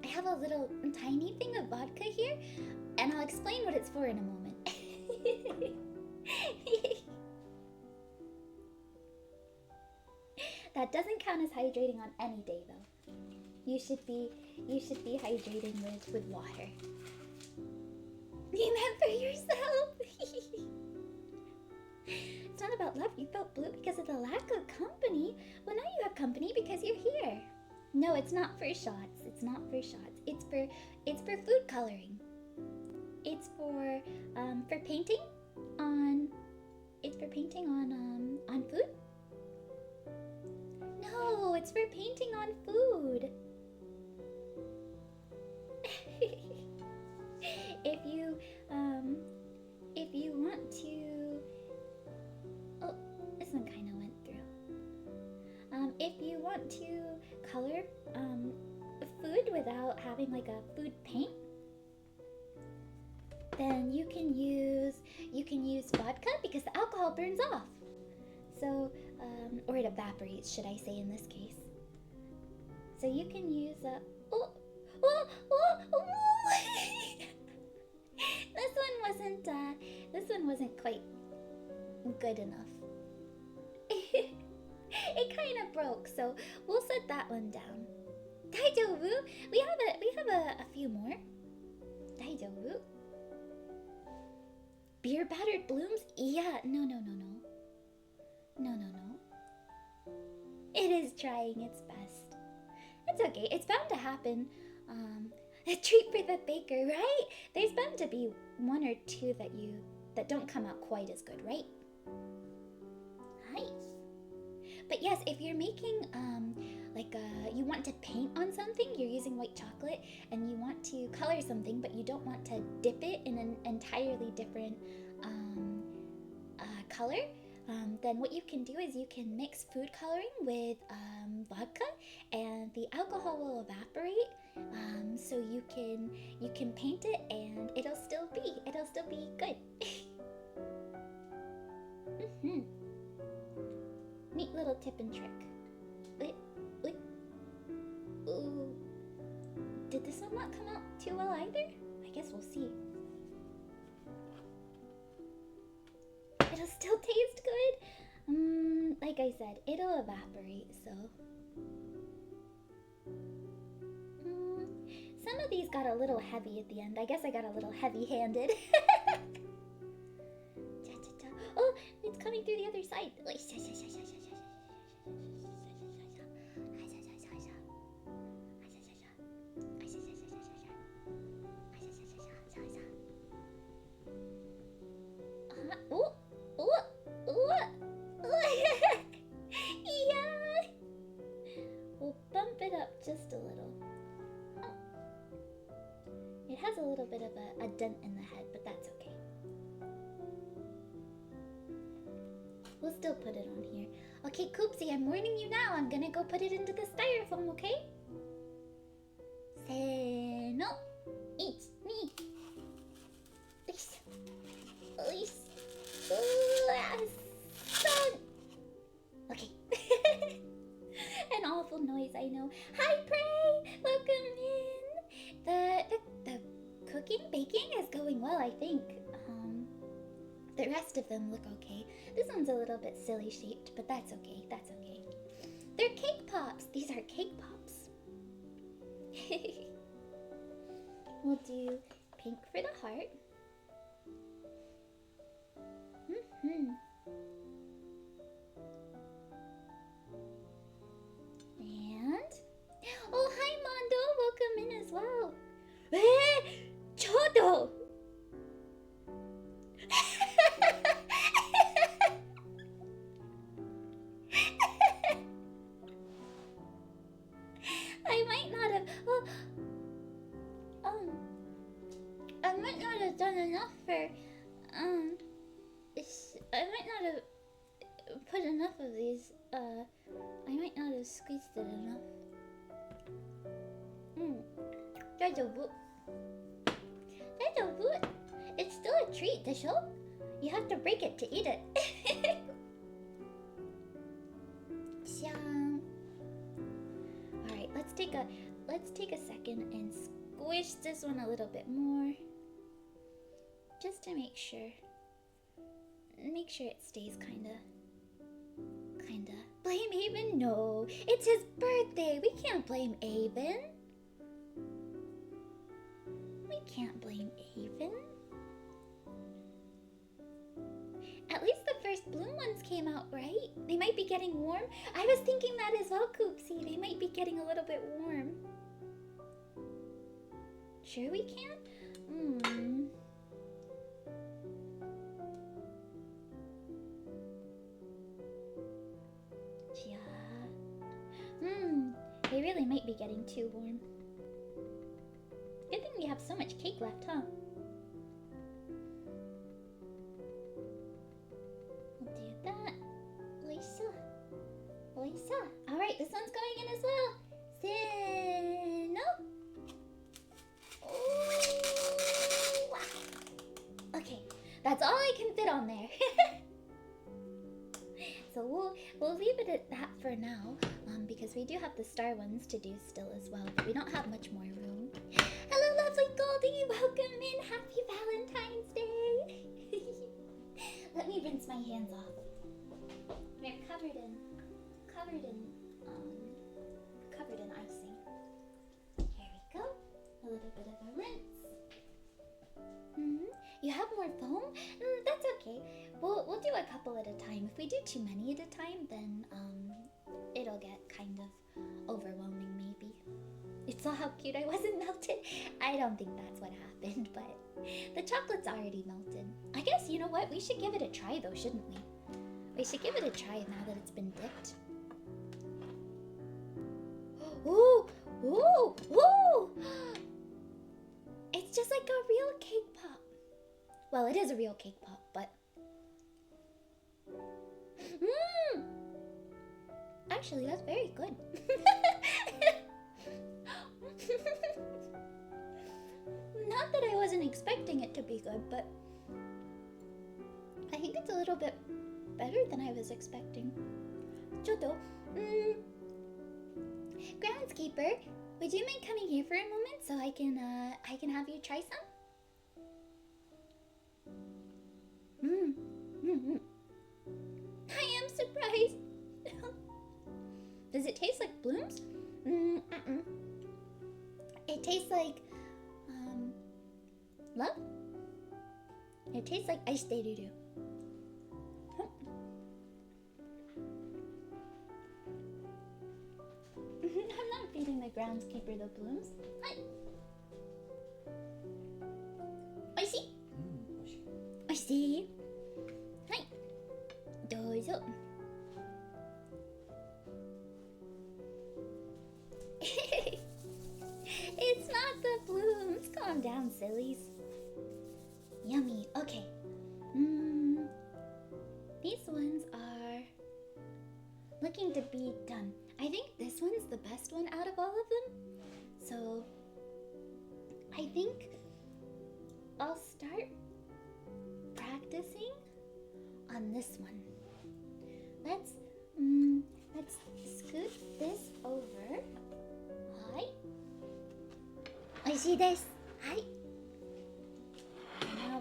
I have a little tiny thing of vodka here, and I'll explain what it's for in a moment. That doesn't count as hydrating on any day, though. You should be hydrating with water. You meant for yourself. It's not about love. You felt blue because of the lack of company. Well, now you have company because you're here. No, it's not for shots. It's not for shots. It's for food coloring. It's for painting on. It's for painting on food. No, it's for painting on food. If you want to. Oh, this one kind of went through. If you want to color food without having like a food paint, then you can use vodka because the alcohol burns off. So, or it evaporates, should I say in this case. So you can use This one wasn't quite good enough. It kind of broke, so we'll set that one down. Daijobu? We have a few more. Daijobu? Beer battered blooms? Yeah, no. It is trying its best. It's okay. It's bound to happen. A treat for the baker, right? There's bound to be one or two that don't come out quite as good, right? Nice. But yes, if you're making you want to paint on something, you're using white chocolate, and you want to color something, but you don't want to dip it in an entirely different color, then what you can do is you can mix food coloring with vodka, and the alcohol will evaporate. So you can paint it, and it'll still be good. Neat little tip and trick. Ooh. Did this one not come out too well either? I guess we'll see. It'll still taste good. Like I said, it'll evaporate, so. Some of these got a little heavy at the end. I guess I got a little heavy-handed. Oh, it's coming through the other side. Yeah. We'll bump it up just a little. It has a little bit of a dent in the head, but that's okay. We'll still put it on here. Okay, Koopsie, I'm warning you now. I'm gonna go put it into the styrofoam, okay? Se no. It's me. Son. I think. The rest of them look okay. This one's a little bit silly shaped, but that's okay. That's okay. They're cake pops. These are cake pops. We'll do pink for the heart. And oh, hi Mondo, welcome in as well. Chodo. I might not have. Well, I might not have done enough for. I might not have put enough of these. I might not have squeezed it enough. That's a boot. That's a boot. It's still a treat, Dishel. You have to break it to eat it. Alright, let's take a second and squish this one a little bit more. Just to make sure. Make sure it stays kinda. Blame Aben? No. It's his birthday. We can't blame Aben. We can't blame Aben. At least the first bloom ones came out, right? They might be getting warm. I was thinking that as well, Koopsie. They might be getting a little bit warm. Sure we can? They really might be getting too warm. Good thing we have so much cake left, huh? We'll do that. Lisa. Alright, this one's going in as well. No. Oh, wow. Okay, that's all I can fit on there. So we'll leave it at that for now, because we do have the star ones to do still as well, but we don't have much more room. Hello, lovely Goldie! Welcome in! Happy Valentine's Day! Let me rinse my hands off. They're covered in icing. Here we go. A little bit of a rinse. You have more foam? That's okay. We'll do a couple at a time. If we do too many at a time, then it'll get kind of overwhelming maybe. You saw how cute I wasn't melted? I don't think that's what happened, but the chocolate's already melted. I guess, you know what? We should give it a try though, shouldn't we? We should give it a try now that it's been dipped. Ooh! Ooh! Ooh! It's just like a real cake pop. Well, it is a real cake pop, but... Actually, that's very good. Not that I wasn't expecting it to be good, but... I think it's a little bit better than I was expecting. Choto, groundskeeper, would you mind coming here for a moment so I can have you try some? I am surprised. Does it taste like blooms? It tastes like love. It tastes like ice doo doo. I'm not feeding the groundskeeper the blooms. Hi. Oshi. Oshi. Hi. Dozo. It's not the blooms. Calm down, sillies. Yummy. Okay. These ones are looking to be done. I think this one's the best one out of all of them. So I think I'll start practicing on this one. Let's scoot this over. Hi. Oishi desu. Hi. Now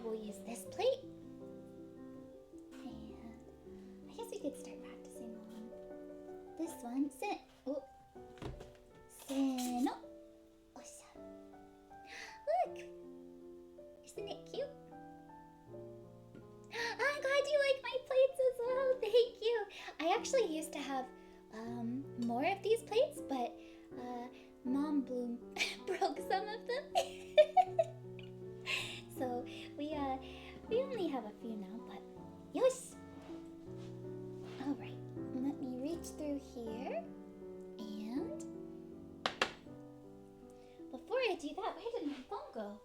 Oh. Seno. Look! Isn't it cute? I'm glad you like my plates as well. Thank you. I actually used to have more of these plates, but Mom Bloom broke some of them. So we only have a few now, but yes. All right, let me reach through here, and before I do that, where did my phone go?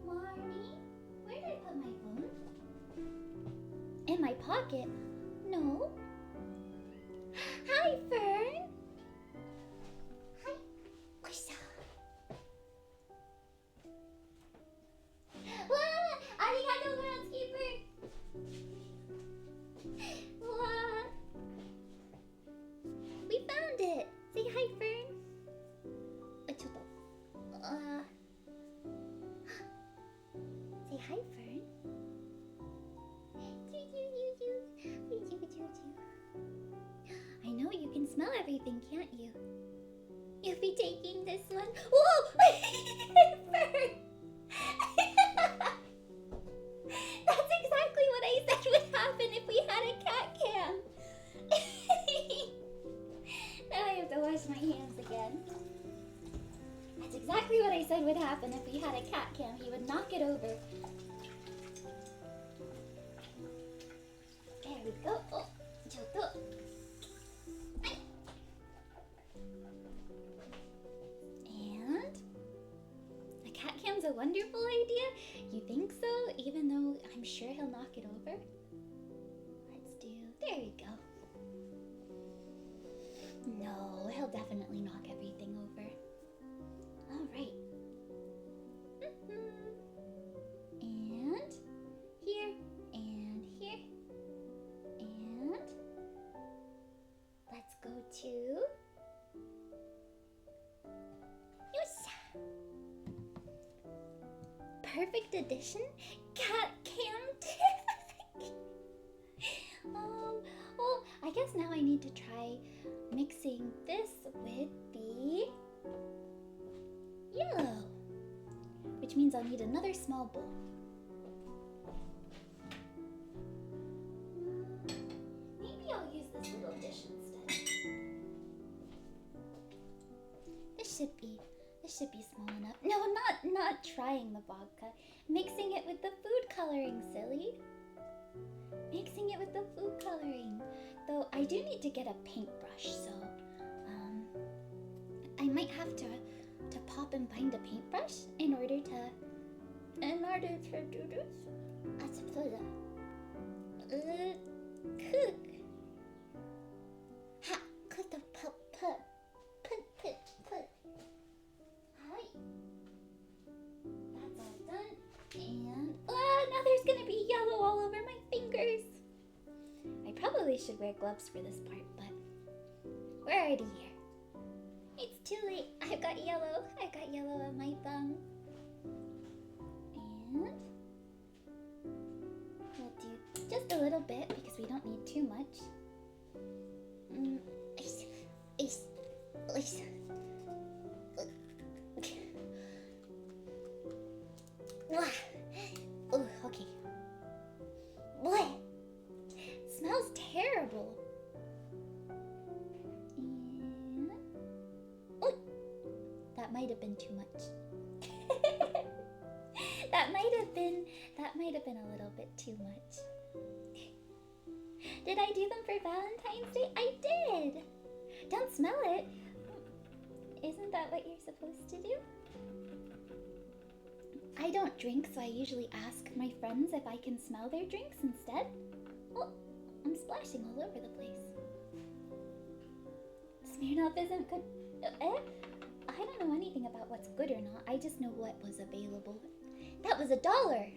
Marnie, where did I put my phone? In my pocket? No. Hi, Fern. Hi. What's up? Arigato, groundskeeper. We found it. Say hi, Fern. Say hi, Fern. I know you can smell everything, can't you? You'll be taking this one. Whoa! Fern! That's exactly what I said would happen if we had a cat cam. Now I have to wash my hands again. That's exactly what I said would happen if we had a cat cam. He would knock it over. There we go. Oh, Joto. And a cat cam's a wonderful idea. You think so? Even though I'm sure he'll knock it over. Let's do. There we go. No, he'll definitely knock everything over. All right. And here, and here, and let's go to Yosa. Perfect addition, cat cam tag. Well, I guess now I need to try mixing this with the yellow, which means I'll need another small bowl. Maybe I'll use this little dish instead. This should be small enough. No, not trying the vodka. Mixing it with the food coloring, silly. Mixing it with the food coloring. Though I do need to get a paintbrush, so I might have to pop and find a paintbrush in order to do this. Cook. Ha, cook the put. Hi. That's all done. And now there's gonna be yellow all over my fingers. I probably should wear gloves for this part, but we're already here. It's too late. I've got yellow on my thumb. And we'll do just a little bit because we don't need too much. Oh, okay. What? Smells terrible. And that might have been too much. That might have been a little bit too much. Did I do them for Valentine's Day? I did. Don't smell it. Isn't that what you're supposed to do? I don't drink, so I usually ask my friends if I can smell their drinks instead. Oh, I'm splashing all over the place. Smirnoff isn't good. I don't know anything about what's good or not. I just know what was available. That was $1.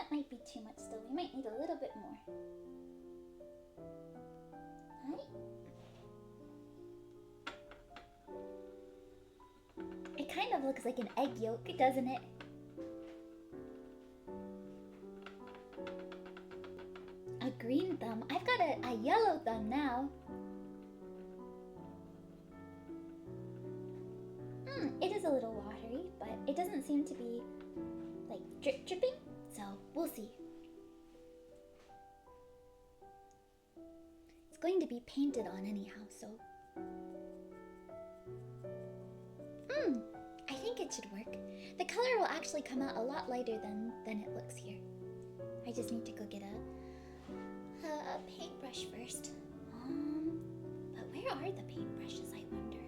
that might be too much still. We might need a little bit more. Right? It kind of looks like an egg yolk, doesn't it? A green thumb? I've got a yellow thumb now. It is a little watery, but it doesn't seem to be like dripping, so we'll see. It's going to be painted on anyhow, so I think it should work. The color will actually come out a lot lighter than it looks here. I just need to go get a paintbrush first. But where are the paintbrushes, I wonder?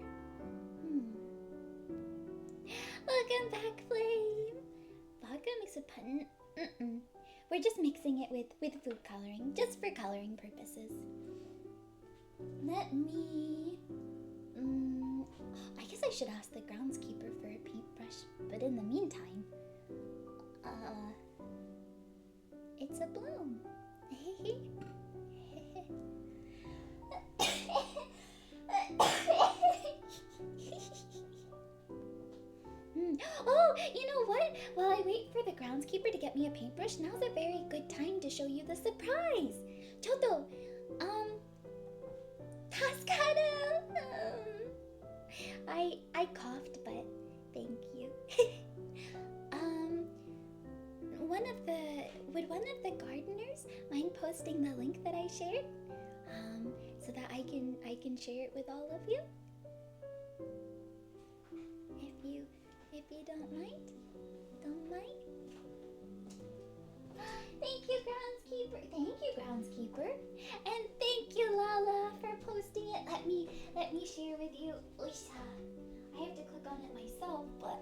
Welcome back, Flame! Vodka mixed with puttin? We're just mixing it with food coloring, just for coloring purposes. Let me... I guess I should ask the groundskeeper for a paintbrush, but in the meantime... It's a bloom. Oh, you know what? While I wait for the groundskeeper to get me a paintbrush, now's a very good time to show you the surprise. Choto, Tascada! I coughed, but thank you. Would one of the gardeners mind posting the link that I shared? So that I can share it with all of you? If you don't mind? Don't mind? Thank you, groundskeeper. Thank you, groundskeeper. And thank you, Lala, for posting it. Let me share with you. Oisha. I have to click on it myself, but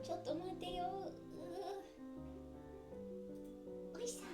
chotto mate yo. Oisha.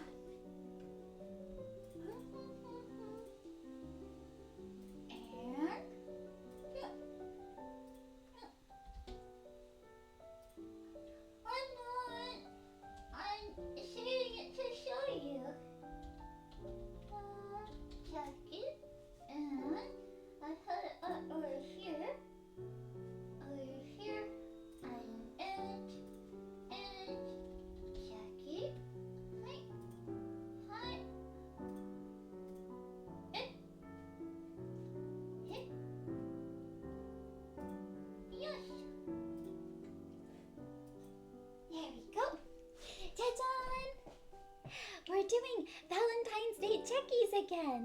We're doing Valentine's Day checkies again.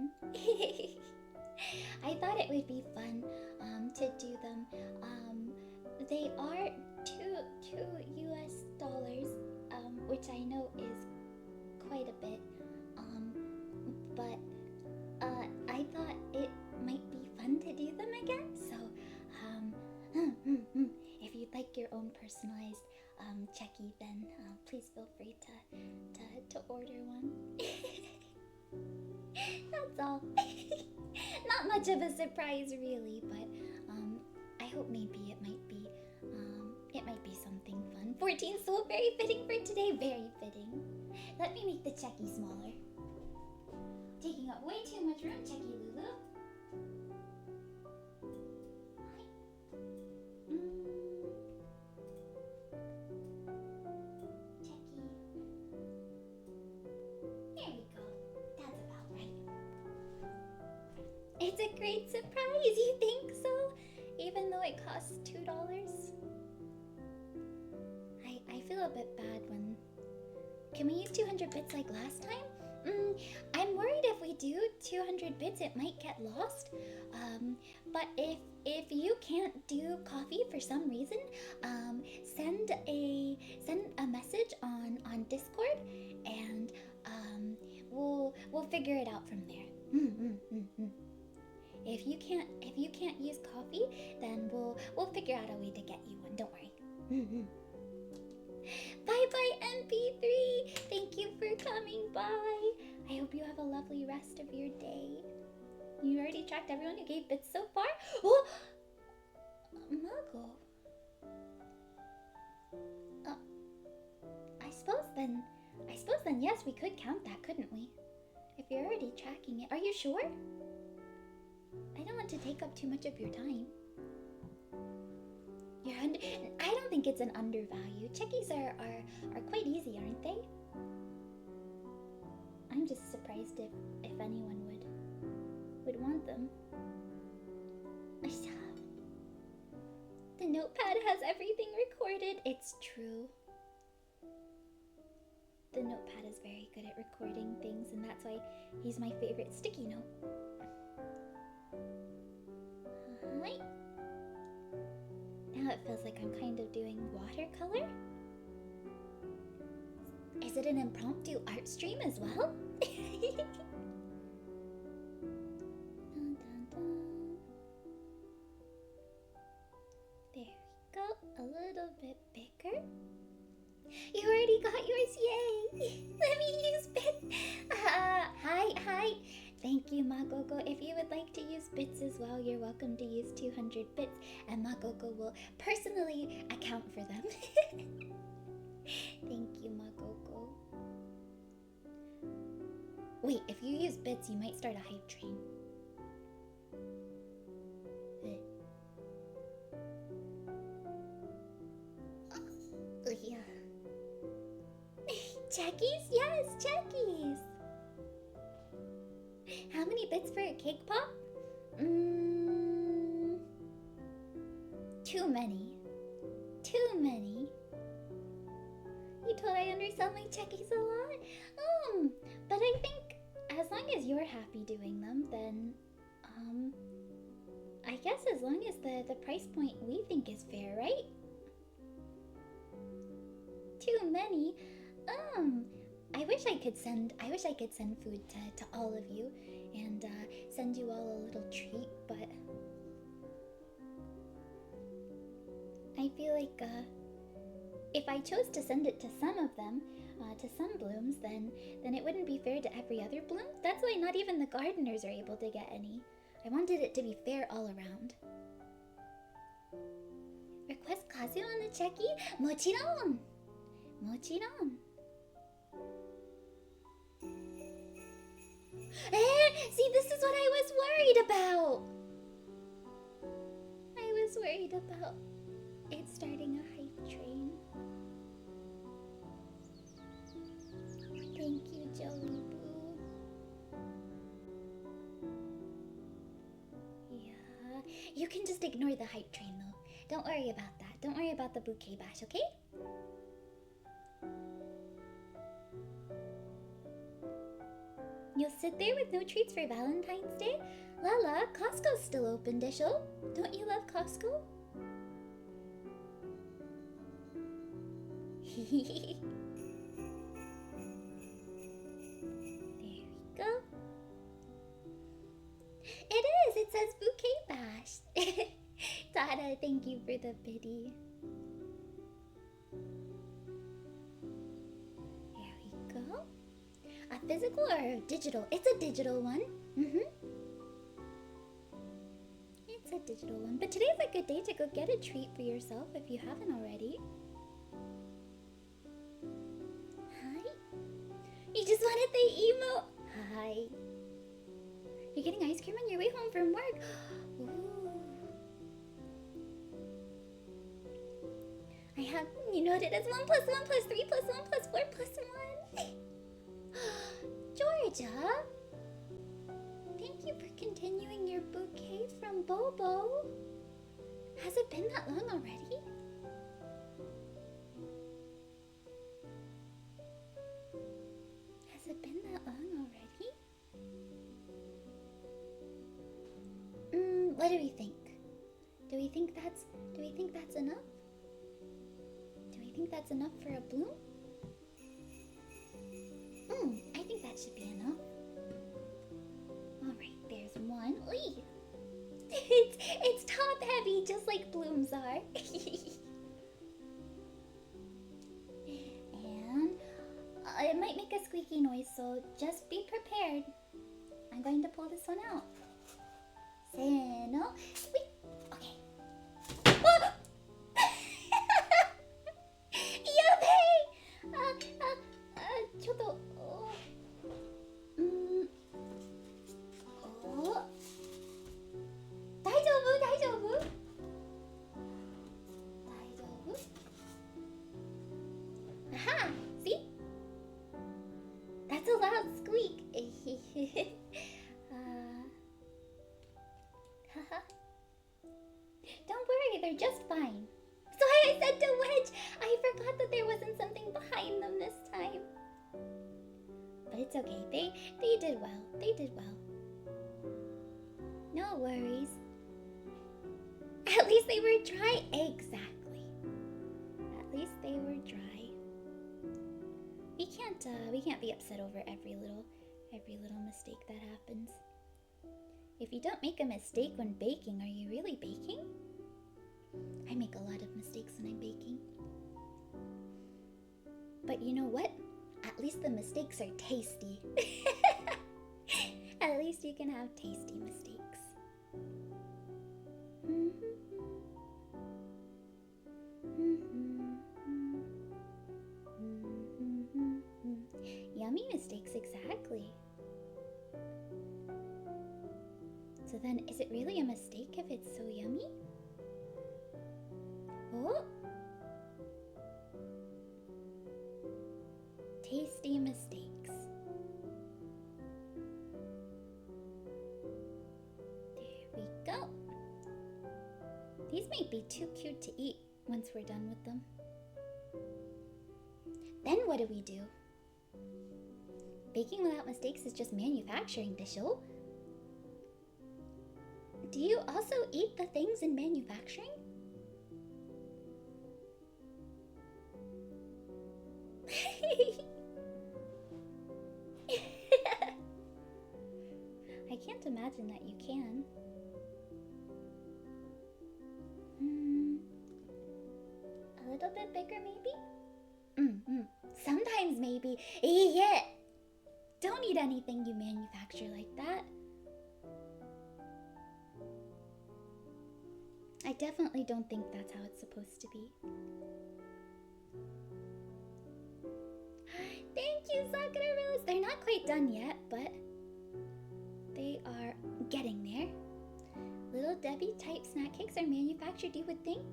I thought it would be fun to do them. They are two US dollars, which I know is quite a bit. But I thought it might be fun to do them again. So if you'd like your own personalized checky, then please feel free to order one. That's all. Not much of a surprise, really, but I hope maybe it might be something fun. 14 so very fitting for today, very fitting. Let me make the checky smaller. Taking up way too much room, checky Lulu. It's a great surprise, you think so? Even though it costs $2? I feel a bit bad when... Can we use 200 bits like last time? I'm worried if we do 200 bits it might get lost. But if you can't do coffee for some reason, send a message on Discord and we'll figure it out from there. If you can't use coffee, then we'll figure out a way to get you one. Don't worry. Bye bye MP3. Thank you for coming by. I hope you have a lovely rest of your day. You already tracked everyone who gave bits so far. Oh, Muggle. I suppose then I suppose then yes, we could count that, couldn't we? If you're already tracking it. Are you sure? I don't want to take up too much of your time. I don't think it's an undervalue. Checkies are quite easy, aren't they? I'm just surprised if anyone would want them. The notepad has everything recorded. It's true. The notepad is very good at recording things, and that's why he's my favorite sticky note. Hi. Now it feels like I'm kind of doing watercolor. Is it an impromptu art stream as well? Dun, dun, dun. There we go. A little bit bigger. You already got yours, yay! Let me use bits. Hi. Thank you, Magogo. If you would like to use bits as well, you're welcome to use 200 bits, and Magogo will personally account for them. Thank you, Magogo. Wait, if you use bits, you might start a hype train. Yeah. Checkies? Yes, checkies. How many bits for a cake pop? Too many. Too many. You told I undersell my checkies a lot? But I think as long as you're happy doing them, then, I guess as long as the price point we think is fair, right? Too many? I wish I could send food to all of you and send you all a little treat, but I feel like if I chose to send it to some of them, to some blooms, then it wouldn't be fair to every other bloom. That's why not even the gardeners are able to get any. I wanted it to be fair all around. Request Kazu on the checky? Mochiron! Mochiron. See, this is what I was worried about. I was worried about it starting a hype train. Thank you, Joey Boo. Yeah, you can just ignore the hype train though. Don't worry about that. Don't worry about the bouquet bash, okay? You'll sit there with no treats for Valentine's Day? Lala, Costco's still open, Dishel. Don't you love Costco? There we go. It is! It says Bouquet Bash! Tata, thank you for the biddy. There we go. A physical or a digital? It's a digital one. It's a digital one. But today's a good day to go get a treat for yourself if you haven't already. Hi. You just wanted the emo. Hi. You're getting ice cream on your way home from work. Ooh. I have, you noted as 1 + 1 + 3 + 1 + 4 + 1. Georgia, thank you for continuing your bouquet from Bobo. Has it been that long already? Has it been that long already? What do we think? Do we think that's enough? Do we think that's enough for a bloom? I think that should be enough. Alright, there's one. Oy! It's top heavy, just like blooms are. And it might make a squeaky noise, so just be prepared. I'm going to pull this one out. Seno. Squeak. Okay. Oh! It's okay. They did well. They did well. No worries. At least they were dry. Exactly. At least they were dry. We can't be upset over every little mistake that happens. If you don't make a mistake when baking, are you really baking? I make a lot of mistakes when I'm baking. But you know what? At least the mistakes are tasty. At least you can have tasty mistakes. Yummy mistakes, exactly. So then, is it really a mistake if it's so yummy? Oh! Tasty mistakes. There we go. These might be too cute to eat once we're done with them. Then what do we do? Baking without mistakes is just manufacturing, Dishel. Do you also eat the things in manufacturing? I can't imagine that you can. A little bit bigger, maybe? Sometimes, maybe. Yeah. Don't eat anything you manufacture like that. I definitely don't think that's how it's supposed to be. Thank you, Sakura Rose! They're not quite done yet, but they are getting there. Little Debbie type snack cakes are manufactured, you would think.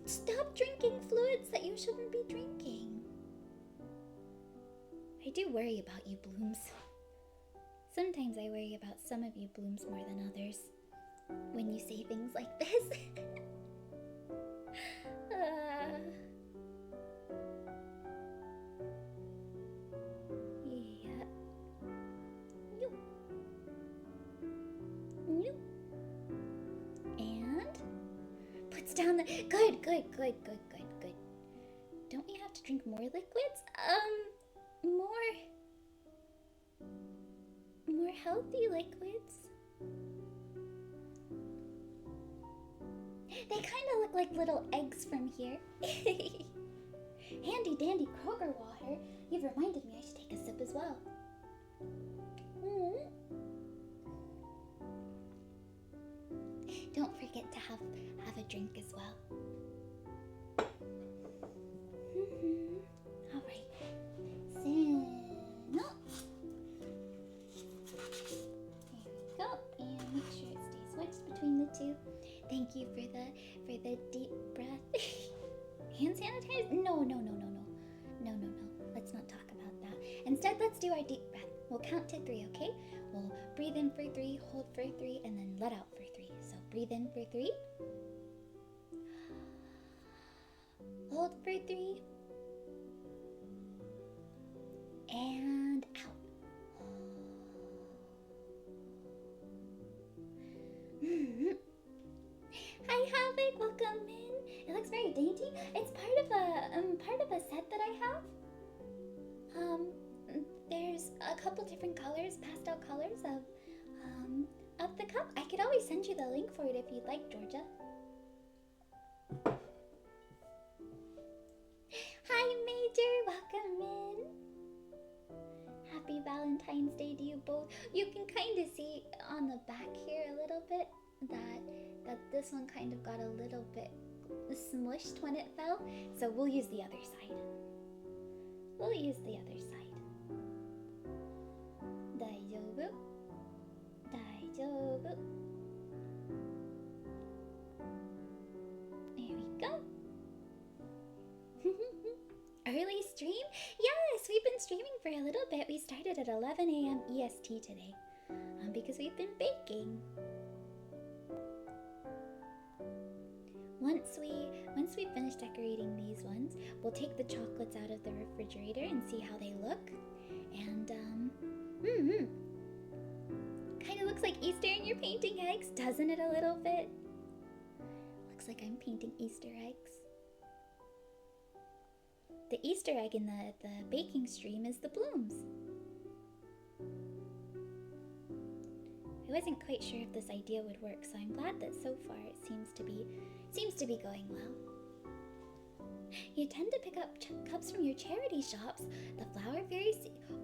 Stop drinking fluids that you shouldn't be drinking. I do worry about you, Blooms. Sometimes I worry about some of you, Blooms, more than others. When you say things like this. Yeah. And puts down the good. Don't we have to drink more liquids? More healthy liquids. They kind of look like little eggs from here. Handy dandy Kroger water. You've reminded me I should take a sip as well. Don't forget to have a drink as well. All right. Sin up. There we go. And make sure it stays wedged between the two. Thank you for the deep breath. Hand sanitizer? No. Let's not talk about that. Instead, let's do our deep breath. We'll count to 3, okay? We'll breathe in for 3, hold for 3, and then let out for 3. So breathe in for 3. Hold for 3. And out. Hi Havoc, welcome in. It looks very dainty. It's part of a set that I have. There's a couple different colors, pastel colors of the cup. I could always send you the link for it if you'd like, Georgia. Hi Major, welcome in. Happy Valentine's Day to you both. You can kind of see on the back here a little bit that this one kind of got a little bit smushed when it fell. So we'll use the other side. Daijoubu. There we go. Early stream? Yes, we've been streaming for a little bit. We started at 11 a.m. EST today because we've been baking. once we finish decorating these ones, we'll take the chocolates out of the refrigerator and see how they look. And kind of looks like Easter and you're painting eggs, doesn't it? A little bit. Looks like I'm painting Easter eggs. The Easter egg in the baking stream is the blooms. I wasn't quite sure if this idea would work, so I'm glad that so far it seems to be going well. You tend to pick up cups from your charity shops. The flower fairy.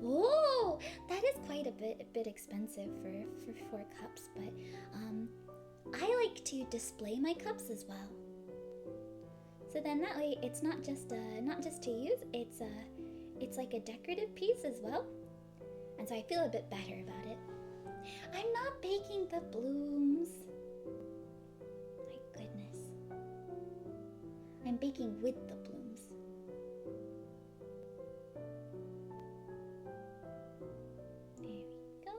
Oh, that is quite a bit expensive for 4 cups, but I like to display my cups as well. So then that way it's not just to use. It's like a decorative piece as well, and so I feel a bit better about it. I'm not baking the blooms. My goodness. I'm baking with the blooms. There we go.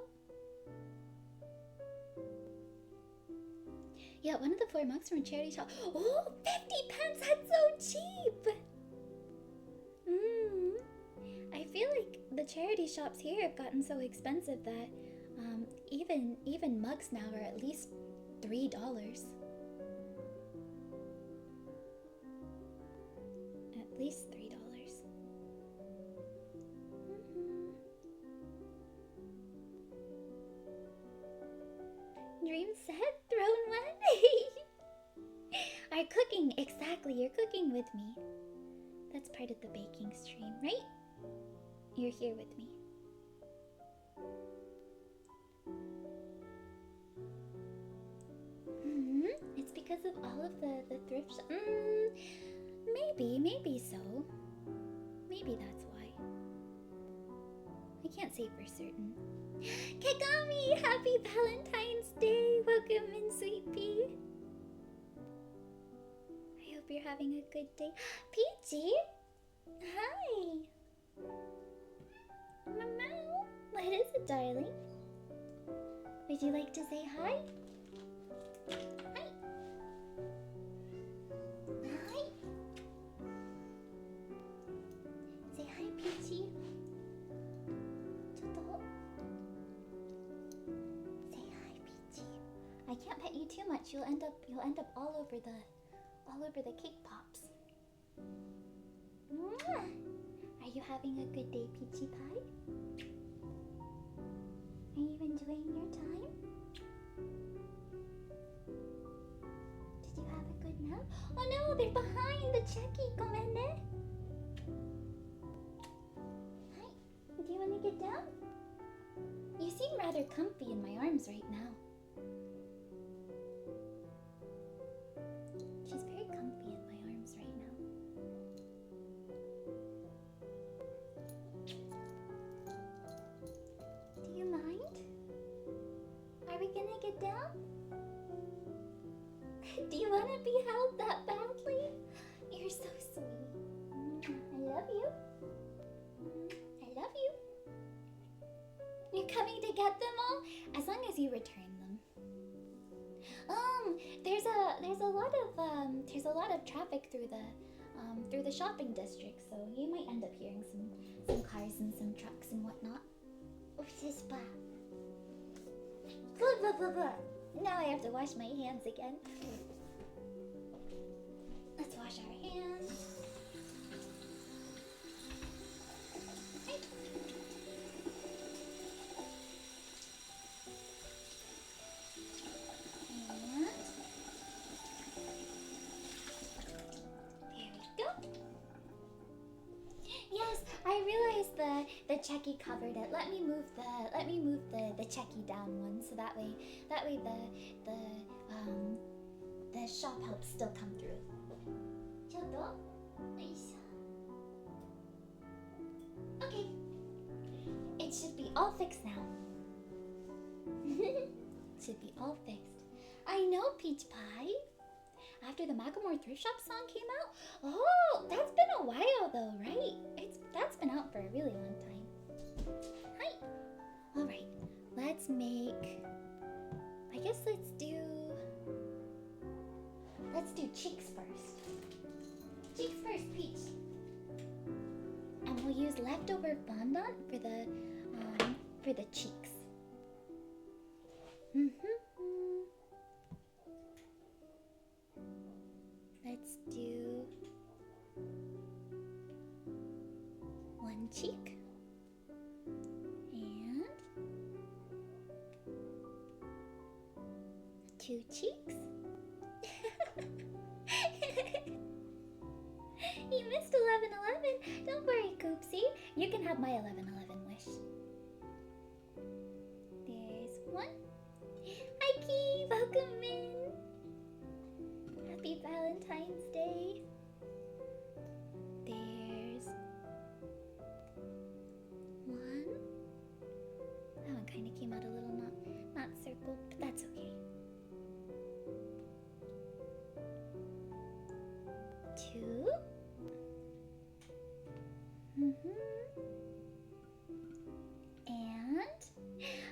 Yeah, one of the 4 mugs from a charity shop. Oh, 50 pence! That's so cheap! I feel like the charity shops here have gotten so expensive that even mugs now are at least $3. At least $3. Dream set, throne one. Our cooking, exactly. You're cooking with me. That's part of the baking stream, right? You're here with me. It's because of all of the thrift shops. Maybe so. Maybe that's why. I can't say for certain. Kagami, happy Valentine's Day. Welcome in, sweet pea. I hope you're having a good day. Peachy, hi. Mama, what is it, darling? Would you like to say hi? Hi. Hi. Say hi, Peachy. Say hi, Peachy. I can't pet you too much. You'll end up all over the cake pops. Mwah. Are you having a good day, Peachy Pie? Are you enjoying your time? Did you have a good nap? Oh no, they're behind the checky. Gomenne. Hi. Do you want to get down? You seem rather comfy in my arms right now. She's very comfy in my arms right now. Do you mind? Are we gonna get down? Do you want to be held that badly? You're so sweet. I love you. I love you. You're coming to get them all? As long as you return them. There's a lot of traffic through the shopping district, so you might end up hearing some cars and some trucks and whatnot. Blah, blah, blah, blah. Now I have to wash my hands again. Let's wash our hands. Hey. And there we go. Yes, I realized the checky covered it. Let me move the checky down one, so that way the shop helps still come through. Okay, it should be all fixed now. Should be all fixed. I know, Peach Pie. After the Macklemore thrift shop song came out? Oh, that's been a while though, right? That's been out for a really long time. Hi. All right, let's make. I guess let's do cheeks first. was leftover fondant for the cheeks. Let's do one cheek and two cheeks. You missed 11:11. Don't worry, Koopsie. You can have my 11:11 wish. There's one. Hi, Key. Welcome in. Happy Valentine's Day. There's one. That one kind of came out a little not circled, but that's okay. Two. And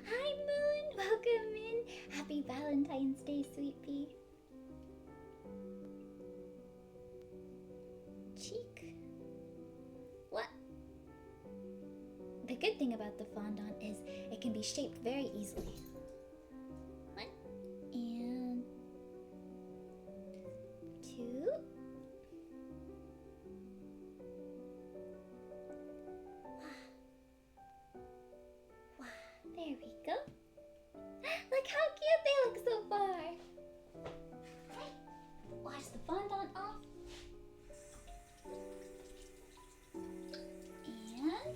hi, Moon. Welcome in. Happy Valentine's Day, sweet pea. Cheek. What? The good thing about the fondant is it can be shaped very easily. One and two. Wow, there we go. Look how cute they look so far. Wash the fondant off. And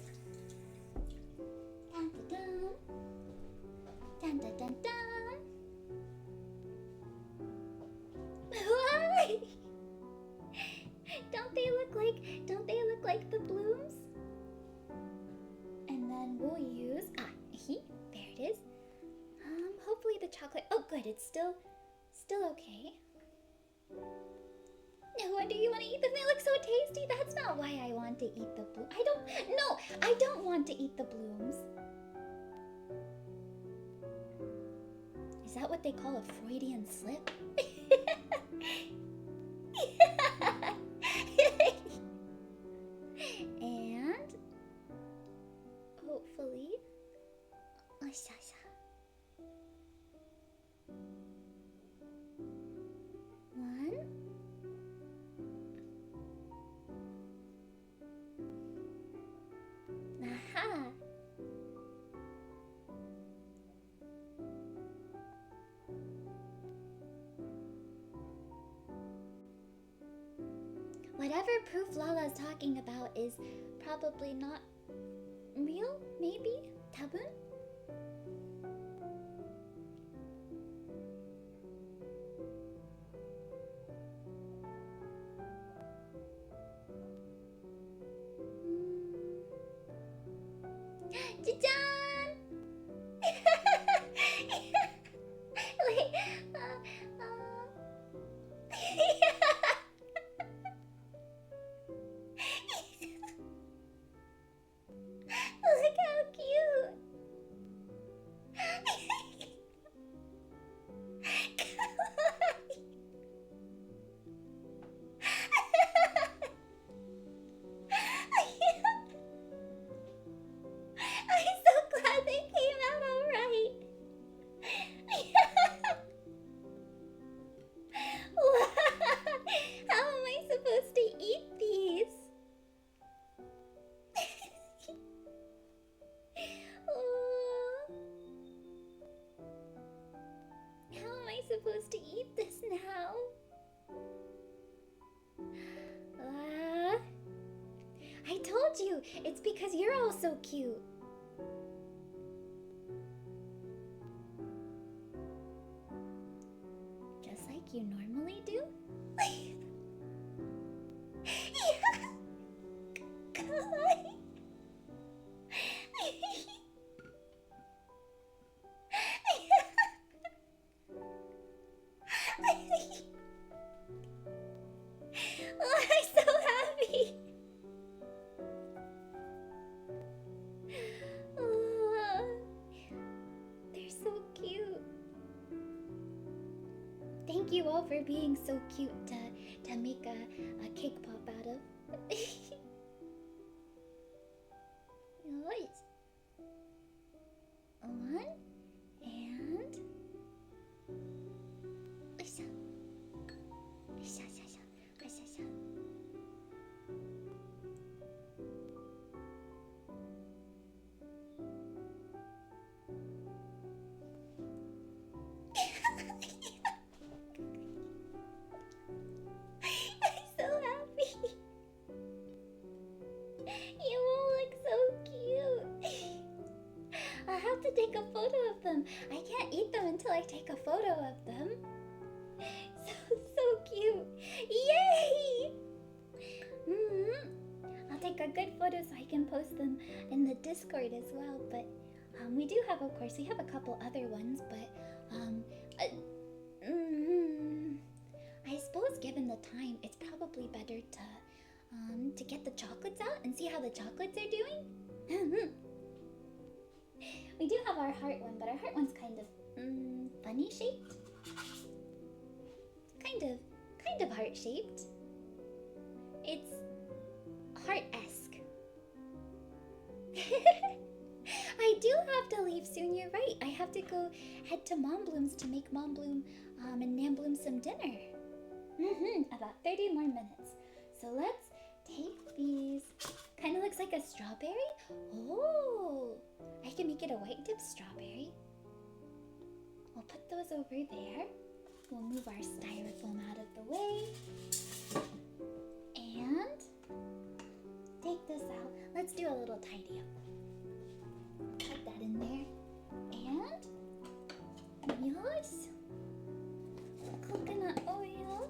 dun dun dun. Dun dun dun dun. Why? Don't they look like the blooms? And then we'll use there it is. Hopefully the chocolate. Oh, good. It's still okay. No wonder you want to eat them. They look so tasty. That's not why I want to eat the bloom. I don't want to eat the blooms. Is that what they call a Freudian slip? And hopefully, one. Aha! Whatever proof Lala's talking about is probably not real, maybe? Tabun? Jajan! Wait, Look how cute! I'm so glad they came out all right. How am I supposed to eat these? How am I supposed to eat this now? I told you, it's because you're all so cute. Just like you normally do? Oh, I'm so happy. Oh, they're so cute. Thank you all for being so cute to make a cake pop out of. take a photo of them. I can't eat them until I take a photo of them. So cute. Yay! I'll take a good photo so I can post them in the Discord as well. But we do have, of course, we have a couple other ones. But I suppose given the time, it's probably better to get the chocolates out and see how the chocolates are doing. We do have our heart one, but our heart one's kind of funny shaped. Kind of heart shaped. It's heart-esque. I do have to leave soon, you're right. I have to go head to Mom Bloom's to make Mom Bloom and Nan Bloom some dinner. About 30 more minutes. So let's take these. Kind of looks like a strawberry. Oh, I can make it a white dip strawberry. We'll put those over there. We'll move our styrofoam out of the way. And take this out. Let's do a little tidy up. Put that in there. And yes, coconut oil,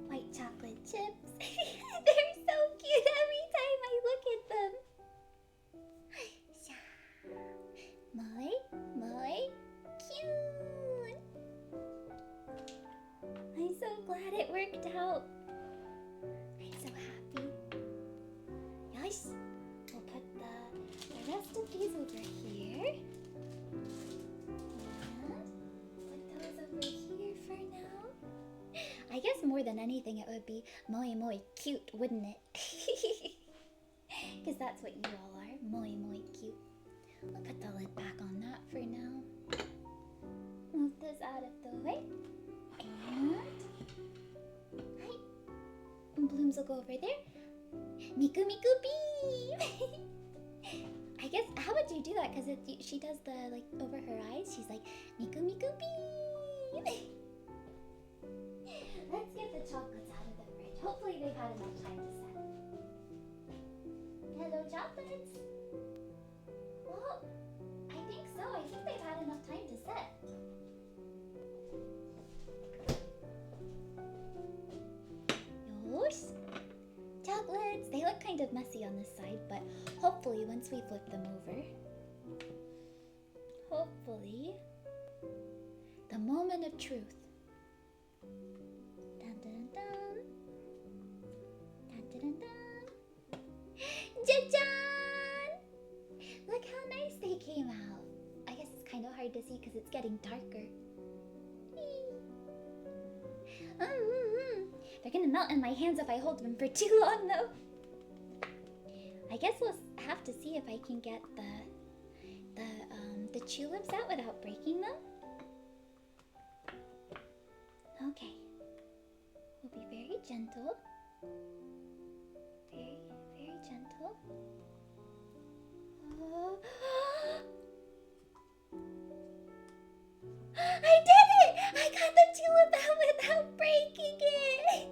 white chocolate chips. They're so cute every time I look at them. My cute. I'm so glad it worked out. I'm so happy. Yes, we'll put the rest of these over here. And put those over here for now. I guess more than anything it would be moi cute, wouldn't it? Because that's what you all are, moi cute. I'll put the lid back on that for now. Move this out of the way. And hi. Blooms will go over there. Miku Miku Bee! I guess, how would you do that? Because she does the, like, over her eyes. She's like, Miku Miku Bee! Let's get the chocolates out of the fridge. Hopefully they've had enough time to set. Hello, chocolates! Well, I think so. I think they've had enough time to set. Yosh! Chocolates! They look kind of messy on this side, but hopefully once we flip them over, hopefully, the moment of truth. Dun dun dun. Dun dun dun dun. Ja-jan! Look how nice they came out. I guess it's kind of hard to see because it's getting darker. They're gonna melt in my hands if I hold them for too long though. I guess we'll have to see if I can get the tulips out without breaking them. Okay. We'll be very gentle. Very, very gentle. Oh. I did it! I got the tulip out without breaking it!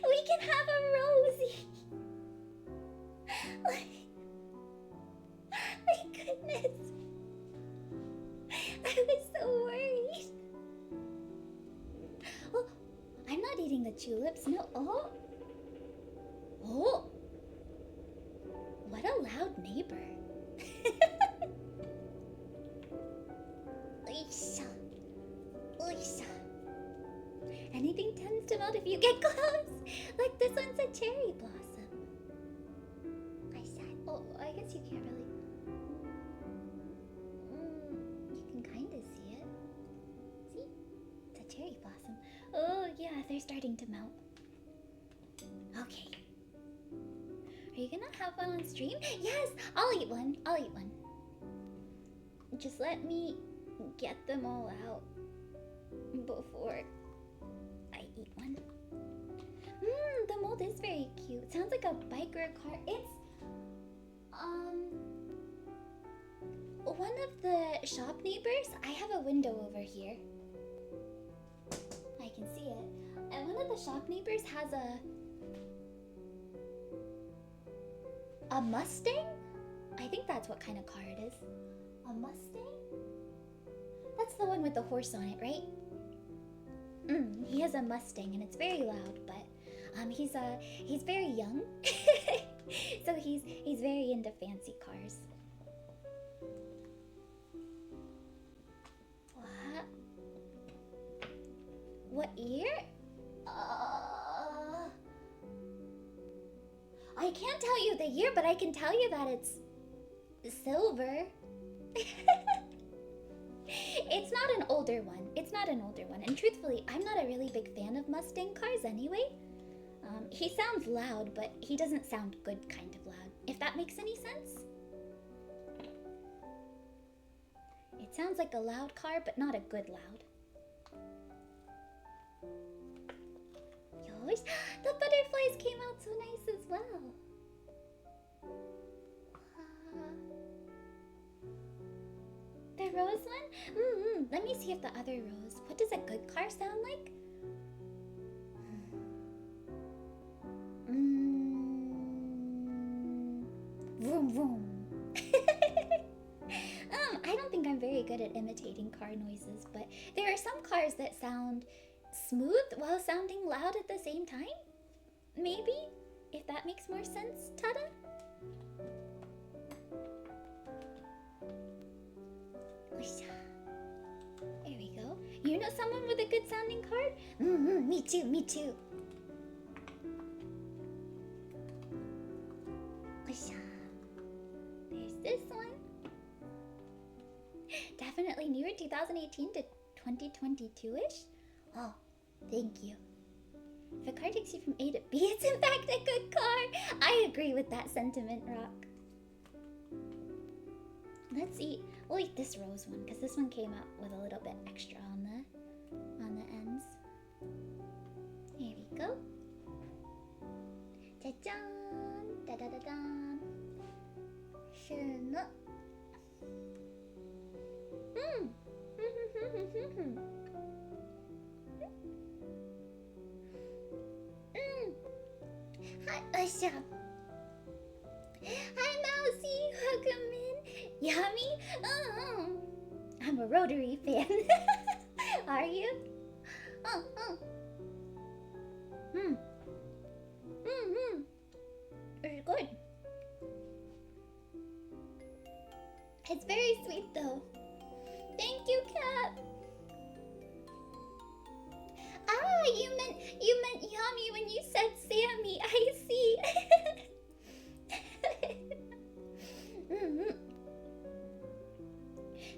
We can have a rosy! My goodness! I was so worried! Oh, I'm not eating the tulips, no. Oh! Oh! What a loud neighbor! Anything tends to melt if you get close. Like this one's a cherry blossom. I said, oh, I guess you can't really. You can kind of see it. See? It's a cherry blossom. Oh, yeah, they're starting to melt. Okay. Are you gonna have one on stream? Yes, I'll eat one. I'll eat one. Just let me get them all out before I eat one. The mold is very cute. Sounds like a bike or a car. It's one of the shop neighbors. I have a window over here. I can see it. And one of the shop neighbors has a Mustang? I think that's what kind of car it is. A Mustang? That's the one with the horse on it, right? He has a Mustang and it's very loud, but he's very young. So he's very into fancy cars. What year? I can't tell you the year, but I can tell you that it's silver. It's not an older one. It's not an older one. And truthfully, I'm not a really big fan of Mustang cars anyway. He sounds loud, but he doesn't sound good kind of loud, if that makes any sense. It sounds like a loud car, but not a good loud. Yosh, the butterflies came out so nice as well. The rose one? Let me see if the other rose. What does a good car sound like? Vroom vroom. I don't think I'm very good at imitating car noises, but there are some cars that sound smooth while sounding loud at the same time. Maybe, if that makes more sense, Tada? There we go. You know someone with a good sounding card? Me too, me too. There's this one. Definitely newer, 2018 to 2022-ish. Oh, thank you. If a car takes you from A to B, it's in fact a good car. I agree with that sentiment, Rock. Let's eat. We'll eat this rose one because this one came out with a little bit extra on the ends. Here we go. Cha-chan! Da-da-da-dan! Shunu! Hi, Usha. Hi, Mousy. Welcome in. Yummy. I'm a Rotary fan. Are you? It's good. It's very sweet though. Thank you, Cat. Ah, you meant Yummy when you said Sammy. I see.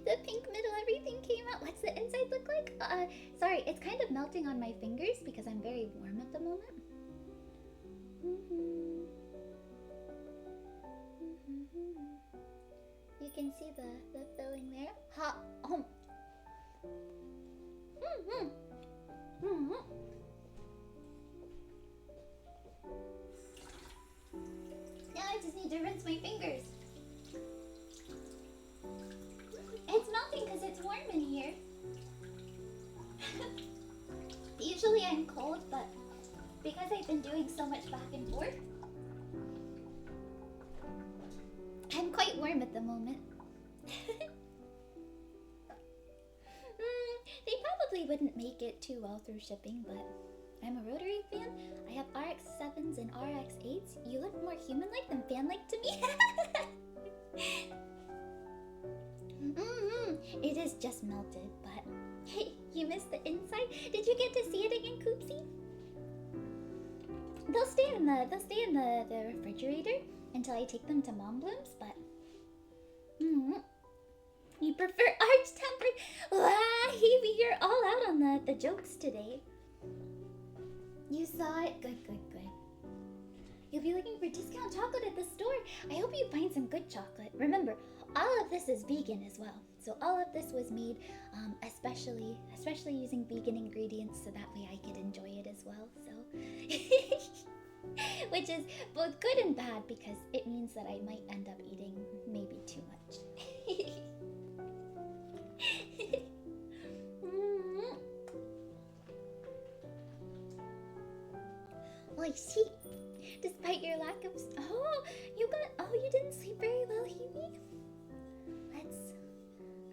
The pink middle, everything came out. What's the inside look like? Sorry, it's kind of melting on my fingers because I'm very warm at the moment. You can see the filling there. Ha! Now I just need to rinse my fingers. It's melting because it's warm in here. Usually I'm cold, but because I've been doing so much back and forth, I'm quite warm at the moment. They probably wouldn't make it too well through shipping, but I'm a Rotary fan. I have RX-7s and RX-8s. You look more human-like than fan-like to me. It is just melted, but hey, you missed the inside. Did you get to see it again, Koopsie? They'll stay in the refrigerator until I take them to Mom Bloom's, but you prefer arch-tempered? Wow, Hebe, you're all out on the jokes today. You saw it? Good. You'll be looking for discount chocolate at the store. I hope you find some good chocolate. Remember, all of this is vegan as well. So all of this was made especially using vegan ingredients so that way I could enjoy it as well. So which is both good and bad because it means that I might end up eating maybe too much. I see. Despite your lack of... Oh, you didn't sleep very well, Huey?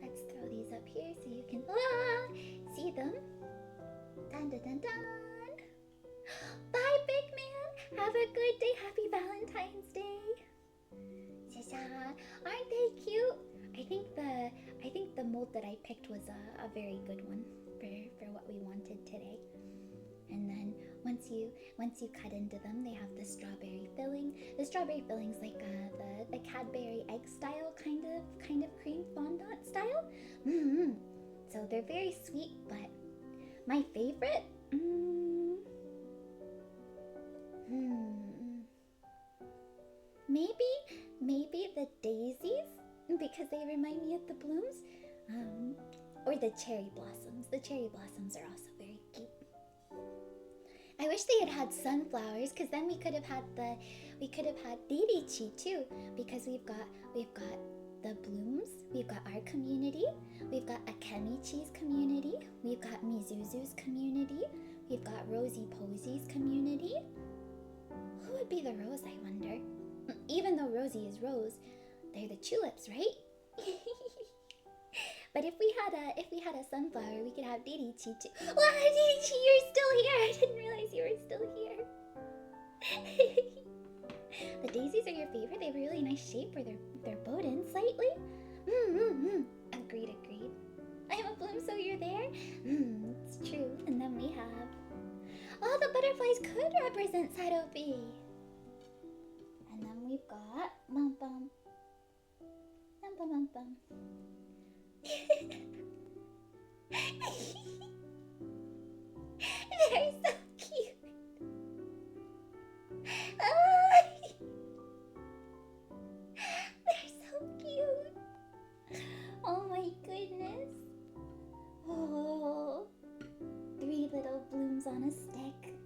Let's throw these up here so you can see them. Dun dun dun dun. Bye, big man. Have a good day. Happy Valentine's Day. Aren't they cute? I think the mold that I picked was a very good one for what we wanted today. And then once you cut into them, they have the strawberry filling. The strawberry filling's like the Cadbury egg style kind of cream fondant style. So they're very sweet, but my favorite. Maybe the daisies, because they remind me of the blooms, or the cherry blossoms. The cherry blossoms are also very cute. I wish they had sunflowers, because then we could have had Dirichi too, because we've got the blooms, we've got our community, we've got Akemichi's community, we've got Mizuzu's community, we've got Rosie Posey's community. Who would be the rose, I wonder? Even though Rosie is rose, they're the tulips, right? But if we had a sunflower, we could have Dirichi too. Wow, Dirichi, you're still here! I didn't realize you were still here. The daisies are your favorite. They have a really nice shape where they're bowed in slightly. Agreed. I'm a bloom, so you're there? It's true. And then we have... Oh, the butterflies could represent Saropi. And then we've got... Bum bum. Bum bum bum bum. They're so cute. They're so cute. Oh my goodness. Oh, 3 little blooms on a stick.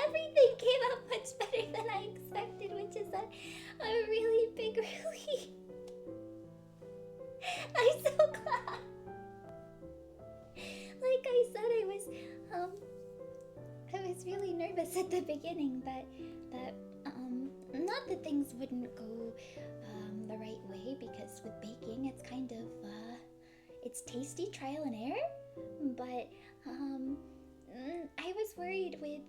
Everything came out much better than I expected, which is a really big relief. I'm so glad. Like I said, I was really nervous at the beginning that not that things wouldn't go the right way, because with baking it's kind of it's tasty trial and error, but I was worried with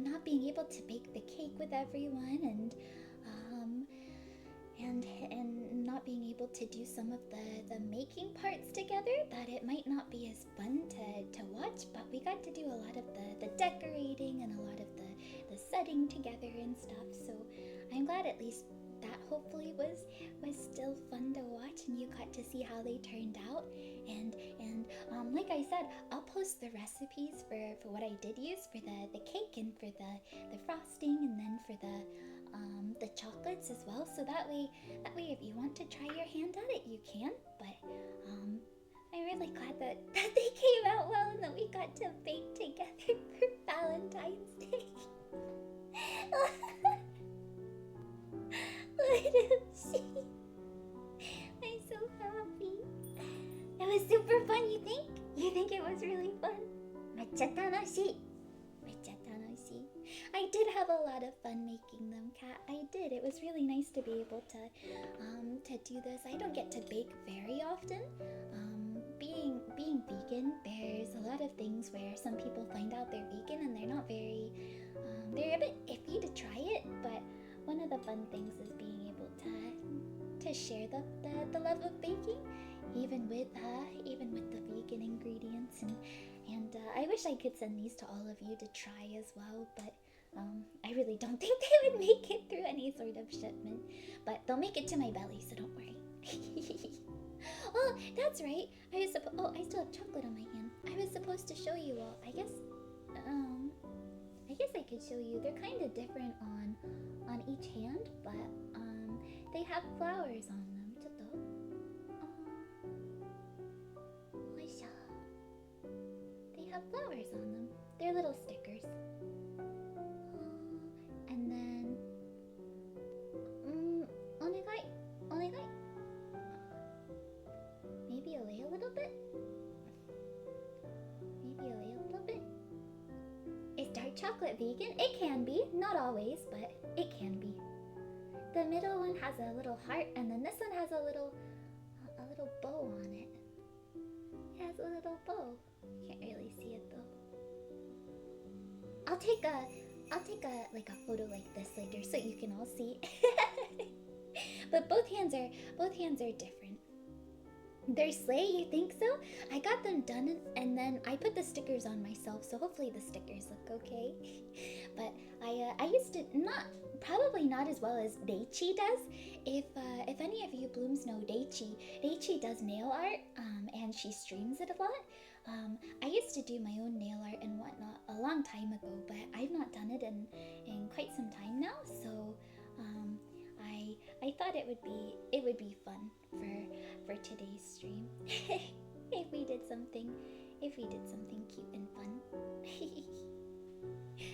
not being able to bake the cake with everyone, and not being able to do some of the making parts together, that it might not be as fun to watch, but we got to do a lot of the decorating and a lot of the setting together and stuff, so I'm glad at least that hopefully was still fun to watch, and you got to see how they turned out, and like I said, I'll post the recipes for what I did use for the cake and for the frosting, and then for the chocolates as well, so that way if you want to try your hand at it, you can. But I'm really glad that they came out well and that we got to bake together for Valentine's Day. I'm so happy. It was super fun, you think? You think it was really fun? めっちゃ楽しい. I did have a lot of fun making them, Kat. I did. It was really nice to be able to do this. I don't get to bake very often. Being vegan, there's a lot of things where some people find out they're vegan and they're not very, they're a bit iffy to try it. But one of the fun things is being able to share the love of baking, even with the vegan ingredients, and I wish I could send these to all of you to try as well, but I really don't think they would make it through any sort of shipment. But they'll make it to my belly, so don't worry. Oh, that's right. I still have chocolate on my hand. I was supposed to show you all. I guess I could show you. They're kind of different on each hand, but they have flowers on them. They have flowers on them. They're little stickers. And then onegai. Maybe a little bit. Is dark chocolate vegan? It can be, not always, but it can be. The middle one has a little heart, and then this one has a little bow on it. It has a little bow. Can't really see it though. I'll take a like a photo like this later so you can all see. But both hands are different. They're slay, you think so? I got them done and then I put the stickers on myself, so hopefully the stickers look okay. But I used to probably not as well as Daichi does. If any of you blooms know Daichi does nail art, and she streams it a lot. I used to do my own nail art and whatnot a long time ago, but I've not done it in quite some time now. So I thought it would be fun for today's stream if we did something cute and fun.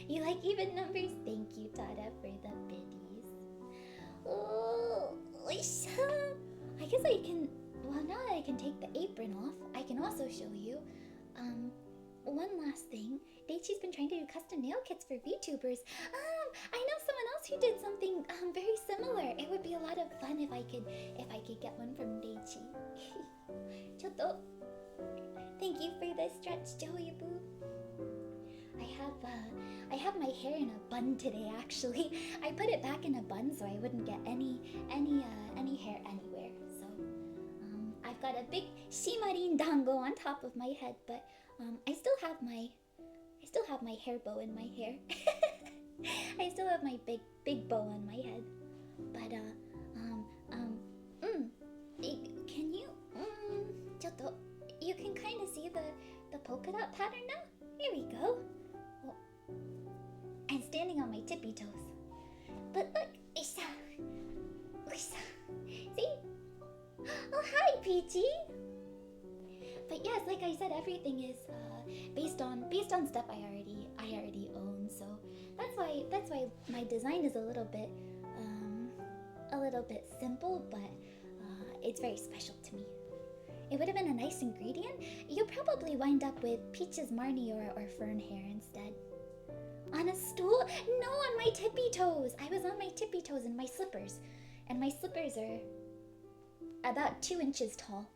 You like even numbers? Thank you, Tada, for the biddies. Oh, I guess I can. Well, now that I can take the apron off, I can also show you. One last thing. Daichi's been trying to do custom nail kits for VTubers. I know someone else who did something very similar. It would be a lot of fun if I could get one from Daichi. Chotto. Thank you for the stretch, Joey Boo. I have my hair in a bun today. Actually, I put it back in a bun so I wouldn't get any hair anywhere. So I've got a big shimarin dango on top of my head, but I still have my hair bow in my hair. I still have my big bow on my head. But can you Chotto, you can kind of see the polka dot pattern now. Here we go. Oh, I'm standing on my tippy toes. But look, Isha. See? Oh, hi, Peachy. But yes, like I said, everything is based on stuff I already own. So that's why my design is a little bit simple, but it's very special to me. It would have been a nice ingredient. You'll probably wind up with Peach's Marnie or fern hair instead. On a stool? No, on my tippy toes. I was on my tippy toes in my slippers. And my slippers are about 2 inches tall.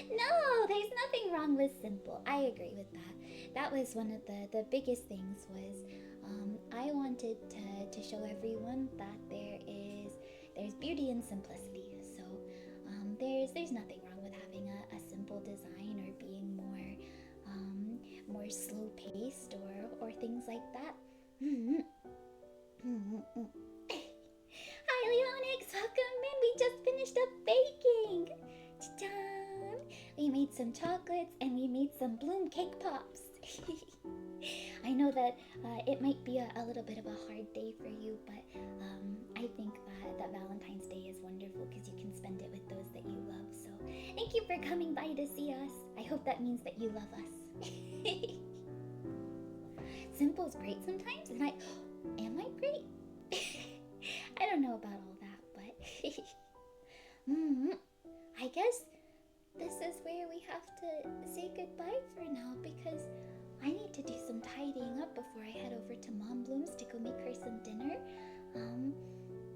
No, there's nothing wrong with simple. I agree with that. That was one of the biggest things was I wanted to show everyone that there's beauty in simplicity. So there's nothing wrong with having a simple design or being more slow paced or things like that. Hi Leonix, welcome in. We just finished up baking. Ta-da! We made some chocolates and we made some bloom cake pops. I know that it might be a little bit of a hard day for you, but I think that Valentine's Day is wonderful because you can spend it with those that you love. So thank you for coming by to see us. I hope that means that you love us. Simple's great sometimes, and am I great? I don't know about all that, but I guess this is where we have to say goodbye for now because I need to do some tidying up before I head over to Mom Bloom's to go make her some dinner.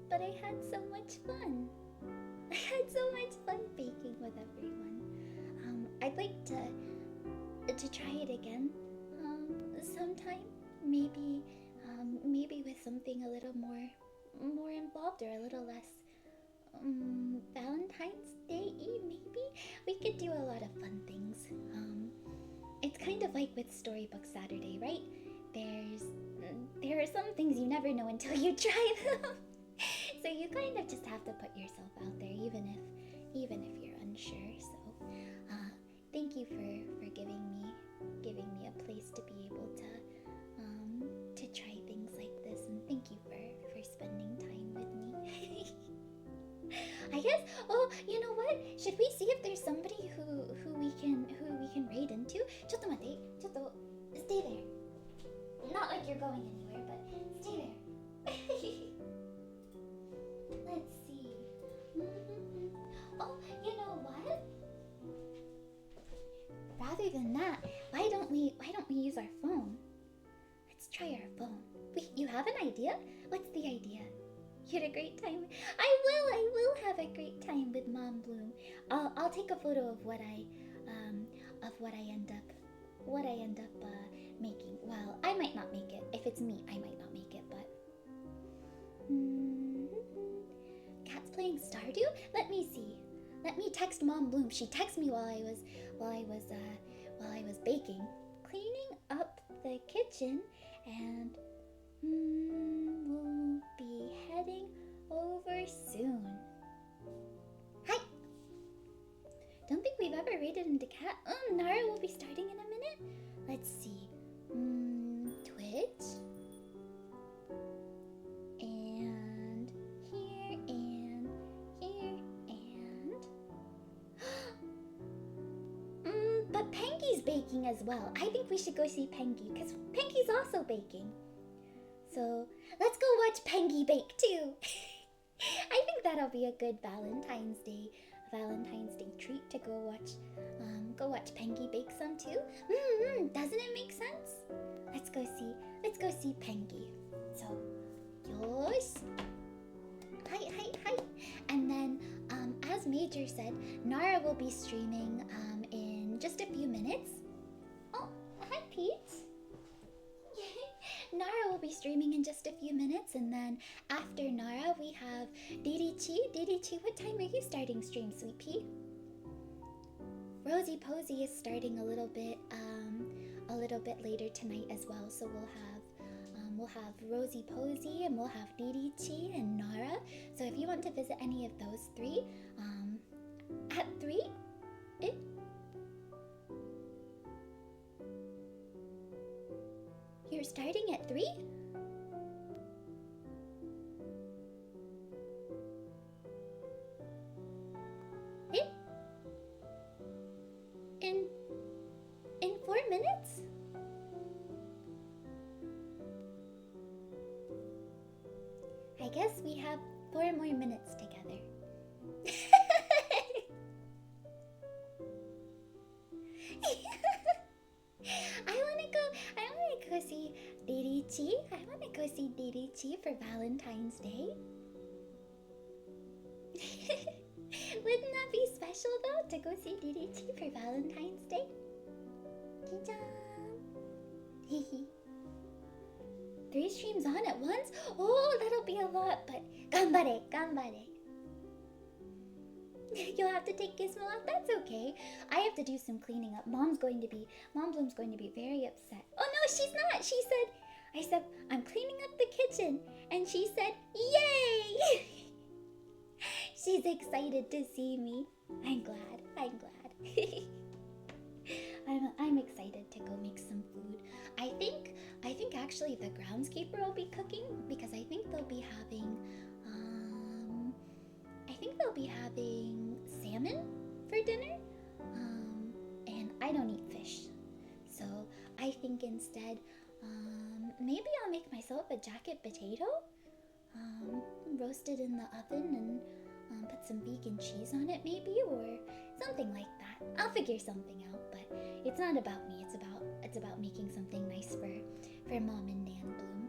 But I had so much fun. I had so much fun baking with everyone. I'd like to try it again sometime. Maybe with something a little more involved or a little less Valentine's Day-y, maybe? We could do a lot of fun things. It's kind of like with Storybook Saturday, right? There are some things you never know until you try them. So you kind of just have to put yourself out there, even if you're unsure. So thank you for giving me a place to be able to try things like this, and thank you for spending time with me. I guess. Oh, you know what? Should we see if there's somebody who we can raid into? Chottomate, chotto, stay there. Not like you're going anywhere, but stay there. Let's see. Oh, you know what? other than that, why don't we use our phone? Let's try our phone. Wait, you have an idea? What's the idea? You had a great time. I will have a great time with Mom Bloom. I'll take a photo of what I end up making. Well, I might not make it. If it's me, I might not make it, but Cat's playing Stardew? Let me see. Let me text Mom Bloom. She texted me while I was baking, cleaning up the kitchen, and we'll be heading over soon. Hi. Don't think we've ever raided into Cat. Nara will be starting in a minute. Let's see. Twitch. And here and here and but Pengy's baking as well. I think we should go see Pengy because Pengy's also baking. So let's go watch Pengy bake too. I think that'll be a good Valentine's Day treat to go watch Pengy bake some too. Doesn't it make sense? Let's go see Pengy. So, yosh. Hi. And then, as Major said, Nara will be streaming in just a few minutes. Oh, hi Pete. Nara will be streaming in just a few minutes, and then after Nara we have Didi-Chi. Didi-Chi, what time are you starting stream, Sweet Pea? Rosie Posey is starting a little bit later tonight as well, so we'll have Rosie Posey and we'll have Didi-Chi and Nara. So if you want to visit any of those three, at 3, you're starting at 3? In 4 minutes? I guess we have 4 more minutes together. I wanna go see Didi-Chi. I wanna go see Didi-Chi for Valentine's Day. Wouldn't that be special though, to go see Didi-Chi for Valentine's Day? Hehe. 3 streams on at once? Oh, that'll be a lot, but ganbare. You'll have to take Gizmo off. That's okay. I have to do some cleaning up. Mom Bloom's going to be very upset. Oh no, she's not. I said, I'm cleaning up the kitchen, and she said, yay! She's excited to see me. I'm glad. I'm excited to go make some food. I think actually the groundskeeper will be cooking, because I think they'll be having salmon for dinner. And I don't eat fish. So I think instead, maybe I'll make myself a jacket potato, roast it in the oven and put some vegan cheese on it maybe, or something like that. I'll figure something out, but it's not about me. It's about making something nice for Mom and Nan Bloom.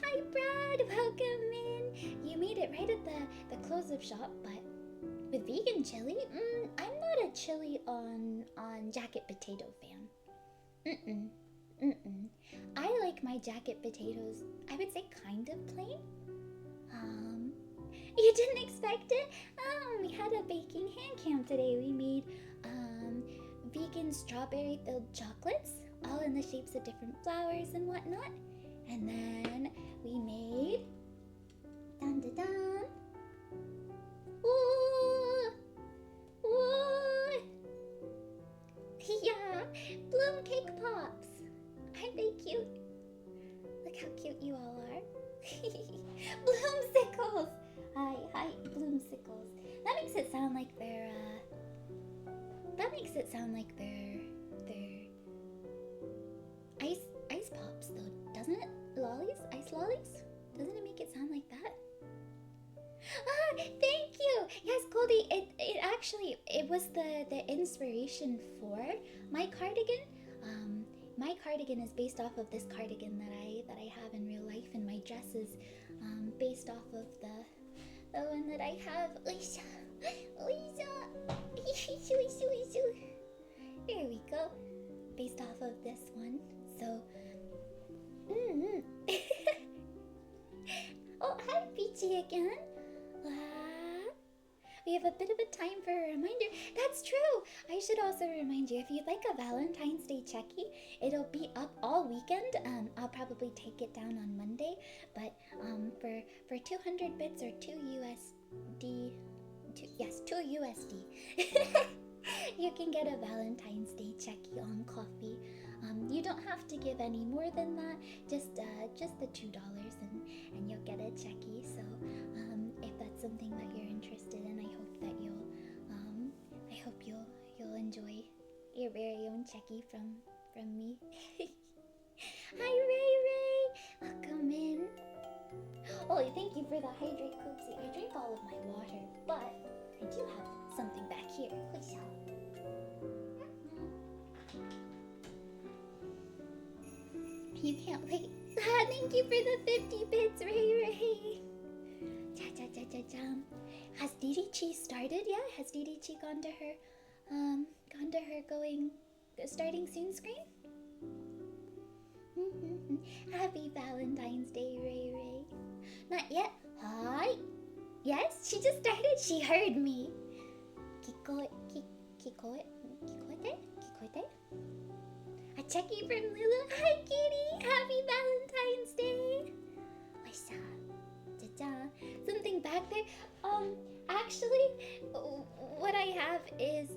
Hi Brad, welcome in. You made it right at the close of shop, but with vegan chili? I'm not a chili on jacket potato fan. I like my jacket potatoes, I would say kind of plain. You didn't expect it? We had a baking hand cam today. We made vegan strawberry filled chocolates, all in the shapes of different flowers and whatnot. And then we made dun dun dun. Ooh! Yeah, Bloom cake pops. Aren't they cute? Look how cute you all are. Bloomsicles. Hi, Bloomsicles. That makes it sound like they're ice pops though, doesn't it? Lollies? Ice lollies? Doesn't it make it sound like that? Thank you. Yes, Goldie. It actually it was the inspiration for my cardigan. My cardigan is based off of this cardigan that I have in real life, and my dress is based off of the one that I have. Oisha, oisha, there we go. Based off of this one. So, oh, hi, Peachy again. We have a bit of a time for a reminder. That's true. I should also remind you, if you'd like a Valentine's Day checky, it'll be up all weekend. I'll probably take it down on Monday, but for 200 bits or 2 USD, 2 USD, you can get a Valentine's Day checky on coffee. You don't have to give any more than that. Just the $2, and you'll get a checky. So if that's something that you're interested in, I hope that you'll enjoy your very own checky from me. Hi, Ray. Welcome in. Oh, thank you for the hydrate, Coopsie. I drank all of my water, but I do have something back here. You can't wait. Thank you for the 50 bits, Ray. Has DDC started? Yeah, has DDC gone to her starting soon screen? Happy Valentine's Day, Ray. Not yet. Hi. Yes, she just started. She heard me. Kikoete? A checky from Lulu. Hi, Kitty. Happy Valentine's Day. What's up? Something back there. Actually, what I have is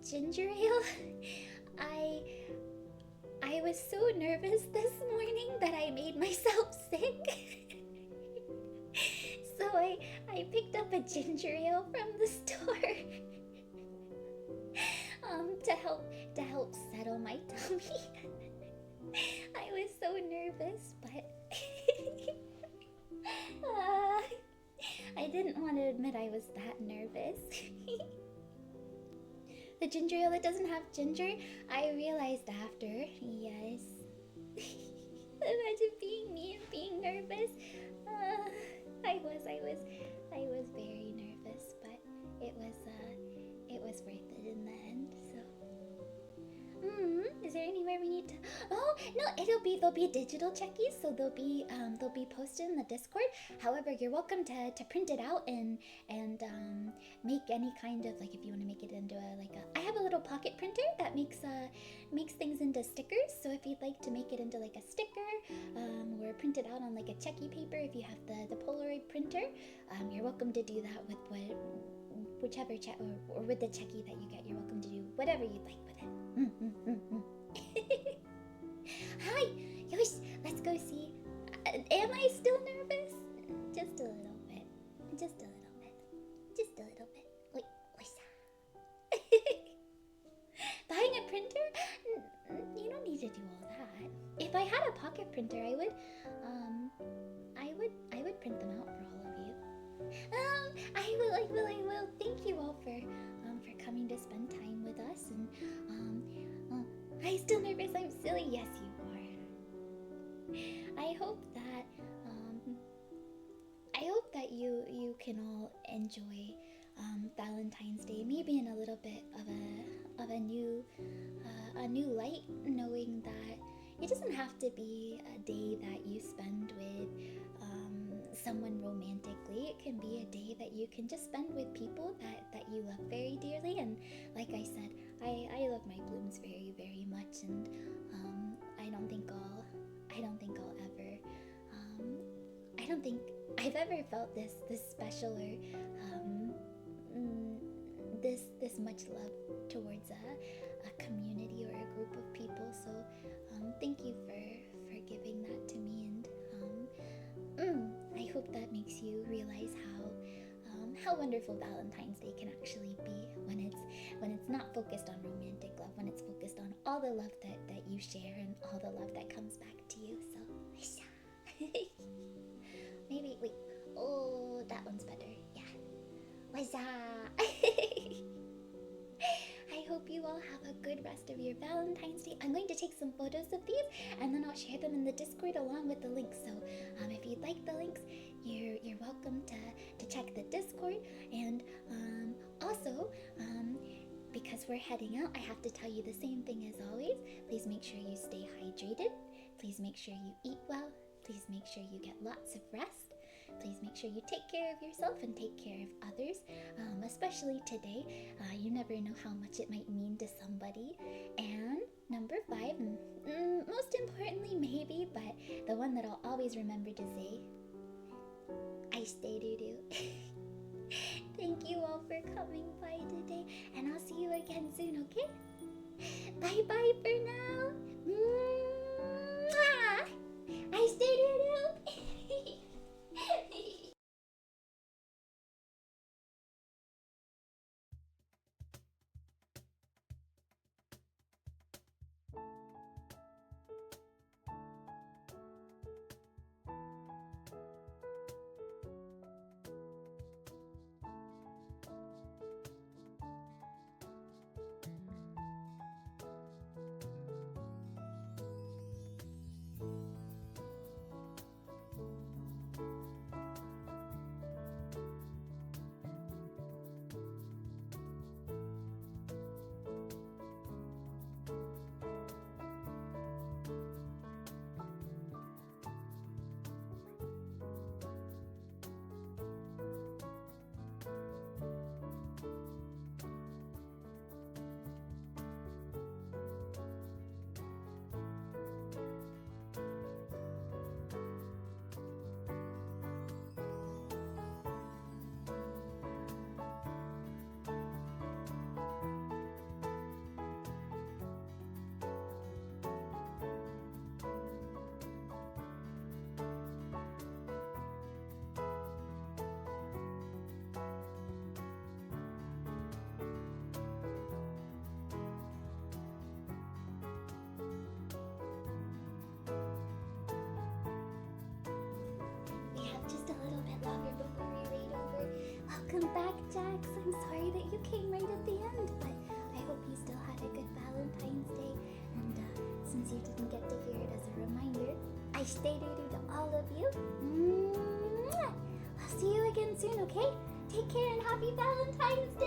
ginger ale. I was so nervous this morning that I made myself sick. So I picked up a ginger ale from the store. To help settle my tummy. I was so nervous, but I didn't want to admit I was that nervous. The ginger ale that doesn't have ginger, I realized after. Yes. Imagine being me and being nervous. I was very nervous, but it was worth it in the end. So, is there anywhere we need to? Oh no, there'll be digital checkies, so they'll be posted in the Discord. However, you're welcome to print it out and make any kind of, like, if you want to make it into I have a little pocket printer that makes things into stickers. So if you'd like to make it into like a sticker, or print it out on like a checky paper, if you have the Polaroid printer, you're welcome to do that with whichever or with the checky that you get. You're welcome to do whatever you'd like with it. Hi, Yosh, let's go see. Am I still nervous? Just a little bit. Wait, what's that? Buying a printer? You don't need to do all that. If I had a pocket printer, I would print them out for all of you. I will. Thank you all for coming to spend time with us. And I'm still nervous. I'm silly. Yes, you are. I hope that you can all enjoy Valentine's Day, maybe in a little bit of a new light, knowing that it doesn't have to be a day that you spend with someone romantically. It can be a day that you can just spend with people that you love very dearly. And like I said, I love my blooms very, very much, and I don't think I've ever felt this special or this much love towards a community or a group of people. So thank you for giving that to me, and I hope that makes you realize how wonderful Valentine's Day can actually be when it's not focused on romantic love, when it's focused on all the love that you share and all the love that comes back to you. So maybe wait. Oh, that one's better. Yeah. What's up? I hope you all have a good rest of your Valentine's Day. I'm going to take some photos of these and then I'll share them in the Discord along with the links. So if you'd like the links, you're welcome to check the Discord. And also, because we're heading out, I have to tell you the same thing as always. Please make sure you stay hydrated. Please make sure you eat well. Please make sure you get lots of rest. Please make sure you take care of yourself and take care of others, especially today. You never know how much it might mean to somebody. And number 5, most importantly maybe, but the one that I'll always remember to say, I stay doo-doo. Thank you all for coming by today, and I'll see you again soon, okay? Bye-bye for now. Mwah! I stay doo-doo. Welcome back, Jax. I'm sorry that you came right at the end, but I hope you still had a good Valentine's Day. And since you didn't get to hear it as a reminder, I stay doo-doo to all of you. Mwah! I'll see you again soon, okay? Take care and happy Valentine's Day!